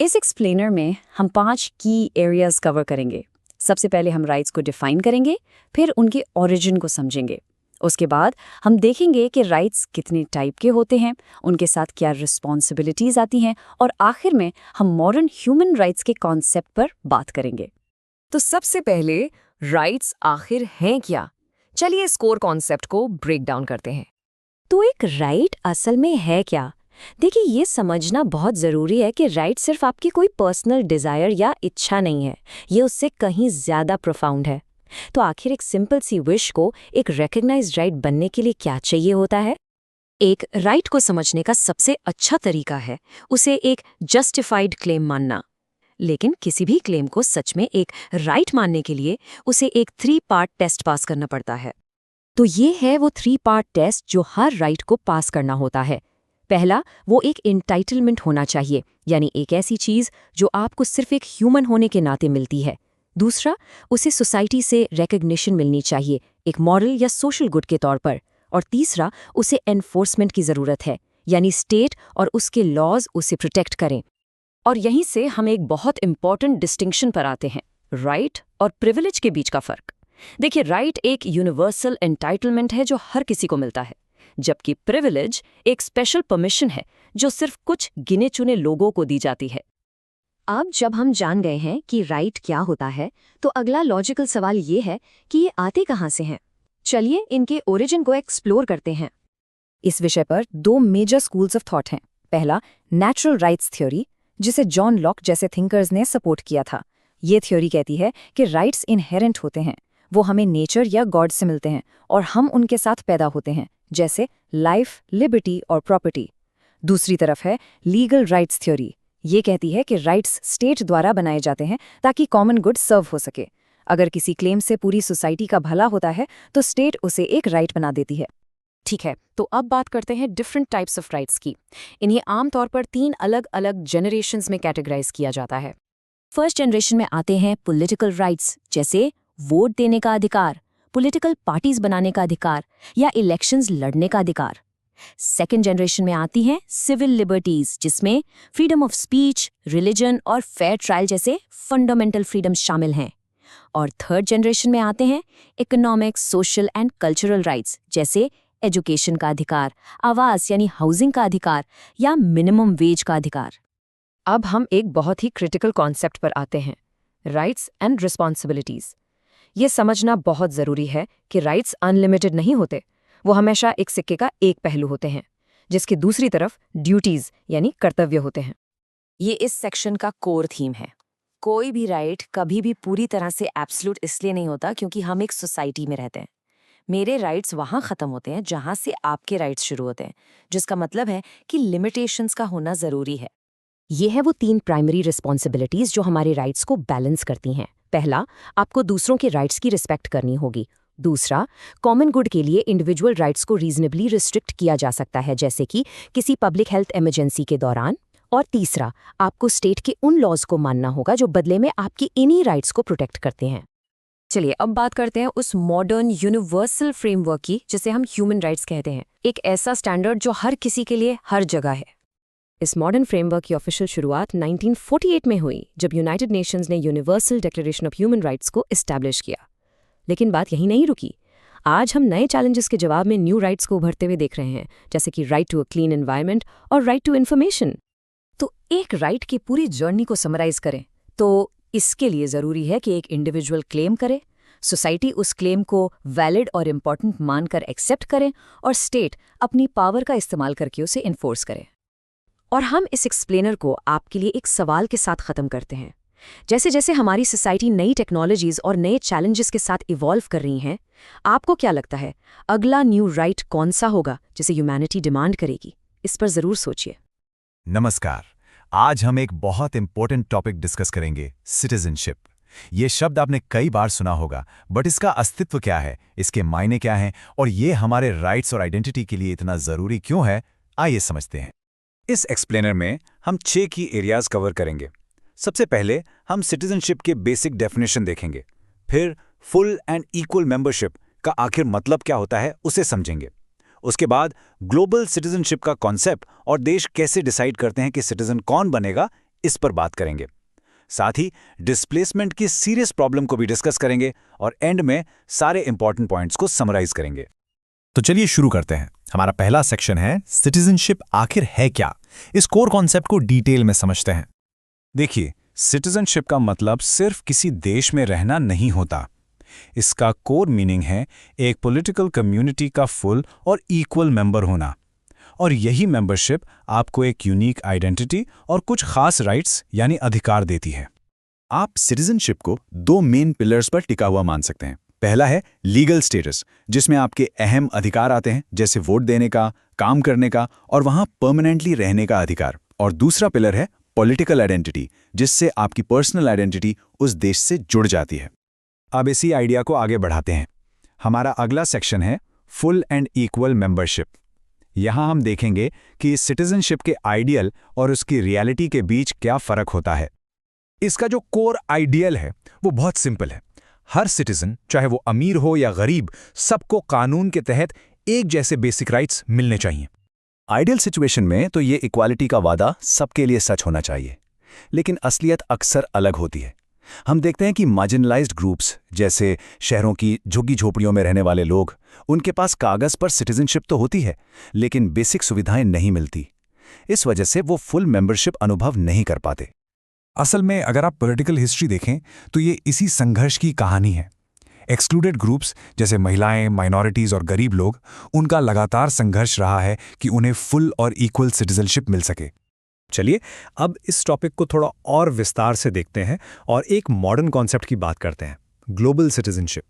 इस एक्सप्लेनर में हम 5 की एरियाज कवर करेंगे। सबसे पहले हम राइट्स को डिफाइन करेंगे, फिर उनके ओरिजिन को समझेंगे, उसके बाद हम देखेंगे कि राइट्स कितने टाइप के होते हैं, उनके साथ क्या रिस्पॉन्सिबिलिटीज आती हैं, और आखिर में हम मॉडर्न ह्यूमन राइट्स के कॉन्सेप्ट पर बात करेंगे। तो सबसे पहले राइट्स आखिर हैं क्या? चलिए इस कोर कॉन्सेप्ट को ब्रेक डाउन करते हैं। तो एक राइट असल में है क्या? देखिए, ये समझना बहुत ज़रूरी है कि राइट सिर्फ आपकी कोई पर्सनल डिज़ायर या इच्छा नहीं है, ये उससे कहीं ज़्यादा प्रोफाउंड है। तो आखिर एक सिंपल सी विश को एक रिकग्नाइज्ड राइट बनने के लिए क्या चाहिए होता है? एक राइट को समझने का सबसे अच्छा तरीका है उसे एक जस्टिफाइड क्लेम मानना। लेकिन किसी भी क्लेम को सच में एक राइट मानने के लिए उसे एक 3 पार्ट टेस्ट पास करना पड़ता है। तो ये है वो 3 पार्ट टेस्ट जो हर राइट को पास करना होता है। पहला, वो एक इंटाइटलमेंट होना चाहिए, यानी एक ऐसी चीज़ जो आपको सिर्फ एक ह्यूमन होने के नाते मिलती है। दूसरा, उसे सोसाइटी से रिकग्निशन मिलनी चाहिए, एक मॉरल या सोशल गुड के तौर पर। और तीसरा, उसे एनफोर्समेंट की ज़रूरत है, यानी स्टेट और उसके लॉज उसे प्रोटेक्ट करें। और यहीं से हम एक बहुत इंपॉर्टेंट डिस्टिंक्शन पर आते हैं, राइट और प्रिविलेज के बीच का फ़र्क। देखिए, राइट एक यूनिवर्सल एंटाइटलमेंट है जो हर किसी को मिलता है, जबकि प्रिविलेज एक स्पेशल परमिशन है जो सिर्फ कुछ गिने चुने लोगों को दी जाती है। अब जब हम जान गए हैं कि राइट क्या होता है, तो अगला लॉजिकल सवाल ये है कि ये आते कहाँ से हैं। चलिए इनके ओरिजिन को एक्सप्लोर करते हैं। इस विषय पर 2 मेजर स्कूल्स ऑफ थॉट हैं। पहला, नेचुरल राइट्स थ्योरी, जिसे जॉन लॉक जैसे थिंकर्स ने सपोर्ट किया था। ये थ्योरी कहती है कि राइट्स इनहेरेंट होते हैं, वो हमें नेचर या गॉड से मिलते हैं और हम उनके साथ पैदा होते हैं, जैसे लाइफ, लिबर्टी और प्रॉपर्टी। दूसरी तरफ है लीगल राइट्स थ्योरी। ये कहती है कि राइट्स स्टेट द्वारा बनाए जाते हैं ताकि कॉमन गुड सर्व हो सके। अगर किसी क्लेम से पूरी सोसाइटी का भला होता है तो स्टेट उसे एक राइट बना देती है। ठीक है, तो अब बात करते हैं डिफरेंट टाइप्स ऑफ राइट्स की। इन्हें आमतौर पर 3 अलग अलग जनरेशन्स में कैटेगराइज किया जाता है। फर्स्ट जनरेशन में आते हैं पॉलिटिकल राइट्स, जैसे वोट देने का अधिकार, पॉलिटिकल पार्टीज बनाने का अधिकार या इलेक्शंस लड़ने का अधिकार। सेकेंड जनरेशन में आती हैं सिविल लिबर्टीज, जिसमें फ्रीडम ऑफ स्पीच, रिलीजन और फेयर ट्रायल जैसे फंडामेंटल फ्रीडम्स शामिल हैं। और थर्ड जनरेशन में आते हैं economic, social and cultural rights, जैसे एजुकेशन का अधिकार, आवास यानी हाउसिंग का अधिकार या मिनिमम वेज का अधिकार। अब हम एक बहुत ही क्रिटिकल कॉन्सेप्ट पर आते हैं, राइट्स एंड रिस्पॉन्सिबिलिटीज। ये समझना बहुत ज़रूरी है कि राइट्स अनलिमिटेड नहीं होते, वो हमेशा एक सिक्के का एक पहलू होते हैं, जिसकी दूसरी तरफ ड्यूटीज यानी कर्तव्य होते हैं। ये इस सेक्शन का कोर थीम है। कोई भी राइट कभी भी पूरी तरह से एब्सोल्यूट इसलिए नहीं होता क्योंकि हम एक सोसाइटी में रहते हैं। मेरे राइट्स वहाँ ख़त्म होते हैं जहाँ से आपके राइट्स शुरू होते हैं, जिसका मतलब है कि लिमिटेशंस का होना ज़रूरी है। ये है वो 3 प्राइमरी रिस्पॉन्सिबिलिटीज़ जो हमारे राइट्स को बैलेंस करती हैं। पहला, आपको दूसरों के राइट्स की रिस्पेक्ट करनी होगी। दूसरा, कॉमन गुड के लिए इंडिविजुअल राइट्स को रीजनेबली रिस्ट्रिक्ट किया जा सकता है, जैसे कि किसी पब्लिक हेल्थ इमरजेंसी के दौरान। और तीसरा, आपको स्टेट के उन लॉज को मानना होगा जो बदले में आपकी इन्हीं राइट्स को प्रोटेक्ट करते हैं। चलिए अब बात करते हैं उस मॉडर्न यूनिवर्सल फ्रेमवर्क की जिसे हम ह्यूमन राइट्स कहते हैं, एक ऐसा स्टैंडर्ड जो हर किसी के लिए हर जगह है। इस मॉडर्न फ्रेमवर्क की ऑफिशियल शुरुआत 1948 में हुई, जब यूनाइटेड नेशंस ने universal declaration of human rights को एस्टैब्लिश किया। लेकिन बात यहीं नहीं रुकी। आज हम नए चैलेंजेस के जवाब में न्यू राइट्स को उभरते हुए देख रहे हैं, जैसे कि right to a clean environment और राइट टू इन्फॉर्मेशन। तो एक राइट की पूरी जर्नी को समराइज करें तो इसके लिए ज़रूरी है कि एक इंडिविजुअल क्लेम करे, सोसाइटी उस क्लेम को वैलिड और इम्पॉर्टेंट मानकर एक्सेप्ट करें और स्टेट अपनी पावर का इस्तेमाल करके उसे इन्फोर्स करे। और हम इस एक्सप्लेनर को आपके लिए एक सवाल के साथ ख़त्म करते हैं। जैसे जैसे हमारी सोसाइटी नई टेक्नोलॉजीज़ और नए चैलेंजेस के साथ इवॉल्व कर रही हैं, आपको क्या लगता है अगला न्यू राइट कौन सा होगा जिसे ह्यूमैनिटी डिमांड करेगी? इस पर ज़रूर सोचिए। नमस्कार, आज हम एक बहुत इंपॉर्टेंट टॉपिक डिस्कस करेंगे, सिटीजनशिप। ये शब्द आपने कई बार सुना होगा, बट इसका अस्तित्व क्या है, इसके मायने क्या हैं और ये हमारे राइट्स और आइडेंटिटी के लिए इतना ज़रूरी क्यों है, आइए समझते हैं। इस एक्सप्लेनर में हम 6 की एरियाज कवर करेंगे। सबसे पहले हम सिटीजनशिप के बेसिक डेफिनेशन देखेंगे, फिर फुल एंड इक्वल मेंबरशिप का आखिर मतलब क्या होता है उसे समझेंगे। उसके बाद ग्लोबल सिटीजनशिप का कॉन्सेप्ट और देश कैसे डिसाइड करते हैं कि सिटीजन कौन बनेगा, इस पर बात करेंगे। साथ ही डिस्प्लेसमेंट की सीरियस प्रॉब्लम को भी डिस्कस करेंगे और एंड में सारे इंपॉर्टेंट पॉइंट्स को समराइज करेंगे। तो चलिए शुरू करते हैं। हमारा पहला सेक्शन है सिटीजनशिप आखिर है क्या। इस कोर कॉन्सेप्ट को डिटेल में समझते हैं। देखिए, सिटीजनशिप का मतलब सिर्फ किसी देश में रहना नहीं होता। इसका कोर मीनिंग है एक पॉलिटिकल कम्युनिटी का फुल और इक्वल मेंबर होना। और यही मेंबरशिप आपको एक यूनिक आइडेंटिटी और कुछ खास राइट्स यानी अधिकार देती है। आप सिटीजनशिप को दो मेन पिलर्स पर टिका हुआ मान सकते हैं। पहला है लीगल स्टेटस, जिसमें आपके अहम अधिकार आते हैं, जैसे वोट देने का, काम करने का और वहां परमानेंटली रहने का अधिकार। और दूसरा पिलर है पॉलिटिकल आइडेंटिटी, जिससे आपकी पर्सनल आइडेंटिटी उस देश से जुड़ जाती है। अब इसी आइडिया को आगे बढ़ाते हैं। हमारा अगला सेक्शन है फुल एंड इक्वल मेंबरशिप। यहां हम देखेंगे कि इस सिटीजनशिप के आइडियल और उसकी रियलिटी के बीच क्या फर्क होता है। इसका जो कोर आइडियल है वो बहुत सिंपल है। हर सिटीजन, चाहे वो अमीर हो या गरीब, सबको कानून के तहत एक जैसे बेसिक राइट्स मिलने चाहिए। आइडियल सिचुएशन में तो ये इक्वालिटी का वादा सबके लिए सच होना चाहिए, लेकिन असलियत अक्सर अलग होती है। हम देखते हैं कि मार्जिनलाइज्ड ग्रुप्स, जैसे शहरों की झुग्गी झोपड़ियों में रहने वाले लोग, उनके पास कागज पर सिटीजनशिप तो होती है, लेकिन बेसिक सुविधाएं नहीं मिलती। इस वजह से वो फुल मेंबरशिप अनुभव नहीं कर पाते। असल में अगर आप पॉलिटिकल हिस्ट्री देखें तो ये इसी संघर्ष की कहानी है। एक्सक्लूडेड ग्रुप्स जैसे महिलाएं, माइनॉरिटीज और गरीब लोग, उनका लगातार संघर्ष रहा है कि उन्हें फुल और इक्वल सिटीजनशिप मिल सके। चलिए अब इस टॉपिक को थोड़ा और विस्तार से देखते हैं और एक मॉडर्न कॉन्सेप्ट की बात करते हैं, ग्लोबल सिटीजनशिप।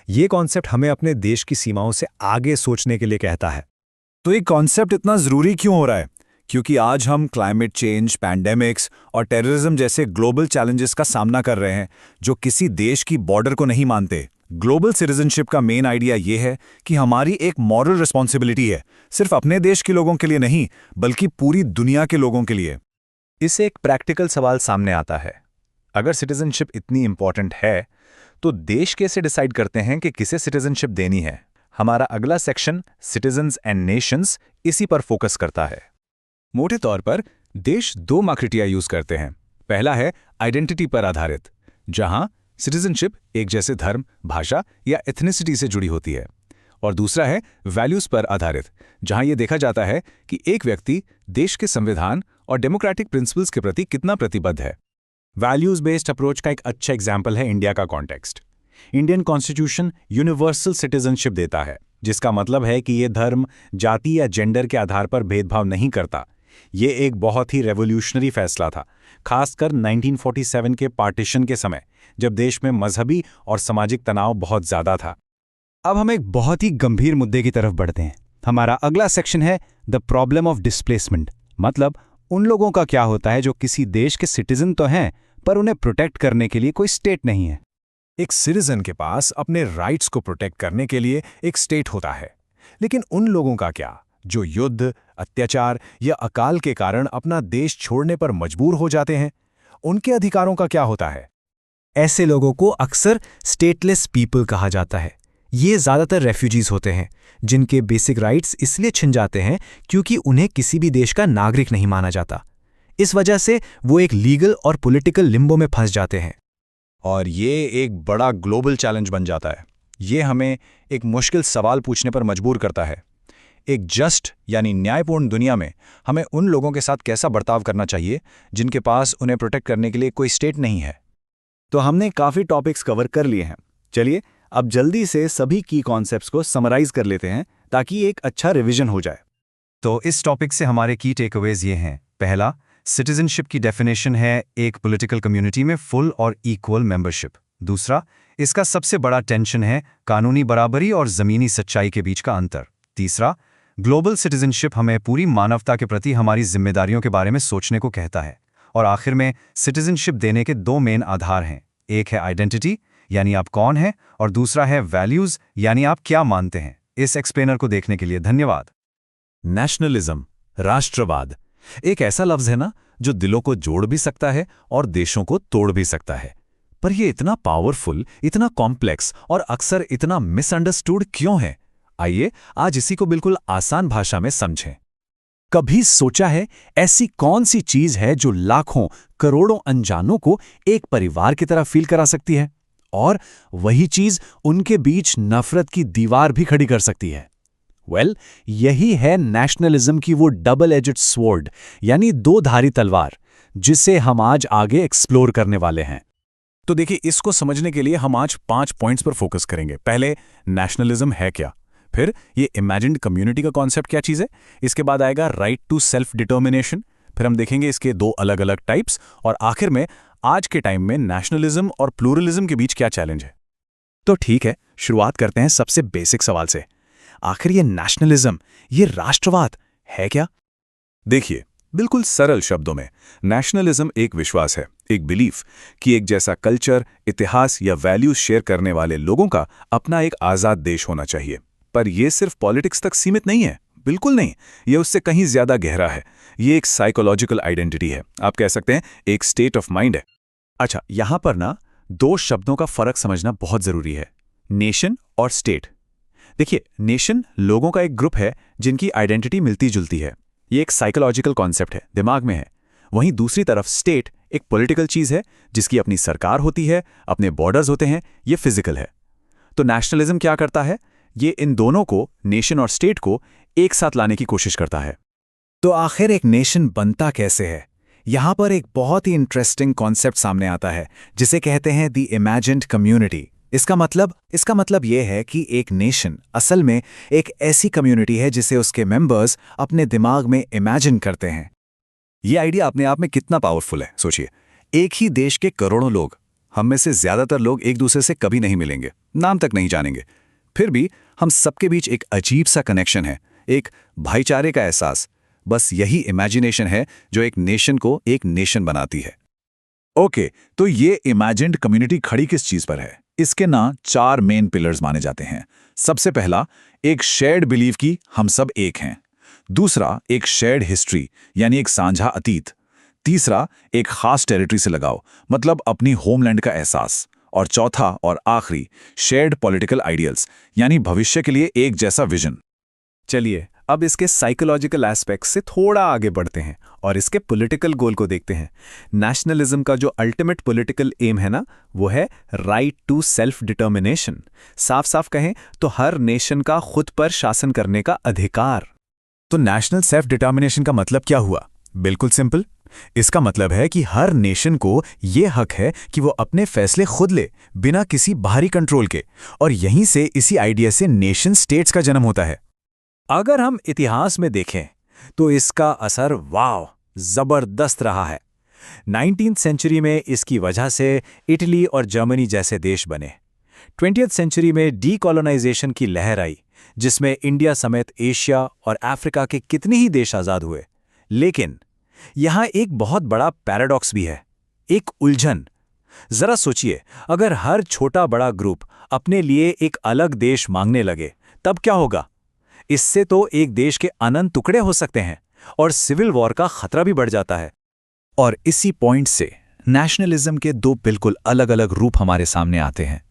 ये कॉन्सेप्ट हमें अपने देश की सीमाओं से आगे सोचने के लिए कहता है। तो ये कॉन्सेप्ट इतना ज़रूरी क्यों हो रहा है? क्योंकि आज हम क्लाइमेट चेंज, पैंडेमिक्स और टेररिज्म जैसे ग्लोबल चैलेंजेस का सामना कर रहे हैं, जो किसी देश की बॉर्डर को नहीं मानते। ग्लोबल सिटीजनशिप का मेन आइडिया ये है कि हमारी एक मॉरल रिस्पॉन्सिबिलिटी है, सिर्फ अपने देश के लोगों के लिए नहीं, बल्कि पूरी दुनिया के लोगों के लिए। इससे एक प्रैक्टिकल सवाल सामने आता है। अगर सिटीजनशिप इतनी इंपॉर्टेंट है, तो देश कैसे डिसाइड करते हैं कि किसे सिटीजनशिप देनी है? हमारा अगला सेक्शन सिटीजन्स एंड नेशंस इसी पर फोकस करता है। मोटे तौर पर देश दो क्राइटेरिया यूज करते हैं। पहला है आइडेंटिटी पर आधारित, जहां सिटीजनशिप एक जैसे धर्म, भाषा या एथनिसिटी से जुड़ी होती है। और दूसरा है वैल्यूज पर आधारित, जहां यह देखा जाता है कि एक व्यक्ति देश के संविधान और डेमोक्रेटिक प्रिंसिपल्स के प्रति कितना प्रतिबद्ध है। वैल्यूज बेस्ड अप्रोच का एक अच्छा एग्जाम्पल है इंडिया का context. Indian constitution universal citizenship देता है, जिसका मतलब है कि यह धर्म, जाति या जेंडर के आधार पर भेदभाव नहीं करता। ये एक बहुत ही रेवोल्यूशनरी फैसला था, खासकर 1947 के पार्टीशन के समय, जब देश में मजहबी और सामाजिक तनाव बहुत ज्यादा था। अब हम एक बहुत ही गंभीर मुद्दे की तरफ बढ़ते हैं। हमारा अगला सेक्शन है द प्रॉब्लम ऑफ डिस्प्लेसमेंट, मतलब उन लोगों का क्या होता है जो किसी देश के सिटीजन तो हैं, पर उन्हें प्रोटेक्ट करने के लिए कोई स्टेट नहीं है। एक सिटीजन के पास अपने राइट्स को प्रोटेक्ट करने के लिए एक स्टेट होता है, लेकिन उन लोगों का क्या जो युद्ध, अत्याचार या अकाल के कारण अपना देश छोड़ने पर मजबूर हो जाते हैं? उनके अधिकारों का क्या होता है? ऐसे लोगों को अक्सर स्टेटलेस पीपल कहा जाता है। ये ज़्यादातर रेफ्यूजीज होते हैं, जिनके बेसिक राइट्स इसलिए छिन जाते हैं क्योंकि उन्हें किसी भी देश का नागरिक नहीं माना जाता। इस वजह से वो एक लीगल और पॉलिटिकल लिम्बो में फंस जाते हैं। और ये एक बड़ा ग्लोबल चैलेंज बन जाता है। ये हमें एक मुश्किल सवाल पूछने पर मजबूर करता है। एक जस्ट यानी न्यायपूर्ण दुनिया में हमें उन लोगों के साथ कैसा बर्ताव करना चाहिए जिनके पास उन्हें प्रोटेक्ट करने के लिए कोई स्टेट नहीं है। तो हमने काफ़ी टॉपिक्स कवर कर लिए हैं। चलिए अब जल्दी से सभी की कॉन्सेप्ट्स को समराइज कर लेते हैं ताकि एक अच्छा रिवीजन हो जाए। तो इस टॉपिक से हमारे की टेकअवेज ये हैं। पहला, सिटीजनशिप की डेफिनेशन है एक पॉलिटिकल कम्युनिटी में फुल और इक्वल मेंबरशिप। दूसरा, इसका सबसे बड़ा टेंशन है कानूनी बराबरी और ज़मीनी सच्चाई के बीच का अंतर। तीसरा, ग्लोबल सिटीजनशिप हमें पूरी मानवता के प्रति हमारी जिम्मेदारियों के बारे में सोचने को कहता है। और आखिर में सिटीजनशिप देने के दो मेन आधार हैं। एक है आइडेंटिटी, यानी आप कौन हैं, और दूसरा है वैल्यूज, यानी आप क्या मानते हैं। इस एक्सप्लेनर को देखने के लिए धन्यवाद। नेशनलिज्म, राष्ट्रवाद, एक ऐसा लफ्ज है ना जो दिलों को जोड़ भी सकता है और देशों को तोड़ भी सकता है। पर यह इतना पावरफुल, इतना कॉम्प्लेक्स और अक्सर इतना मिसअंडरस्टूड क्यों है? आइए आज इसी को बिल्कुल आसान भाषा में समझें। कभी सोचा है ऐसी कौन सी चीज है जो लाखों करोड़ों अनजानों को एक परिवार की तरह फील करा सकती है, और वही चीज उनके बीच नफरत की दीवार भी खड़ी कर सकती है? वेल, यही है नेशनलिज्म की वो डबल एजेड स्वॉर्ड, यानी दो धारी तलवार, जिसे हम आज आगे एक्सप्लोर करने वाले हैं। तो देखिए, इसको समझने के लिए हम आज 5 पॉइंट्स पर फोकस करेंगे। पहले, नेशनलिज्म है क्या? फिर ये इमेजिन्ड कम्युनिटी का कॉन्सेप्ट क्या चीज़ है? इसके बाद आएगा राइट टू सेल्फ डिटर्मिनेशन। फिर हम देखेंगे इसके 2 अलग अलग टाइप्स, और आखिर में आज के टाइम में नेशनलिज्म और प्लूरलिज्म के बीच क्या चैलेंज है। तो ठीक है, शुरुआत करते हैं सबसे बेसिक सवाल से। आखिर ये नेशनलिज्म, ये राष्ट्रवाद है क्या? देखिए, बिल्कुल सरल शब्दों में, नेशनलिज्म एक विश्वास है, एक बिलीफ कि एक जैसा कल्चर, इतिहास या वैल्यूज शेयर करने वाले लोगों का अपना एक आज़ाद देश होना चाहिए। पर यह सिर्फ पॉलिटिक्स तक सीमित नहीं है, बिल्कुल नहीं। यह उससे कहीं ज्यादा गहरा है। ये एक साइकोलॉजिकल आइडेंटिटी है, आप कह सकते हैं एक स्टेट ऑफ माइंड है। अच्छा, यहां पर ना 2 शब्दों का फर्क समझना बहुत जरूरी है, नेशन और स्टेट। देखिए, नेशन लोगों का एक ग्रुप है जिनकी आइडेंटिटी मिलती जुलती है, ये एक साइकोलॉजिकल कॉन्सेप्ट है, दिमाग में है। वहीं दूसरी तरफ स्टेट एक पॉलिटिकल चीज है जिसकी अपनी सरकार होती है, अपने बॉर्डर्स होते हैं, ये फिजिकल है। तो नेशनलिज्म क्या करता है? ये इन दोनों को, नेशन और स्टेट को, एक साथ लाने की कोशिश करता है। तो आखिर एक नेशन बनता कैसे है? यहां पर एक बहुत ही इंटरेस्टिंग कॉन्सेप्ट सामने आता है जिसे कहते हैं द इमेजिन्ड कम्युनिटी। इसका मतलब यह है कि एक नेशन असल में एक ऐसी कम्युनिटी है जिसे उसके मेंबर्स अपने दिमाग में इमेजिन करते हैं। ये आइडिया अपने आप में कितना पावरफुल है, सोचिए। एक ही देश के करोड़ों लोग, हम में से ज्यादातर लोग एक दूसरे से कभी नहीं मिलेंगे, नाम तक नहीं जानेंगे, फिर भी हम सबके बीच एक अजीब सा कनेक्शन है, एक भाईचारे का एहसास। बस यही इमेजिनेशन है जो एक नेशन को एक नेशन बनाती है। ओके, तो ये इमेजिन्ड कम्युनिटी खड़ी किस चीज पर है? इसके ना 4 मेन पिलर्स माने जाते हैं। सबसे पहला, एक शेयर्ड बिलीव की हम सब एक हैं। दूसरा, एक शेयर्ड हिस्ट्री, यानी एक साझा अतीत। तीसरा, एक खास टेरिटरी से लगाव, मतलब अपनी होमलैंड का एहसास। और चौथा और आखिरी, शेयर्ड पॉलिटिकल आइडियल्स, यानी भविष्य के लिए एक जैसा विजन। चलिए, अब इसके साइकोलॉजिकल एस्पेक्ट से थोड़ा आगे बढ़ते हैं और इसके पॉलिटिकल गोल को देखते हैं। नेशनलिज्म का जो अल्टीमेट पॉलिटिकल एम है ना, वो है राइट टू सेल्फ डिटर्मिनेशन। साफ साफ कहें तो हर नेशन का खुद पर शासन करने का अधिकार। तो नेशनल सेल्फ डिटर्मिनेशन का मतलब क्या हुआ? बिल्कुल सिंपल। इसका मतलब है कि हर नेशन को यह हक है कि वो अपने फैसले खुद ले, बिना किसी बाहरी कंट्रोल के। और यहीं से, इसी आइडिया से नेशन स्टेट्स का जन्म होता है। अगर हम इतिहास में देखें तो इसका असर वाव जबरदस्त रहा है। 19वीं सेंचुरी में इसकी वजह से इटली और जर्मनी जैसे देश बने। 20वीं सेंचुरी में डीकोलोनाइजेशन की लहर आई, जिसमें इंडिया समेत एशिया और अफ्रीका के कितने ही देश आज़ाद हुए। लेकिन यहां एक बहुत बड़ा पैराडॉक्स भी है, एक उलझन। जरा सोचिए, अगर हर छोटा बड़ा ग्रुप अपने लिए एक अलग देश मांगने लगे, तब क्या होगा? इससे तो एक देश के अनंत टुकड़े हो सकते हैं और सिविल वॉर का खतरा भी बढ़ जाता है। और इसी पॉइंट से नेशनलिज्म के 2 बिल्कुल अलग अलग रूप हमारे सामने आते हैं।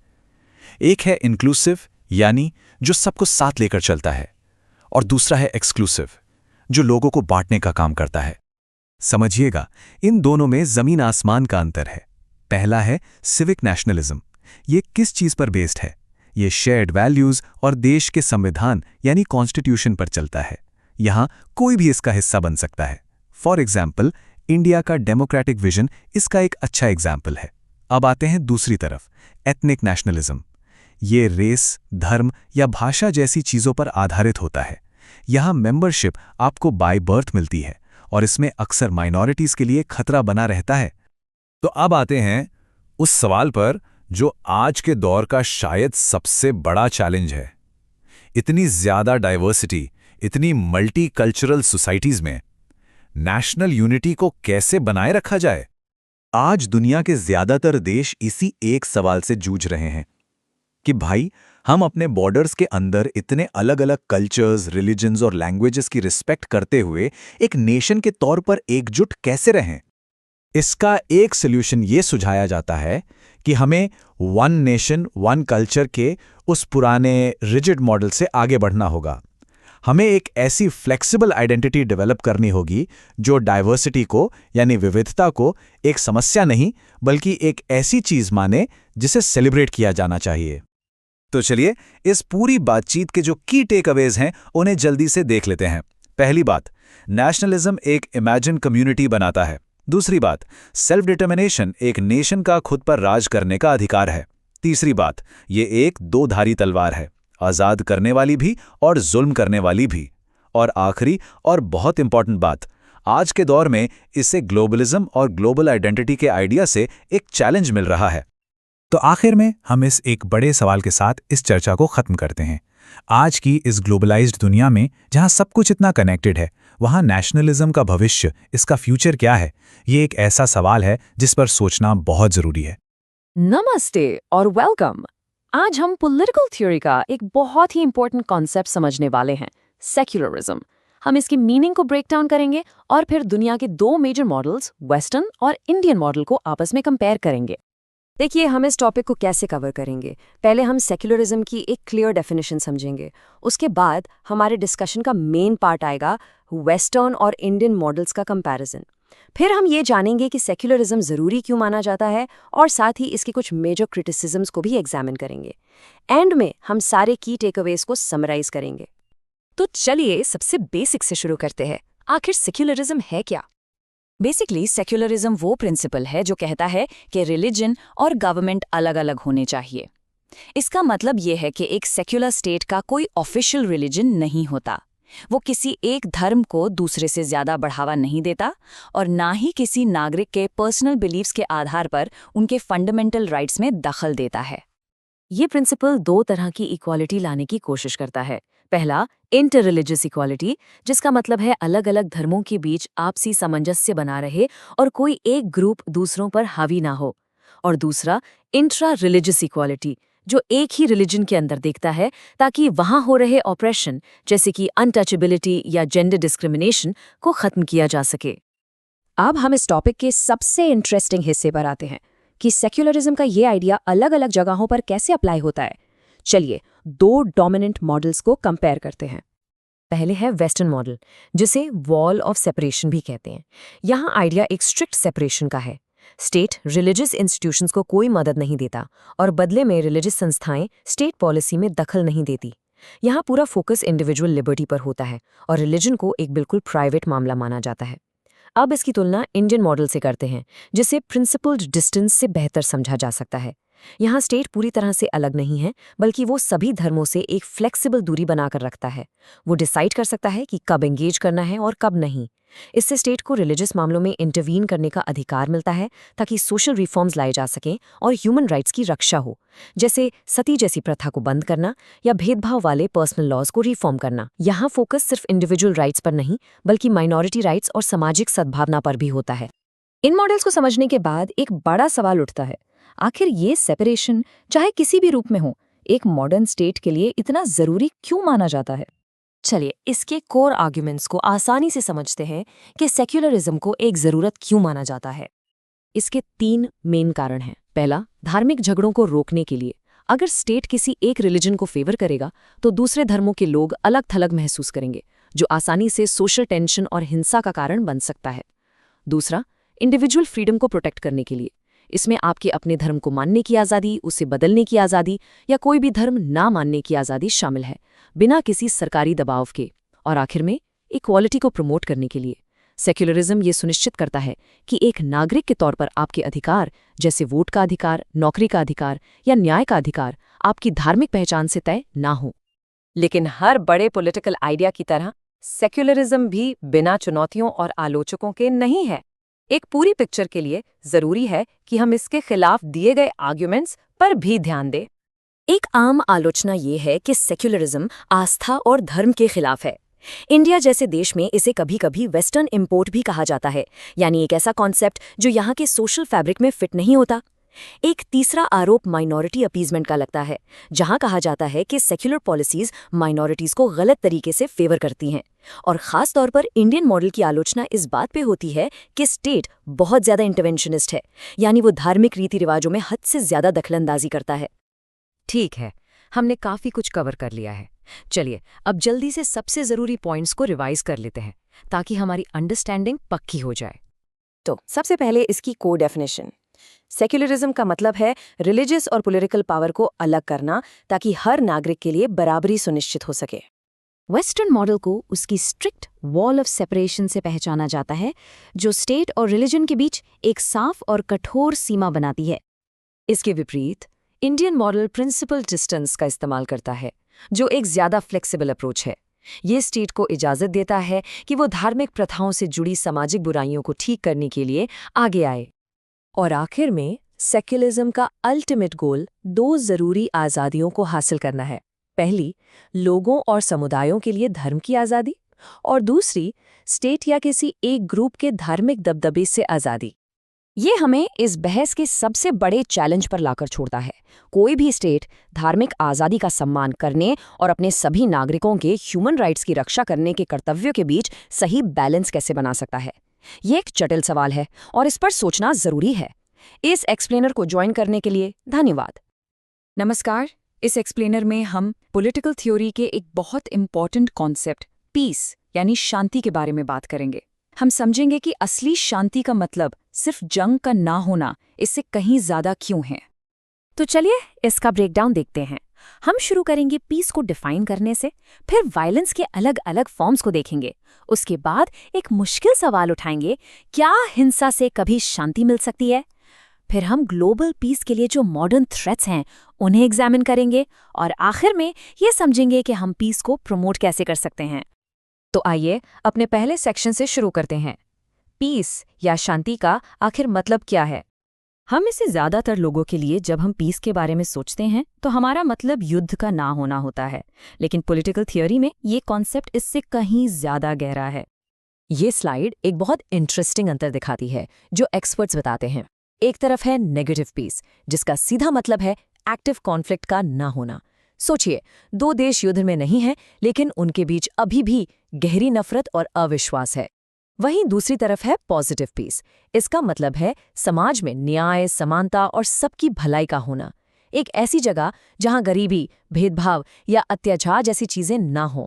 एक है इंक्लूसिव, यानी जो सबको साथ लेकर चलता है, और दूसरा है एक्सक्लूसिव, जो लोगों को बांटने का काम करता है। समझिएगा, इन दोनों में जमीन आसमान का अंतर है। पहला है सिविक नेशनलिज्म। ये किस चीज पर बेस्ड है? ये शेयर्ड वैल्यूज और देश के संविधान यानी कॉन्स्टिट्यूशन पर चलता है। यहां कोई भी इसका हिस्सा बन सकता है। फॉर एग्जाम्पल, इंडिया का डेमोक्रेटिक विजन इसका एक अच्छा एग्जाम्पल है। अब आते हैं दूसरी तरफ, एथनिक नेशनलिज्म। ये रेस, धर्म या भाषा जैसी चीजों पर आधारित होता है। यहां मेंबरशिप आपको बाय बर्थ मिलती है और इसमें अक्सर माइनॉरिटीज के लिए खतरा बना रहता है। तो अब आते हैं उस सवाल पर जो आज के दौर का शायद सबसे बड़ा चैलेंज है। इतनी ज्यादा डाइवर्सिटी, इतनी मल्टी कल्चरल सोसाइटीज में नेशनल यूनिटी को कैसे बनाए रखा जाए? आज दुनिया के ज्यादातर देश इसी एक सवाल से जूझ रहे हैं कि भाई, हम अपने बॉर्डर्स के अंदर इतने अलग अलग कल्चर्स, रिलीजन्स और लैंग्वेजेस की रिस्पेक्ट करते हुए एक नेशन के तौर पर एकजुट कैसे रहें? इसका एक सॉल्यूशन ये सुझाया जाता है कि हमें वन नेशन वन कल्चर के उस पुराने रिजिड मॉडल से आगे बढ़ना होगा। हमें एक ऐसी फ्लेक्सिबल आइडेंटिटी डेवलप करनी होगी जो डाइवर्सिटी को, यानी विविधता को, एक समस्या नहीं बल्कि एक ऐसी चीज माने जिसे सेलिब्रेट किया जाना चाहिए। तो चलिए इस पूरी बातचीत के जो की टेकअवेज हैं उन्हें जल्दी से देख लेते हैं। पहली बात, नेशनलिज्म एक इमेजिन कम्युनिटी बनाता है। दूसरी बात, सेल्फ डिटर्मिनेशन एक नेशन का खुद पर राज करने का अधिकार है। तीसरी बात, ये एक दो-धारी तलवार है, आज़ाद करने वाली भी और जुल्म करने वाली भी। और आखिरी और बहुत इंपॉर्टेंट बात, आज के दौर में इससे ग्लोबलिज्म और ग्लोबल आइडेंटिटी के आइडिया से एक चैलेंज मिल रहा है। तो आखिर में हम इस एक बड़े सवाल के साथ इस चर्चा को खत्म करते हैं। आज की इस ग्लोबलाइज्ड दुनिया में जहां सब कुछ इतना कनेक्टेड है, वहां नेशनलिज्म का भविष्य, इसका फ्यूचर क्या है, ये एक ऐसा सवाल है जिस पर सोचना बहुत जरूरी है। नमस्ते और वेलकम। आज हम पॉलिटिकल थ्योरी का एक बहुत ही इंपॉर्टेंट कॉन्सेप्ट समझने वाले हैं, सेक्युलरिज्म। हम इसकी मीनिंग को ब्रेक डाउन करेंगे और फिर दुनिया के दो मेजर मॉडल्स, वेस्टर्न और इंडियन मॉडल को आपस में कंपेयर करेंगे। देखिए, हम इस टॉपिक को कैसे कवर करेंगे। पहले हम सेक्युलरिज्म की एक क्लियर डेफिनेशन समझेंगे। उसके बाद हमारे डिस्कशन का मेन पार्ट आएगा वेस्टर्न और इंडियन मॉडल्स का कंपैरिजन। फिर हम ये जानेंगे कि सेक्युलरिज्म ज़रूरी क्यों माना जाता है और साथ ही इसके कुछ मेजर क्रिटिसिज्म्स को भी एग्जामिन करेंगे। एंड में हम सारे की टेकअवेज को समराइज करेंगे। तो चलिए सबसे बेसिक से शुरू करते हैं। आखिर सेक्युलरिज्म है क्या? बेसिकली सेक्युलरिज्म वो प्रिंसिपल है जो कहता है कि रिलीजन और गवर्नमेंट अलग अलग होने चाहिए। इसका मतलब ये है कि एक सेक्युलर स्टेट का कोई ऑफिशियल रिलीजन नहीं होता। वो किसी एक धर्म को दूसरे से ज्यादा बढ़ावा नहीं देता और ना ही किसी नागरिक के पर्सनल बिलीव्स के आधार पर उनके फंडामेंटल राइट्स में दखल देता है। ये प्रिंसिपल दो तरह की इक्वालिटी लाने की कोशिश करता है। पहला, इंटर रिलीजियस इक्वालिटी, जिसका मतलब है अलग अलग धर्मों के बीच आपसी सामंजस्य बना रहे और कोई एक ग्रुप दूसरों पर हावी ना हो। और दूसरा, इंट्रा रिलीजियस इक्वालिटी, जो एक ही रिलीजन के अंदर देखता है ताकि वहां हो रहे ऑपरेशन जैसे कि अनटचेबिलिटी या जेंडर डिस्क्रिमिनेशन को खत्म किया जा सके। अब हम इस टॉपिक के सबसे इंटरेस्टिंग हिस्से पर आते हैं कि सेक्युलरिज्म का ये आइडिया अलग अलग जगहों पर कैसे अप्लाई होता है। चलिए दो डोमिनेंट मॉडल्स को कंपेयर करते हैं। पहले है वेस्टर्न मॉडल, जिसे वॉल ऑफ सेपरेशन भी कहते हैं। यहाँ आइडिया एक स्ट्रिक्ट सेपरेशन का है। स्टेट रिलीजियस इंस्टीट्यूशंस को कोई मदद नहीं देता और बदले में रिलीजियस संस्थाएं स्टेट पॉलिसी में दखल नहीं देती। यहाँ पूरा फोकस इंडिविजुअल लिबर्टी पर होता है और रिलीजन को एक बिल्कुल प्राइवेट मामला माना जाता है। अब इसकी तुलना इंडियन मॉडल से करते हैं, जिसे प्रिंसिपल्ड डिस्टेंस से बेहतर समझा जा सकता है। यहाँ स्टेट पूरी तरह से अलग नहीं है, बल्कि वो सभी धर्मों से एक फ्लेक्सिबल दूरी बनाकर रखता है। वो डिसाइड कर सकता है कि कब एंगेज करना है और कब नहीं। इससे स्टेट को रिलीजियस मामलों में इंटरवीन करने का अधिकार मिलता है ताकि सोशल रिफॉर्म्स लाए जा सकें और ह्यूमन राइट्स की रक्षा हो, जैसे सती जैसी प्रथा को बंद करना या भेदभाव वाले पर्सनल लॉज को रिफॉर्म करना। यहाँ फोकस सिर्फ इंडिविजुअल राइट्स पर नहीं, बल्कि माइनॉरिटी राइट्स और सामाजिक सद्भावना पर भी होता है। इन मॉडल्स को समझने के बाद एक बड़ा सवाल उठता है, आखिर ये सेपरेशन चाहे किसी भी रूप में हो, एक मॉडर्न स्टेट के लिए इतना जरूरी क्यों माना जाता है? चलिए इसके कोर आर्ग्यूमेंट्स को आसानी से समझते हैं कि सेक्युलरिज्म को एक ज़रूरत क्यों माना जाता है। इसके 3 मेन कारण हैं। पहला, धार्मिक झगड़ों को रोकने के लिए। अगर स्टेट किसी एक रिलीजन को फेवर करेगा तो दूसरे धर्मों के लोग अलग थलग महसूस करेंगे, जो आसानी से सोशल टेंशन और हिंसा का कारण बन सकता है। दूसरा, इंडिविजुअल फ्रीडम को प्रोटेक्ट करने के लिए। इसमें आपके अपने धर्म को मानने की आज़ादी, उसे बदलने की आज़ादी या कोई भी धर्म ना मानने की आज़ादी शामिल है, बिना किसी सरकारी दबाव के। और आखिर में, इक्वालिटी को प्रमोट करने के लिए। सेक्युलरिज्म ये सुनिश्चित करता है कि एक नागरिक के तौर पर आपके अधिकार, जैसे वोट का अधिकार, नौकरी का अधिकार या न्याय का अधिकार, आपकी धार्मिक पहचान से तय ना हो। लेकिन हर बड़े पॉलिटिकल आइडिया की तरह सेक्युलरिज्म भी बिना चुनौतियों और आलोचकों के नहीं है। एक पूरी पिक्चर के लिए जरूरी है कि हम इसके खिलाफ दिए गए आर्ग्यूमेंट्स पर भी ध्यान दें। एक आम आलोचना ये है कि सेक्युलरिज्म आस्था और धर्म के खिलाफ है। इंडिया जैसे देश में इसे कभी कभी वेस्टर्न इम्पोर्ट भी कहा जाता है, यानी एक ऐसा कॉन्सेप्ट जो यहाँ के सोशल फैब्रिक में फिट नहीं होता। एक तीसरा आरोप माइनॉरिटी अपीजमेंट का लगता है, जहां कहा जाता है कि सेक्युलर पॉलिसीज माइनॉरिटीज को गलत तरीके से फेवर करती हैं। और खास तौर पर इंडियन मॉडल की आलोचना इस बात पे होती है कि स्टेट बहुत ज्यादा इंटरवेंशनिस्ट है, यानी वो धार्मिक रीति रिवाजों में हद से ज्यादा दखलंदाजी करता है। ठीक है, हमने काफी कुछ कवर कर लिया है। चलिए अब जल्दी से सबसे जरूरी पॉइंट्स को रिवाइज कर लेते हैं ताकि हमारी अंडरस्टैंडिंग पक्की हो जाए। तो सबसे पहले इसकी कोर डेफिनेशन। सेक्युलरिज्म का मतलब है रिलीजियस और पॉलिटिकल पावर को अलग करना ताकि हर नागरिक के लिए बराबरी सुनिश्चित हो सके। वेस्टर्न मॉडल को उसकी स्ट्रिक्ट वॉल ऑफ सेपरेशन से पहचाना जाता है, जो स्टेट और रिलीजन के बीच एक साफ और कठोर सीमा बनाती है। इसके विपरीत इंडियन मॉडल प्रिंसिपल डिस्टेंस का इस्तेमाल करता है, जो एक ज़्यादा फ्लेक्सिबल अप्रोच है। ये स्टेट को इजाज़त देता है कि वो धार्मिक प्रथाओं से जुड़ी सामाजिक बुराइयों को ठीक करने के लिए आगे आए। और आखिर में सेक्युलरिज्म का अल्टीमेट गोल 2 ज़रूरी आज़ादियों को हासिल करना है। पहली, लोगों और समुदायों के लिए धर्म की आज़ादी, और दूसरी, स्टेट या किसी एक ग्रुप के धार्मिक दबदबे से आज़ादी। ये हमें इस बहस के सबसे बड़े चैलेंज पर लाकर छोड़ता है। कोई भी स्टेट धार्मिक आज़ादी का सम्मान करने और अपने सभी नागरिकों के ह्यूमन राइट्स की रक्षा करने के कर्तव्यों के बीच सही बैलेंस कैसे बना सकता है? ये एक जटिल सवाल है और इस पर सोचना ज़रूरी है। इस एक्सप्लेनर को ज्वाइन करने के लिए धन्यवाद। नमस्कार। इस एक्सप्लेनर में हम पॉलिटिकल थ्योरी के एक बहुत इंपॉर्टेंट कॉन्सेप्ट पीस यानी शांति के बारे में बात करेंगे। हम समझेंगे कि असली शांति का मतलब सिर्फ जंग का ना होना इससे कहीं ज़्यादा क्यों है। तो चलिए इसका ब्रेकडाउन देखते हैं। हम शुरू करेंगे पीस को डिफाइन करने से, फिर वायलेंस के अलग अलग फॉर्म्स को देखेंगे। उसके बाद एक मुश्किल सवाल उठाएंगे, क्या हिंसा से कभी शांति मिल सकती है? फिर हम ग्लोबल पीस के लिए जो मॉडर्न थ्रेट्स हैं उन्हें एग्जामिन करेंगे, और आखिर में ये समझेंगे कि हम पीस को प्रमोट कैसे कर सकते हैं। तो आइए अपने पहले सेक्शन से शुरू करते हैं। पीस या शांति का आखिर मतलब क्या है? हम इसे ज़्यादातर लोगों के लिए जब हम पीस के बारे में सोचते हैं तो हमारा मतलब युद्ध का ना होना होता है, लेकिन पॉलिटिकल थियोरी में ये कॉन्सेप्ट इससे कहीं ज़्यादा गहरा है। ये स्लाइड एक बहुत इंटरेस्टिंग अंतर दिखाती है जो एक्सपर्ट्स बताते हैं। एक तरफ है नेगेटिव पीस, जिसका सीधा मतलब है एक्टिव कॉन्फ्लिक्ट का ना होना। सोचिए, 2 देश युद्ध में नहीं हैं, लेकिन उनके बीच अभी भी गहरी नफरत और अविश्वास है। वहीं दूसरी तरफ है पॉजिटिव पीस। इसका मतलब है समाज में न्याय, समानता और सबकी भलाई का होना। एक ऐसी जगह जहां गरीबी, भेदभाव या अत्याचार जैसी चीजें ना हों।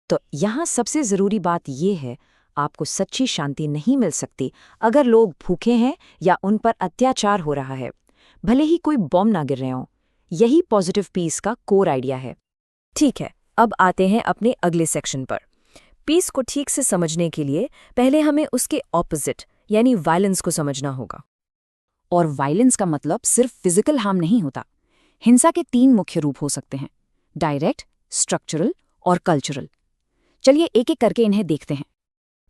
तो यहाँ सबसे ज़रूरी बात यह है, आपको सच्ची शांति नहीं मिल सकती अगर लोग भूखे हैं या उन पर अत्याचार हो रहा है, भले ही कोई बॉम्ब ना गिर रहे हों। यही पॉजिटिव पीस का कोर आइडिया है। ठीक है, अब आते हैं अपने अगले सेक्शन पर। पीस को ठीक से समझने के लिए पहले हमें उसके ऑपोजिट यानी वायलेंस को समझना होगा। और वायलेंस का मतलब सिर्फ फिजिकल हार्म नहीं होता। हिंसा के 3 मुख्य रूप हो सकते हैं, डायरेक्ट, स्ट्रक्चरल और कल्चरल। चलिए एक एक करके इन्हें देखते हैं।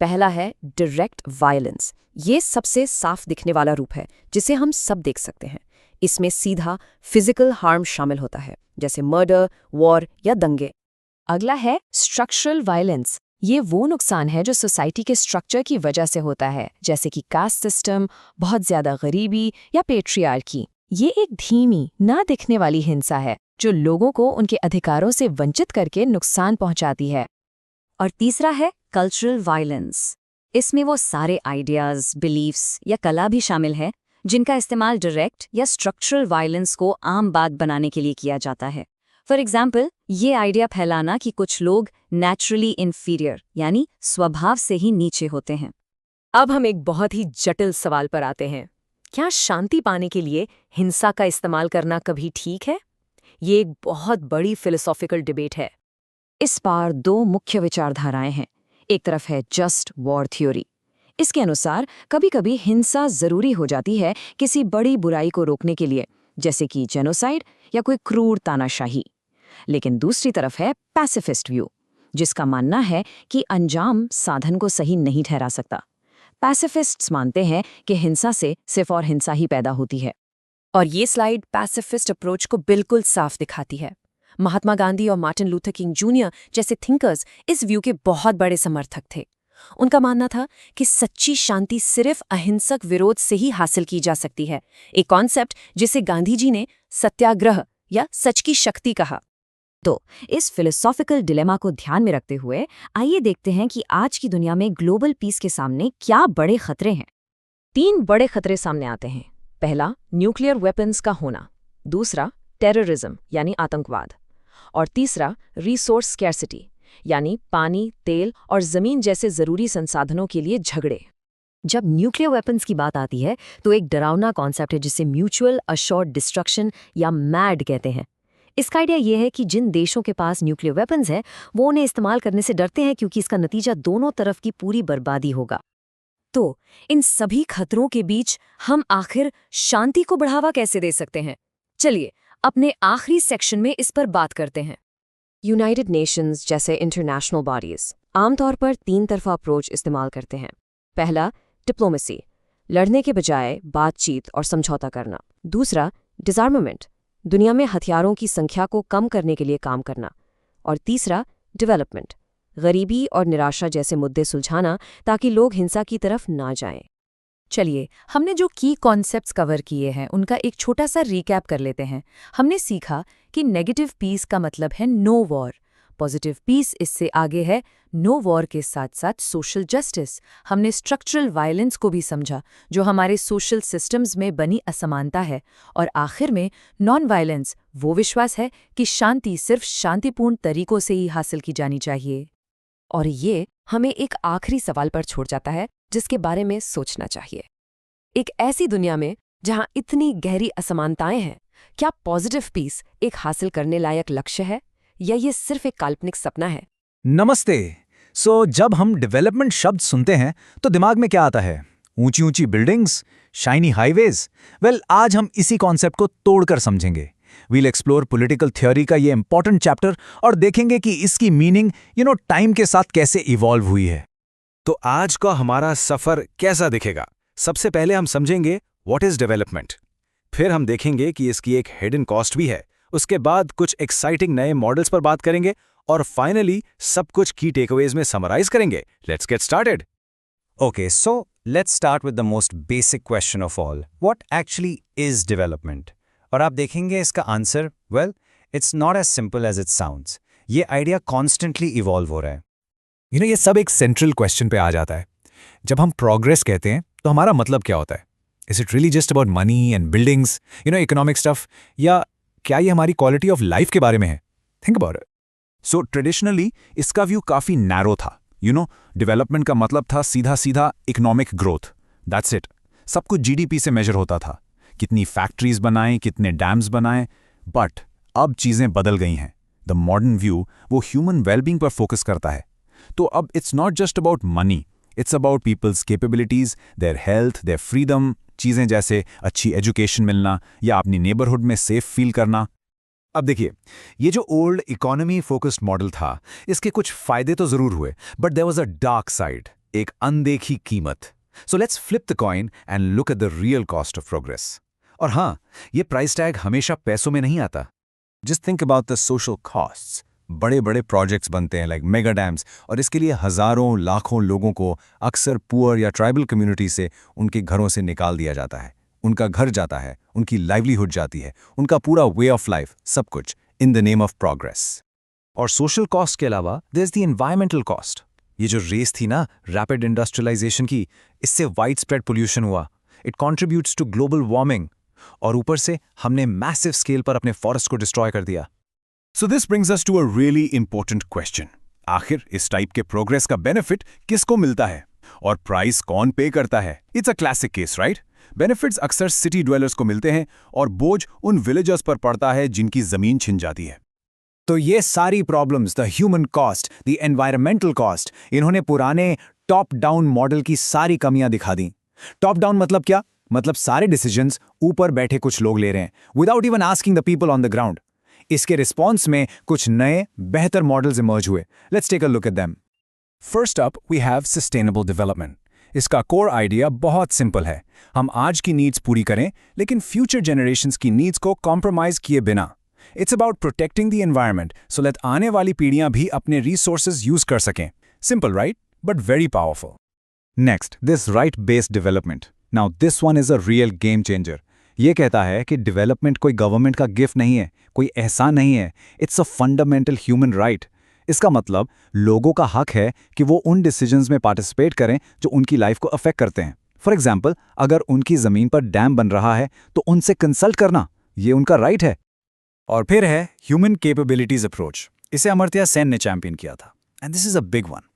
पहला है डायरेक्ट वायलेंस। ये सबसे साफ दिखने वाला रूप है जिसे हम सब देख सकते हैं। इसमें सीधा फिजिकल हार्म शामिल होता है, जैसे मर्डर, वॉर या दंगे। अगला है स्ट्रक्चरल वायलेंस। ये वो नुकसान है जो सोसाइटी के स्ट्रक्चर की वजह से होता है, जैसे कि कास्ट सिस्टम, बहुत ज्यादा गरीबी या पेट्रियार्की। ये एक धीमी, ना दिखने वाली हिंसा है जो लोगों को उनके अधिकारों से वंचित करके नुकसान पहुंचाती है। और तीसरा है कल्चरल वायलेंस। इसमें वो सारे आइडियाज, बिलीफ्स या कला भी शामिल है जिनका इस्तेमाल डायरेक्ट या स्ट्रक्चरल वायलेंस को आम बात बनाने के लिए किया जाता है। फॉर एग्जाम्पल, ये आइडिया फैलाना कि कुछ लोग नेचुरली इन्फीरियर यानी स्वभाव से ही नीचे होते हैं। अब हम एक बहुत ही जटिल सवाल पर आते हैं। क्या शांति पाने के लिए हिंसा का इस्तेमाल करना कभी ठीक है? ये एक बहुत बड़ी फिलोसॉफिकल डिबेट है। इस बार 2 मुख्य विचारधाराएं हैं। एक तरफ है जस्ट वॉर थ्योरी। इसके अनुसार कभी-कभी हिंसा जरूरी हो जाती है किसी बड़ी बुराई को रोकने के लिए, जैसे कि जेनोसाइड या कोई क्रूर तानाशाही। लेकिन दूसरी तरफ है पैसिफिस्ट व्यू, जिसका मानना है कि अंजाम साधन को सही नहीं ठहरा सकता। पैसिफिस्ट्स मानते हैं कि हिंसा से सिर्फ और हिंसा ही पैदा होती है। और ये स्लाइड पैसिफिस्ट अप्रोच को बिल्कुल साफ दिखाती है। महात्मा गांधी और मार्टिन लूथर किंग जूनियर जैसे थिंकर्स इस व्यू के बहुत बड़े समर्थक थे। उनका मानना था कि सच्ची शांति सिर्फ अहिंसक विरोध से ही हासिल की जा सकती है, एक कॉन्सेप्ट जिसे गांधी जी ने सत्याग्रह या सच की शक्ति कहा। तो इस फिलोसॉफिकल डिलेमा को ध्यान में रखते हुए आइए देखते हैं कि आज की दुनिया में ग्लोबल पीस के सामने क्या बड़े खतरे हैं। 3 बड़े खतरे सामने आते हैं। पहला, न्यूक्लियर वेपन्स का होना। दूसरा, टेररिज्म यानी आतंकवाद। और तीसरा, रिसोर्स स्कैर्सिटी यानी पानी, तेल और जमीन जैसे जरूरी संसाधनों के लिए झगड़े। जब न्यूक्लियर वेपन्स की बात आती है तो एक डरावना कॉन्सेप्ट है जिसे म्यूचुअल अश्योर्ड डिस्ट्रक्शन या मैड कहते हैं। इसका आइडिया यह है कि जिन देशों के पास न्यूक्लियर वेपन्स हैं वो उन्हें इस्तेमाल करने से डरते हैं क्योंकि इसका नतीजा दोनों तरफ की पूरी बर्बादी होगा। तो इन सभी खतरों के बीच हम आखिर शांति को बढ़ावा कैसे दे सकते हैं? चलिए अपने आखिरी सेक्शन में इस पर बात करते हैं। यूनाइटेड नेशंस जैसे इंटरनेशनल बॉडीज आमतौर पर 3 तरफा अप्रोच इस्तेमाल करते हैं। पहला, डिप्लोमेसी, लड़ने के बजाय बातचीत और समझौता करना। दूसरा, डिसआर्मामेंट, दुनिया में हथियारों की संख्या को कम करने के लिए काम करना। और तीसरा, डेवलपमेंट, गरीबी और निराशा जैसे मुद्दे सुलझाना ताकि लोग हिंसा की तरफ ना जाएं। चलिए, हमने जो की कॉन्सेप्ट्स कवर किए हैं उनका एक छोटा सा रिकैप कर लेते हैं। हमने सीखा कि नेगेटिव पीस का मतलब है नो वॉर, पॉजिटिव पीस इससे आगे है नो वॉर के साथ साथ सोशल जस्टिस। हमने स्ट्रक्चरल वायलेंस को भी समझा जो हमारे सोशल सिस्टम्स में बनी असमानता है। और आखिर में नॉन वायलेंस, वो विश्वास है कि शांति सिर्फ शांतिपूर्ण तरीकों से ही हासिल की जानी चाहिए। और ये हमें एक आखिरी सवाल पर छोड़ जाता है जिसके बारे में सोचना चाहिए। एक ऐसी दुनिया में जहां इतनी गहरी असमानताएं हैं, क्या पॉजिटिव पीस एक हासिल करने लायक लक्ष्य है या ये सिर्फ एक काल्पनिक सपना है? नमस्ते। जब हम डेवलपमेंट शब्द सुनते हैं तो दिमाग में क्या आता है? ऊंची ऊंची बिल्डिंग्स, शाइनी हाईवेज। आज हम इसी कॉन्सेप्ट को तोड़कर समझेंगे। वील एक्सप्लोर पॉलिटिकल थ्योरी का ये इंपॉर्टेंट चैप्टर और देखेंगे कि इसकी मीनिंग टाइम के साथ कैसे इवॉल्व हुई है। तो आज का हमारा सफर कैसा दिखेगा? सबसे पहले हम समझेंगे व्हाट इज डेवलपमेंट, फिर हम देखेंगे कि इसकी एक हिडन कॉस्ट भी है, उसके बाद कुछ एक्साइटिंग नए मॉडल्स पर बात करेंगे और फाइनली सब कुछ की टेकअवेज में समराइज करेंगे। Let's get started. Okay, so let's start with the most basic question of all. What actually is development? और आप देखेंगे इसका answer, well, it's not as simple as it sounds. ये आइडिया कॉन्स्टेंटली इवॉल्व हो रहा है। ये सब एक सेंट्रल क्वेश्चन पे आ जाता है। जब हम प्रोग्रेस कहते हैं तो हमारा मतलब क्या होता है? Is it really just about money and buildings, economic stuff, या क्या ये हमारी क्वालिटी ऑफ लाइफ के बारे में है? Think about it. So traditionally इसका व्यू काफी नैरो था। डेवलपमेंट का मतलब था सीधा सीधा इकोनॉमिक ग्रोथ, दैट्स इट। सब कुछ जीडीपी से मेजर होता था, कितनी फैक्ट्रीज बनाएं, कितने डैम्स बनाएं। बट अब चीजें बदल गई हैं। द मॉडर्न व्यू वो ह्यूमन वेलबींग पर फोकस करता है। तो अब it's not just about money, it's about people's capabilities, their health, their freedom. चीजें जैसे अच्छी एजुकेशन मिलना या अपनी नेबरहुड में सेफ फील करना। अब देखिए, ये जो ओल्ड इकोनॉमी फोकस्ड मॉडल था, इसके कुछ फायदे तो जरूर हुए, but there was a dark side, एक अनदेखी कीमत। So let's flip the coin and look at the real cost of progress. और हाँ, ये प्राइस टैग हमेशा पैसों में नहीं आता। Just think about the social costs. बड़े बड़े प्रोजेक्ट्स बनते हैं लाइक मेगा डैम्स, और इसके लिए हजारों लाखों लोगों को अक्सर पुअर या ट्राइबल कम्युनिटी से उनके घरों से निकाल दिया जाता है। उनका घर जाता है, उनकी लाइवलीहुड जाती है, उनका पूरा वे ऑफ लाइफ, सब कुछ in the name of progress. और सोशल कॉस्ट के अलावा there is the environmental cost. ये जो रेस थी ना रैपिड इंडस्ट्रियलाइजेशन की, इससे वाइड स्प्रेड पोल्यूशन हुआ। It contributes to global warming. और ऊपर से हमने मैसिव स्केल पर अपने फॉरेस्ट को डिस्ट्रॉय कर दिया। So this brings us to a really important question. आखिर इस टाइप के प्रोग्रेस का बेनिफिट किसको मिलता है और प्राइस कौन पे करता है? It's a classic case, right? Benefits अक्सर सिटी ड्वेलर्स को मिलते हैं और बोझ उन विलेजर्स पर पड़ता है जिनकी जमीन छिन जाती है। तो ये सारी problems, the human cost, the environmental cost, इन्होंने पुराने टॉप डाउन मॉडल की सारी कमियां दिखा दी। टॉप डाउन मतलब क्या? मतलब सारे डिसीजंस ऊपर बैठे कुछ लोग ले रहे हैं without even asking the people on the ground. इसके रिस्पॉन्स में कुछ नए बेहतर मॉडल्स इमर्ज हुए। Let's take a look at them. First up we have sustainable development. इसका कोर आइडिया बहुत सिंपल है। हम आज की नीड्स पूरी करें लेकिन फ्यूचर जनरेशंस की नीड्स को कॉम्प्रोमाइज किए बिना। It's about protecting the environment so that आने वाली पीढ़ियां भी अपने रिसोर्सेज यूज कर सकें। Simple, right? But very powerful. Next, this right based development. Now this one is a real game changer. ये कहता है कि डेवलपमेंट कोई गवर्नमेंट का गिफ्ट नहीं है, कोई एहसान नहीं है। It's a fundamental human right. इसका मतलब लोगों का हक है कि वो उन डिसीजंस में पार्टिसिपेट करें जो उनकी लाइफ को अफेक्ट करते हैं। फॉर एग्जाम्पल, अगर उनकी ज़मीन पर डैम बन रहा है तो उनसे कंसल्ट करना, ये उनका राइट है। और फिर है ह्यूमन कैपेबिलिटीज अप्रोच। इसे अमर्त्य सेन ने चैंपियन किया था, and this is a big one.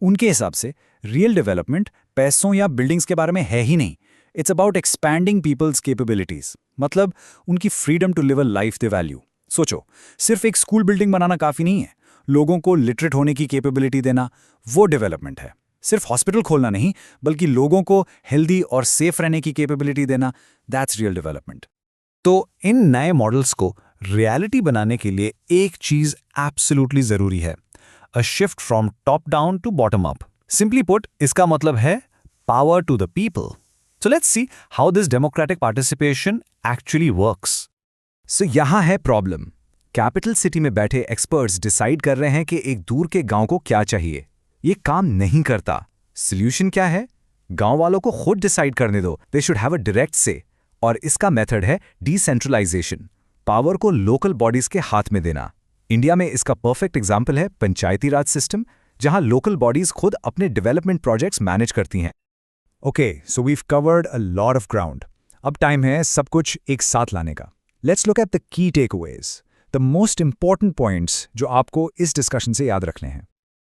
उनके हिसाब से रियल डेवलपमेंट पैसों या बिल्डिंग्स के बारे में है ही नहीं। It's about expanding people's capabilities, मतलब उनकी freedom to live a life they value. सोचो, सिर्फ एक स्कूल बिल्डिंग बनाना काफ़ी नहीं है, लोगों को लिटरेट होने की कैपेबिलिटी देना, वो डेवलपमेंट है। सिर्फ हॉस्पिटल खोलना नहीं, बल्कि लोगों को हेल्दी और सेफ रहने की कैपेबिलिटी देना, दैट्स रियल डेवलपमेंट। तो इन नए मॉडल्स को रियलिटी बनाने के लिए एक चीज़ एब्सोल्युटली ज़रूरी है, a shift from top down to bottom up. Simply put, इसका मतलब है power to the people. So let's see how this democratic participation actually works. So यहाँ है प्रॉब्लम। कैपिटल सिटी में बैठे एक्सपर्ट्स डिसाइड कर रहे हैं कि एक दूर के गांव को क्या चाहिए। ये काम नहीं करता। सॉल्यूशन क्या है? गांव वालों को खुद डिसाइड करने दो। They should have a direct से। और इसका मेथड है डिसेंट्रलाइजेशन, पावर को लोकल बॉडीज के हाथ में देना। इंडिया में इसका परफेक्ट एग्जाम्पल है पंचायती राज सिस्टम, जहां लोकल बॉडीज खुद अपने डेवलपमेंट प्रोजेक्ट्स मैनेज करती हैं। Okay, so we've covered a lot of ground. अब टाइम है सब कुछ एक साथ लाने का। Let's look at the key takeaways, the most important points जो आपको इस डिस्कशन से याद रखने हैं।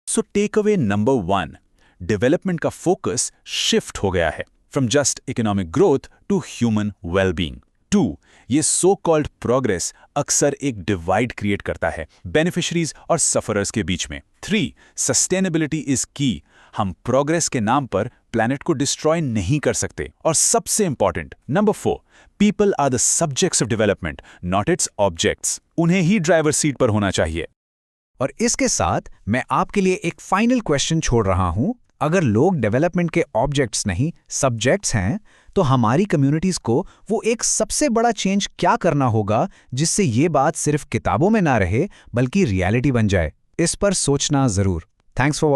सो टेकअवे नंबर 1, डेवलपमेंट का फोकस शिफ्ट हो गया है from just economic growth to human wellbeing. 2, ये सो कॉल्ड प्रोग्रेस अक्सर एक डिवाइड क्रिएट करता है बेनिफिशरीज और सफरर्स के बीच में। 3, सस्टेनेबिलिटी इज की। हम प्रोग्रेस के नाम पर प्लैनेट को डिस्ट्रॉय नहीं कर सकते। और सबसे important number 4, people are the subjects of development, not its objects. उन्हें ही ड्राइवर सीट पर होना चाहिए। और इसके साथ मैं आपके लिए एक फाइनल क्वेश्चन छोड़ रहा हूं। अगर लोग डेवलपमेंट के ऑब्जेक्ट्स नहीं सब्जेक्ट्स हैं, तो हमारी कम्युनिटीज को वो एक सबसे बड़ा चेंज क्या करना होगा जिससे ये बात सिर्फ किताबों में ना रहे बल्कि रियलिटी बन जाए? इस पर सोचना जरूर। Thanks for watching.